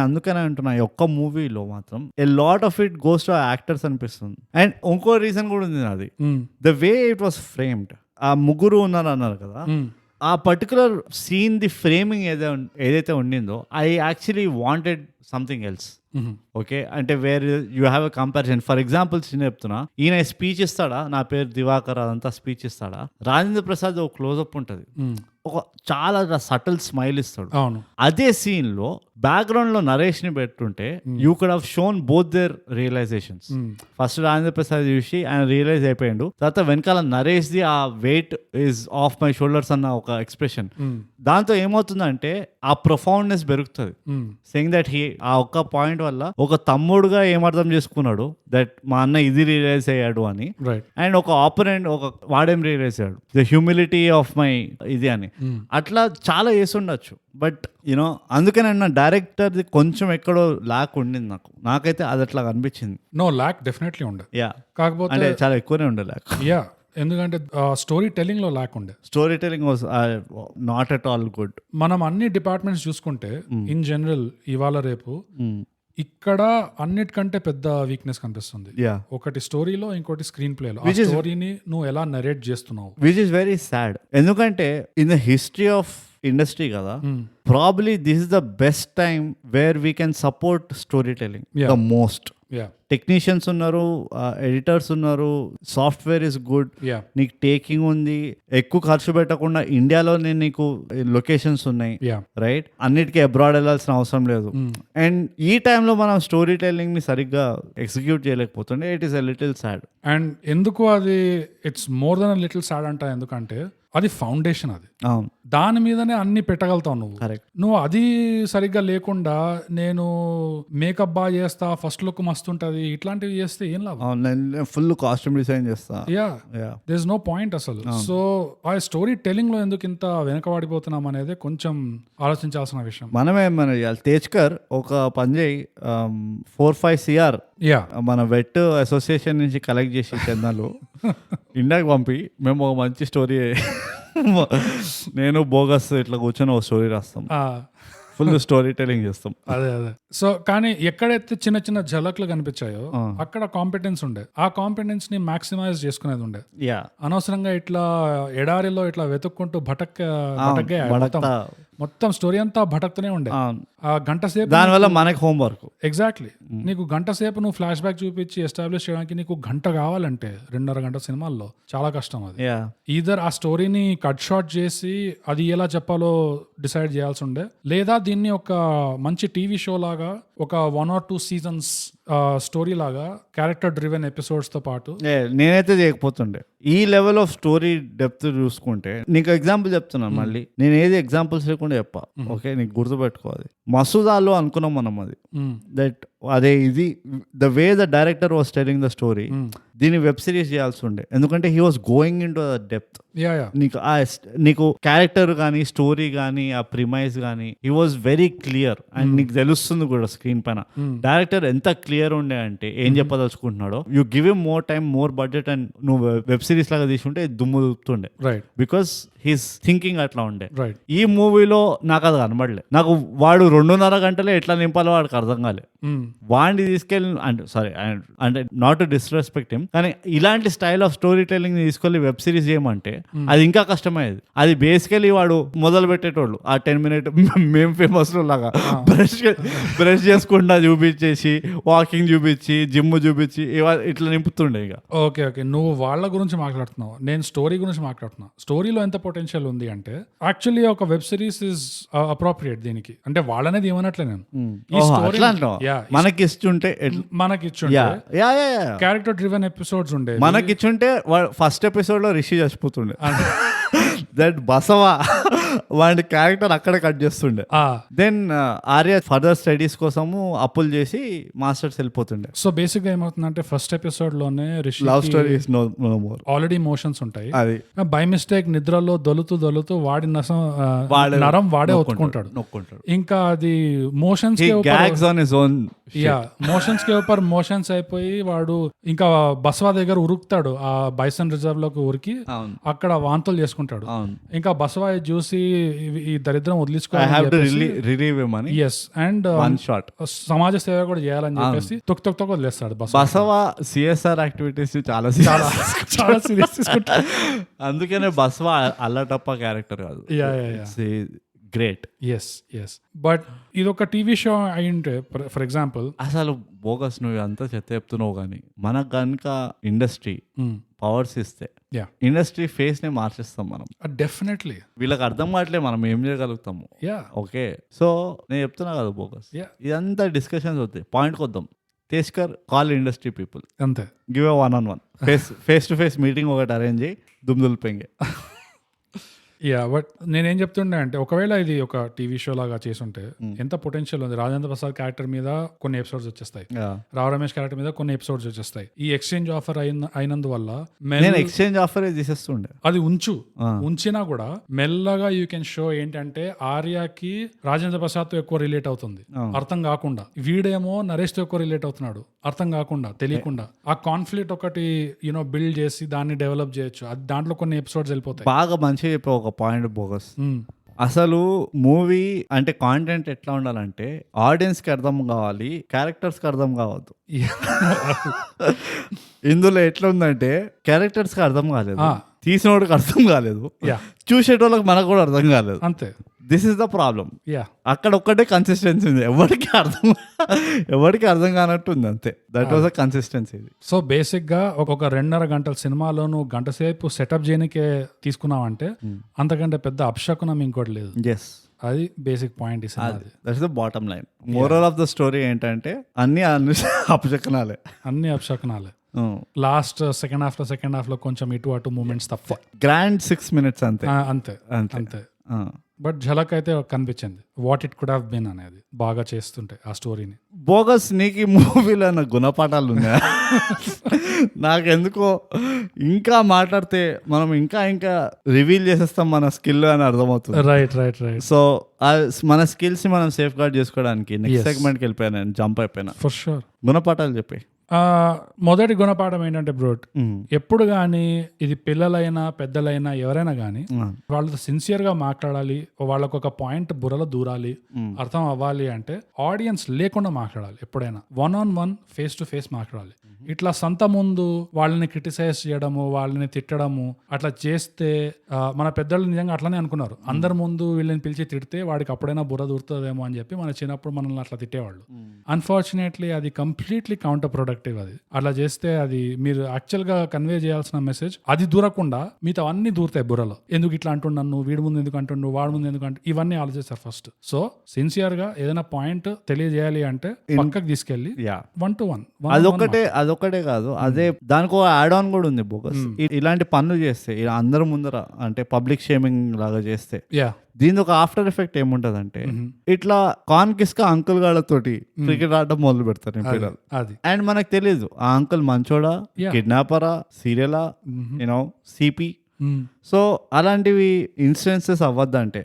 అందుకనే అంటున్నా ఈ ఒక్క మూవీలో మాత్రం a lot of it goes to actors అనిపిస్తుంది. అండ్ ఇంకో రీజన్ కూడా ఉంది అది, the way it was framed. ఆ ముగ్గురు అన్నారు కదా, ఆ పర్టికులర్ సీన్ ది ఫ్రేమింగ్ ఏదైతే ఉండిందో I actually wanted something else. Okay, అంటే where you have a comparison. For example చిన్న చెప్తున్నా, ఈయన స్పీచ్ ఇస్తాడా, నా పేరు దివాకర్ అదంతా స్పీచ్ ఇస్తాడా, రాజేంద్ర ప్రసాద్ ఒక క్లోజ్అప్ ఉంటుంది, ఒక చాలా సటిల్ స్మైల్ ఇస్తాడు. అదే సీన్ లో బ్యాక్గ్రౌండ్ లో నరేష్ ని పెట్టుంటే you could have shown both their realisations. First Rajendra Prasad చూసి ఆయన రియలైజ్ అయిపోయాడు, తర్వాత వెనకాల నరేష్ ది ఆ weight is off my shoulders అన్న ఒక ఎక్స్ప్రెషన్. దాంతో ఏమవుతుందంటే ఆ ప్రొఫౌండ్నెస్ పెరుగుతుంది. సెయింగ్ దట్ హీ ఆ ఒక్క పాయింట్ వల్ల ఒక తమ్ముడుగా ఏమర్థం చేసుకున్నాడు దట్ మా అన్న ఇది రియలైజ్ అయ్యాడు అని, అండ్ ఒక ఆపరెంట్ వాడేం రియలైజ్ అయ్యాడు ద హ్యూమిలిటీ ఆఫ్ మై ఇది అని. అట్లా చాలా చేసి ఉండొచ్చు. బట్ యూనో అందుకని అన్న డైరెక్టర్ది కొంచెం ఎక్కడో ల్యాక్ ఉండింది నాకైతే అది అట్లా అనిపించింది. నో ల్యాక్ డెఫినెట్లీ ఉండే. యా, కాకపోతే అంటే చాలా ఎక్కువనే ఉండే ల్యాక్. యా, ఎందుకంటే స్టోరీ టెల్లింగ్ లో ల్యాక్ ఉండే. Story telling was not at all good. మనం అన్ని డిపార్ట్మెంట్స్ చూసుకుంటే ఇన్ జనరల్ ఇవాళ రేపు ఇక్కడ అన్నిటికంటే పెద్ద వీక్నెస్ కనిపిస్తుంది. ఒకటి స్టోరీలో, ఇంకోటి స్క్రీన్ ప్లేలో. ఆ స్టోరీని నువ్వు ఎలా నరేట్ చేస్తున్నావు, విచ్ ఇస్ వెరీ సాడ్. ఎందుకంటే in the history of industry కదా, probably this is the best time where we can support story telling the most. Technicians ఉన్నారు, ఎడిటర్స్ ఉన్నారు, సాఫ్ట్వేర్ ఇస్ గుడ్, నీకు టేకింగ్ ఉంది, ఎక్కువ ఖర్చు పెట్టకుండా ఇండియాలోనే నీకు లొకేషన్స్ ఉన్నాయి, రైట్, అన్నిటికీ అబ్రాడ్ వెళ్ళాల్సిన అవసరం లేదు. అండ్ ఈ టైంలో మనం స్టోరీ టెల్లింగ్ ని సరిగ్గా ఎగ్జిక్యూట్ చేయలేకపోతుండే. It is a little sad. And ఎందుకు అది it's more than little sad అంట, ఎందుకంటే అది ఫౌండేషన్. అది దాని మీదనే అన్ని పెట్టగలుగుతావు నువ్వు అది సరిగ్గా లేకుండా నేను మేకప్ బాగా చేస్తా, ఫస్ట్ లుక్ మస్తు ఉంటది, ఇట్లాంటివి చేస్తే ఏం లాభం? ఫుల్ కాస్ట్యూమ్ డిజైన్ చేస్తా, దేర్ ఇస్ నో పాయింట్ అసలు. సో ఆ స్టోరీ టెల్లింగ్ లో ఎందుకు ఇంత వెనకబడిపోతున్నాం అనేది కొంచెం ఆలోచించాల్సిన విషయం. మనమే తేజ్కర్ ఒక పని చేయి, 4-5 CR మన వెట్ అసోసియేషన్ నుంచి కలెక్ట్ చేసి చందాలు ఇండియాకి పంపి మేము ఒక మంచి స్టోరీ నేను బోగస్ ఇట్లా కూర్చొని ఒక స్టోరీ రాస్తాం. ఫుల్ స్టోరీ టెలింగ్ చేస్తాం. అదే సో కానీ ఎక్కడైతే చిన్న చిన్న ఝలక్లు కనిపించాయో అక్కడ కాంపిటెన్స్ ఉండే, ఆ కాంపిటెన్స్ ని మాక్సిమైజ్ చేసుకునేది ఉండే. యా, అనవసరంగా ఇట్లా ఎడారిలో ఇట్లా వెతుక్కుంటూ భటక్గా మొత్తం స్టోరీ అంతా భటక్తూనే ఉండే. ఆ గంట సేపు దానివల్ల మనకి హోంవర్క్. ఎగ్జాక్ట్లీ, నీకు గంట సేపు నువ్వు ఫ్లాష్ బ్యాక్ చూపించి ఎస్టాబ్లిష్ చేయడానికి నీకు గంట కావాలంటే 2.5 గంట సినిమాల్లో చాలా కష్టం అది. ఈధర్ ఆ స్టోరీని కట్ షార్ట్ చేసి అది ఎలా చెప్పాలో డిసైడ్ చేయాల్సి ఉండే, లేదా దీన్ని ఒక మంచి టీవీ షో లాగా ఒక 1 or 2 seasons స్టోరీ లాగా క్యారెక్టర్ డ్రివెన్ ఎపిసోడ్స్ తో పాటు నేనైతే చేయకపోతుండే. ఈ లెవెల్ ఆఫ్ స్టోరీ డెప్త్ చూసుకుంటే నీకు ఎగ్జాంపుల్ చెప్తున్నాను మళ్ళీ, నేను ఏది ఎగ్జాంపుల్స్ లేకుండా చెప్పా, ఓకే, నీకు గుర్తుపెట్టుకోవాలి. మసూదాలో అనుకున్నాం మనం అది, దట్ అదే ఇది the way the director was telling the story, దీన్ని వెబ్ సిరీస్ చేయాల్సి ఉండే, ఎందుకంటే he was going in to the depth. నీకు క్యారెక్టర్ కానీ స్టోరీ కానీ ఆ ప్రిమైజ్ కానీ he was very clear and నీకు తెలుస్తుంది కూడా స్క్రీన్ పైన డైరెక్టర్ ఎంత క్లియర్ ఉండే అంటే ఏం చెప్పదలుచుకుంటున్నాడు. You give him more time, more budget and నువ్వు వెబ్ సిరీస్ లాగా తీసుకుంటే దుమ్ము దుప్పుతుండే, బికాస్ హీస్ థింకింగ్ అట్లా ఉండే. ఈ మూవీలో నాకు అది కనబడలే. నాకు వాడు 2.5 గంటలే ఎట్లా నింపాలో వాడికి అర్థం కాలే. వాడిని తీసుకెళ్ళి అంటే నాట్ టు డిస్రెస్పెక్ట్ హిమ్, కానీ ఇలాంటి స్టైల్ ఆఫ్ స్టోరీ టెల్లింగ్ తీసుకెళ్ళి వెబ్ సిరీస్ చేయమంటే అది ఇంకా కష్టమయ్యేది. అది బేసికలీ వాడు మొదలు పెట్టేటోళ్ళు ఆ 10 minute మేము ఫేమస్ లాగా బ్రష్ చేసుకుంటా చూపించేసి, వాకింగ్ చూపించి, జిమ్ చూపించి ఇట్లా నింపుతుండే. ఇక ఓకే, నువ్వు వాళ్ళ గురించి మాట్లాడుతున్నావు, నేను స్టోరీ గురించి మాట్లాడుతున్నా. స్టోరీలో ఎంత పొటెన్షియల్ ఉంది అంటే యాక్చువల్లీ ఒక వెబ్ సిరీస్ ఇస్ అప్రోప్రియేట్ దీనికి. అంటే వాళ్ళనేది ఏమనట్లే నేను, ఈ స్టోరీ మనకిచ్చుంటే క్యారెక్టర్ డ్రివెన్ ఎపిసోడ్స్ ఉండే, మనకిచ్చుంటే ఫస్ట్ ఎపిసోడ్ లో రిషి చచ్చిపోతుండే, దట్ బసవా వాడి క్యారెక్టర్ అక్కడ కట్ చేస్తుండే. దెన్ ఆర్య ఫర్దర్ స్టడీస్ కోసము అప్పులు చేసి మాస్టర్స్ వెళ్ళిపోతుండే. సో బేసిక్ గా ఏమవుతుందంటే ఫస్ట్ ఎపిసోడ్ లోనే Rishi love story is no more, already motions ఉంటాయి. అది బై మిస్టేక్ నిద్రలో దొలుతూ వాడి నరం వాడే ఒత్తుకుంటాడు. ఇంకా అది మోషన్స్ కి ఊపర్ మోషన్స్ అయిపోయి వాడు ఇంకా బసవా దగ్గర ఉరుకుతాడు, ఆ బైసన్ రిజర్వ్ లోకి ఉరికి అక్కడ వాంతులు చేసుకుంటాడు. ఇంకా బసవా చూసి ఈ దరిద్రం వదిలించుకోవాలి, ఎస్, అండ్ సమాజ సేవ కూడా చేయాలని చెప్పేసి తొక్క వదిలేస్తాడు. బసవా సిఎస్ఆర్ యాక్టివిటీస్ చాలా సీరియస్ తీసుకుంటాడు. అందుకనే బసవా అల్లటప్ప క్యారెక్టర్ కాదు, గ్రేట్. ఎస్ బట్ ఇది ఒక టీవీ షో అయింటే ఫర్ ఎగ్జాంపుల్, అసలు బోగస్ నువ్వు అంతా చెత్త చెప్తున్నావు కానీ మనకు కనుక ఇండస్ట్రీ పవర్స్ ఇస్తే ఇండస్ట్రీ ఫేస్ ని మార్చేస్తాం మనం. డెఫినెట్లీ వీళ్ళకి అర్థం కావట్లేదు మనం ఏం చేయగలుగుతాము. ఓకే, సో నేను చెప్తున్నా కదా బోగస్, ఇదంతా డిస్కషన్స్ అవుతాయి. పాయింట్కి వద్దాం. తేజ్కర్ కాల్ ఇండస్ట్రీ పీపుల్, అంతే, give a 1-on-1 face to face meeting ఒకటి అరేంజ్ చేయి, దుమ్దుల్పెంగే. బట్ నేనేం చెప్తుండే అంటే ఒకవేళ ఇది ఒక టీవీ షో లాగా చేసుంటే ఎంత పొటెన్షియల్ ఉంది. రాజేంద్ర ప్రసాద్ క్యారెక్టర్ మీద కొన్ని ఎపిసోడ్స్ వచ్చేస్తాయి, రావు రమేష్ క్యారెక్టర్ మీద కొన్ని ఎపిసోడ్స్ వచ్చేస్తాయి. ఈ ఎక్స్చేంజ్ ఆఫర్ అయినందువల్ల ఎక్స్చేంజ్ ఆఫర్ చేసేస్తుండే, అది ఉంచినా కూడా మెల్లగా యూ కెన్ షో ఏంటంటే ఆర్యాకి రాజేంద్ర ప్రసాద్ తో ఎక్కువ రిలేట్ అవుతుంది అర్థం కాకుండా, వీడేమో నరేష్ తో ఎక్కువ రిలేట్ అవుతున్నాడు అర్థం కాకుండా, తెలియకుండా. ఆ కాన్ఫ్లిక్ట్ ఒకటి బిల్డ్ చేసి దాన్ని డెవలప్ చేయొచ్చు. దాంట్లో కొన్ని ఎపిసోడ్స్ వెళ్ళిపోతాయి. బాగా మంచిగా చెప్పావు ఒక పాయింట్ బోగస్. అసలు మూవీ అంటే కాంటెంట్ ఎట్లా ఉండాలంటే ఆడియన్స్ కి అర్థం కావాలి, క్యారెక్టర్స్ కి అర్థం కావద్దు. ఇందులో ఎట్లా ఉందంటే క్యారెక్టర్స్ కి అర్థం కాలేదు, తీసినోడికి అర్థం కాలేదు, చూసేటోళ్ళకి మనకు కూడా అర్థం కాలేదు. అంతే, దిస్ ఇస్ ద ప్రాబ్లం. అక్కడ ఒక్కటే కన్సిస్టెన్సీ ఉంది, ఎవరికి అర్థం కానట్టు ఉంది, అంతే. That was a consistency. So basic గా ఒక 2.5 గంటల సినిమాలో నువ్వు గంట సేపు సెటప్ చేయనికే తీసుకున్నావంటే అంతకంటే పెద్ద అప్షకునం ఇంకోటి లేదు. అది basic point. That's the bottom line. Moral of the story ఏంటంటే అన్ని అప్షకనాలే. లాస్ట్ సెకండ్ హాఫ్ లో కొంచెం ఇటు అటు మూమెంట్స్ తప్ప. గ్రాండ్ 6 minutes అంతే. బట్ ఝలక్ అయితే కనిపించింది what it could have been అనేది, బాగా చేస్తుంటే ఆ స్టోరీని. బోగస్ నీకు ఈ మూవీలో గుణపాఠాలు ఉన్నాయా? నాకెందుకో ఇంకా మాట్లాడితే మనం ఇంకా రివీల్ చేసేస్తాం మన స్కిల్ అని అర్థమవుతుంది. రైట్. సో మన స్కిల్స్ మనం సేఫ్ గార్డ్ చేసుకోవడానికి నెక్స్ట్ సెగ్మెంట్కి వెళ్ళిపోయాను, నేను జంప్ అయిపోయినా. For sure. గుణపాఠాలు చెప్పి మొదటి గుణపాఠం ఏంటంటే బ్రోట్, ఎప్పుడు కానీ ఇది పిల్లలైనా పెద్దలైనా ఎవరైనా కానీ వాళ్ళతో సిన్సియర్ గా మాట్లాడాలి. వాళ్ళకు ఒక పాయింట్ బుర్రలో దూరాలి, అర్థం అవ్వాలి అంటే ఆడియన్స్ లేకుండా మాట్లాడాలి. ఎప్పుడైనా 1-on-1 ఫేస్ టు ఫేస్ మాట్లాడాలి. ఇట్లా సంత ముందు వాళ్ళని క్రిటిసైజ్ చేయడము, వాళ్ళని తిట్టడము అట్లా చేస్తే మన పెద్దలు నిజంగా అట్లానే అనుకున్నారు. అందరి ముందు వీళ్ళని పిలిచి తిడితే వాడికి అప్పుడైనా బుర్ర దూరుతుందేమో అని చెప్పి మన చిన్నప్పుడు మనల్ని అట్లా తిట్టేవాళ్ళు. అన్ఫార్చునేట్లీ అది కంప్లీట్లీ కౌంటర్ ప్రొడక్టివ్. అది అట్లా చేస్తే అది మీరు యాక్చువల్ గా కన్వే చేయాల్సిన మెసేజ్ అది దూరకుండా మిగతా అన్ని దూరుతాయి బుర్రలో. ఎందుకు ఇట్లా అంటున్నాను, వీడి ముందు ఎందుకు అంటుండు, వాడి ముందు ఎందుకు అంటు, ఇవన్నీ ఆలోచిస్తారు ఫస్ట్. సో సిన్సియర్ గా ఏదైనా పాయింట్ తెలియజేయాలి అంటే పక్కకు తీసుకెళ్లి 1-to-1 అదొకటే కాదు, అదే దానికి యాడ్ ఆన్ కూడా ఉంది బోగస్. ఇలాంటి పనులు చేస్తే అందరి ముందర అంటే పబ్లిక్ షేమింగ్ లాగా చేస్తే దీని ఒక ఆఫ్టర్ ఎఫెక్ట్ ఏముంటదంటే ఇట్లా కాన్కిస్క అంకుల్ గాళ్ళతోటి క్రికెట్ ఆడటం మొదలు పెడతారు పిల్లలు. అండ్ మనకు తెలియదు ఆ అంకుల్ మంచోడా, కిడ్నాపరా, సీరియలా, యూనో సిపి. సో అలాంటివి ఇన్సిడెన్సెస్ అవ్వద్దంటే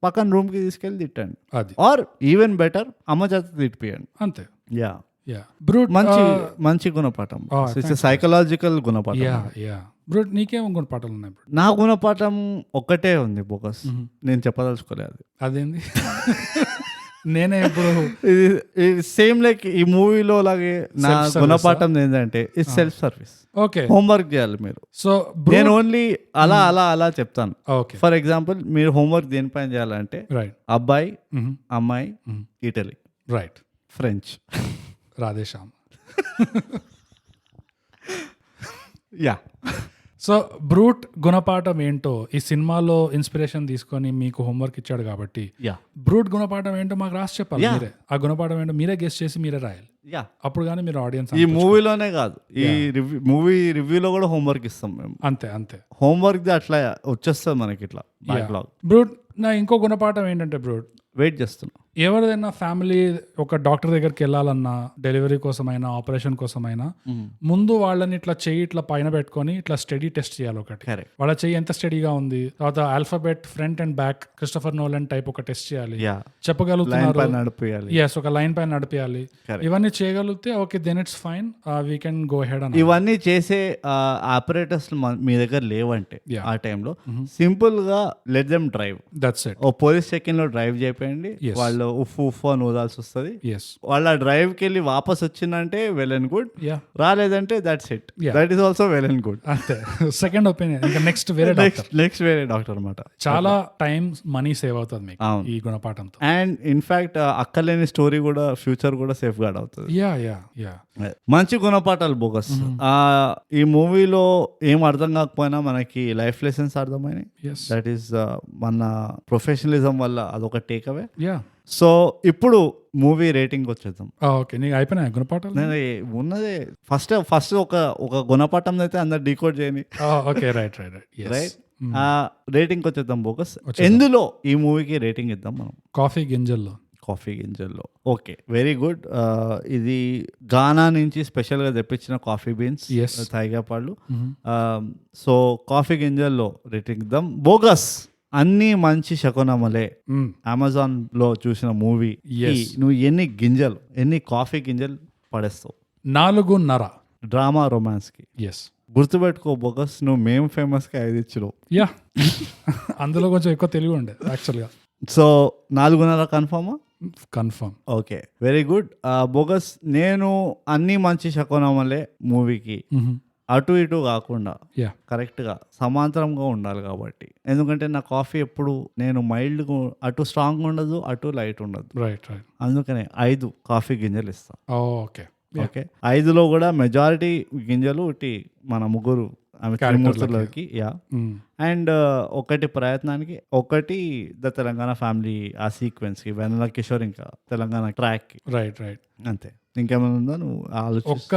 పక్కన రూమ్ కి తీసుకెళ్లి తిట్టండి, ఆర్ ఈవెన్ బెటర్ అమ్మ చేత తిట్టిపియండి అంతే. మంచి గుణపాఠం, సైకలాజికల్ గుణపాఠం. బ్రూట్ నీకేం గుణపాఠాలు ఉన్నాయి? నా గుణపాఠం ఒక్కటే ఉంది బోకస్, నేను చెప్పదలుచుకోలేదు. అదేంది? నేనే ఇప్పుడు సేమ్ లైక్ ఈ మూవీలో లాగే నా గుణపాఠం ఏంటంటే it's self service. Okay, homework చేయాలి మీరు. సో నేను ఓన్లీ అలా చెప్తాను. ఫర్ ఎగ్జాంపుల్ మీరు హోంవర్క్ దేనిపైన చేయాలంటే అబ్బాయి అమ్మాయి Italy, right, French, Radhe Shyam. Yeah. So brute గుణపాఠం ఏంటో ఈ సినిమాలో ఇన్స్పిరేషన్ తీసుకొని మీకు హోంవర్క్ ఇచ్చాడు కాబట్టి బ్రూట్ గుణపాఠం ఏంటో మాకు రాసి చెప్పాలి మీరే. ఆ గుణపాఠం ఏంటో మీరే గెస్ చేసి మీరే రాయాలి. అప్పుడు కానీ మీరు ఆడియన్స్ ఈ మూవీలోనే కాదు, ఈ మూవీ రివ్యూలో కూడా హోంవర్క్ ఇస్తాం మేము. అంతే హోంవర్క్ అట్లా వచ్చేస్తుంది మనకి ఇట్లా బ్యాక్లాగ్. బ్రూట్ నా ఇంకో గుణపాఠం ఏంటంటే బ్రూట్, వెయిట్ చేస్తున్నా, ఎవరిదైనా ఫ్యామిలీ ఒక డాక్టర్ దగ్గరికి వెళ్ళాలన్నా, డెలివరీ కోసమైనా, ఆపరేషన్ కోసమైనా ముందు వాళ్ళని ఇట్లా చెయ్యి ఇట్లా పైన పెట్టుకొని ఇట్లా స్టడీ టెస్ట్ చేయాలి ఒకటి. వాళ్ళ చెయ్యి ఎంత స్టడీగా ఉంది, తర్వాత alphabet front and back Christopher Nolan type ఒక టెస్ట్ చేయాలి, చెప్పగలుగుతున్నారు, ఒక లైన్ పైన నడిపియాలి. ఇవన్నీ చేయగలిగితే okay, then it's fine, we can go head. ఇవన్నీ చేసే ఆపరేటర్స్ మీ దగ్గర లేవంటే ఆ టైంలో సింపుల్ గా let them drive. That's it. ఓ పోలీస్ స్టేషన్ లో డ్రైవ్ చేయండి, వాళ్ళు ఉఫ్ అని ఊదాల్సి వస్తుంది. వాళ్ళ డ్రైవ్ కి వెళ్ళి వాపస్ వచ్చిందంటే వెల్ అండ్ గుడ్, రాలేదంటే that's it, that is also well and good. అంతే, సెకండ్ ఒపీనియన్. నెక్స్ట్ వేరే డాక్టర్ అనమాట. చాలా టైం మనీ సేవ్ అవుతుంది మీకు ఈ గుణపాఠంతో. అండ్ ఇన్ఫాక్ట్ అక్కర్లేని స్టోరీ కూడా ఫ్యూచర్ కూడా సేఫ్ గార్డ్ అవుతుంది. మంచి గుణపాఠాలు బోగస్. ఈ మూవీలో ఏం అర్థం కాకపోయినా మనకి లైఫ్ లెసన్స్ అర్థమైనాయి. దట్ ఈస్ మన ప్రొఫెషనలిజం వల్ల అదొక టేక్ అవే. సో ఇప్పుడు మూవీ రేటింగ్ వచ్చేద్దాం. ఓకే, నీకు అయిపోయినా గుణపాఠాలు? నేను ఉన్నదే ఫస్ట్ ఒక గుణపాఠం అయితే అందరు డీకోడ్ చేయని. Okay, right. రేటింగ్ వచ్చేద్దాం బోకస్. ఎందులో ఈ మూవీకి రేటింగ్ ఇద్దాం మనం? కాఫీ గింజల్లో. Okay, very good. ఇది గానా నుంచి స్పెషల్ గా తెప్పించిన కాఫీ బీన్స్, తాయిగాపాళ్ళు. సో కాఫీ గింజల్లో రేటింగ్ ఇద్దాం. బోగస్ అన్ని మంచి శకునములే. అమెజాన్ లో చూసిన మూవీ, నువ్వు ఎన్ని కాఫీ గింజలు పడేస్తావు? 4.5. డ్రామా రొమాన్స్ కి. గుర్తుపెట్టుకో బోగస్, నువ్వు మేము ఫేమస్ కి 5 ఇచ్చినావు. అందులో కొంచెం ఎక్కువ తెలివి ఉండే యాక్చువల్ గా. So 4.5 confirm. Okay, very good. Bogus నేను అన్ని మంచి శకునములే మూవీకి అటు ఇటు కాకుండా కరెక్ట్ గా సమాంతరంగా ఉండాలి కాబట్టి. ఎందుకంటే నా కాఫీ ఎప్పుడు నేను మైల్డ్ అటు స్ట్రాంగ్ ఉండదు, అటు లైట్ ఉండదు. అందుకనే 5 కాఫీ గింజలు ఇస్తా. ఓకే, 5లో కూడా మెజారిటీ గింజలు మన ముగ్గురు త్రిమూర్తులకి. అండ్ ఒకటి ప్రయత్నానికి, ఒకటి ద తెలంగాణ ఫ్యామిలీ ఆ సీక్వెన్స్ కి, వెన్నెల కిషోర్ ఇంకా తెలంగాణ ట్రాక్ కి. రైట్. అంతే. ఇంకేమైనా ఉందా నువ్వు ఆలోచన? ఒక్క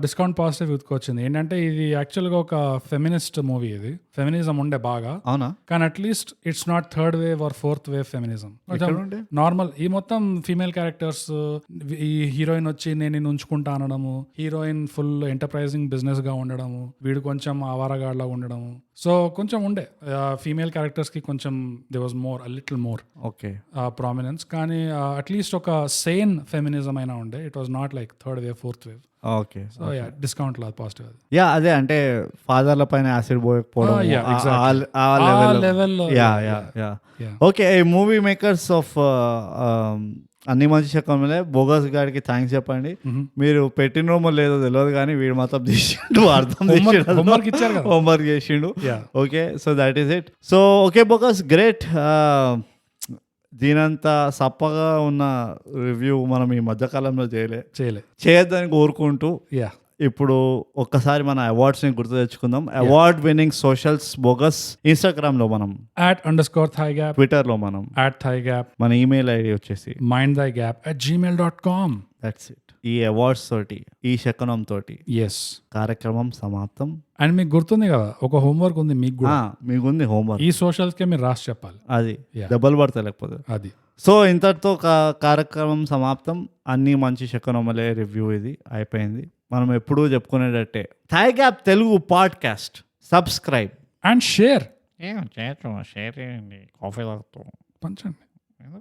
డిస్కౌంట్ పాజిటివ్ వచ్చింది ఏంటంటే, ఇది యాక్చువల్గా ఒక ఫెమినిస్ట్ మూవీ. ఇది ఫెమినిజం ఉండే బాగా, అవునా? కానీ at least it's not third wave or fourth wave feminism. Normal ఈ మొత్తం ఫీమేల్ క్యారెక్టర్స్, ఈ హీరోయిన్ వచ్చి నేను ఉంచుకుంటా అనడము, హీరోయిన్ ఫుల్ ఎంటర్ప్రైజింగ్ బిజినెస్ గా ఉండడము, వీడు కొంచెం ఆవారగాడ్లా ఉండడము. సో కొంచెం ఉండే ఫీమేల్ క్యారెక్టర్స్ కి కొంచెం they was little more prominence. కానీ అట్లీస్ట్ ఒక సేన్ ఫెమినిజం అయినా ఉండే. It was not like third wave, fourth wave. Okay. So yeah, discount law positive అది. యా అదే అంటే ఫాదర్ల పైన యాసిడ్ పోయకపోవడం yeah, exactly. ఆ లెవెల్లో. Yeah okay. ఈ మూవీ మేకర్స్ ఆఫ్ అన్ని మంచి శకంలే బోగస్ గారికి థ్యాంక్స్ చెప్పండి. మీరు పెట్టిన రూమ్ లేదో తెలియదు కానీ వీడు మాత్రం చేసిండు, అర్థం హోంవర్క్ ఇచ్చారు కదా, హోంవర్క్ చేసిండు. Yeah. Okay, so that is it. So okay bogus, great. దీనంతా సప్పగా ఉన్న రివ్యూ మనం ఈ మధ్యకాలంలో చేయొద్దని కోరుకుంటూ యా, ఇప్పుడు ఒక్కసారి మన అవార్డ్స్ ని గుర్తు తెచ్చుకుందాం. Award winning socials bogus. Instagram లో మనం @_thigap, ట్విట్టర్ లో మనం @thigap, మన ఈమెయిల్ ఐడి వచ్చేసి mindthigap@gmail.com. That's it. ఈ అవార్డ్స్ తోటి, ఈ శకనం తోటి ఎస్, కార్యక్రమం సమాప్తం. అండ్ మీకు గుర్తుంది కదా, ఒక హోంవర్క్ ఉంది మీకు కూడా. మీకుంది హోంవర్క్. ఈ సోషల్స్ కే మీరు రాసి చెప్పాలి. అది Yeah. దెబ్బలు పడతా లేకపోతే అది. సో ఇంతటితో కార్యక్రమం సమాప్తం. అన్ని మంచి శకనములే రివ్యూ ఇది అయిపోయింది. మనం ఎప్పుడూ చెప్పుకునేటట్టే థైగ్యాప్ Telugu podcast subscribe and share. Share చేయండి, కాఫీ తాగుతాం, పంచండి. ఏదో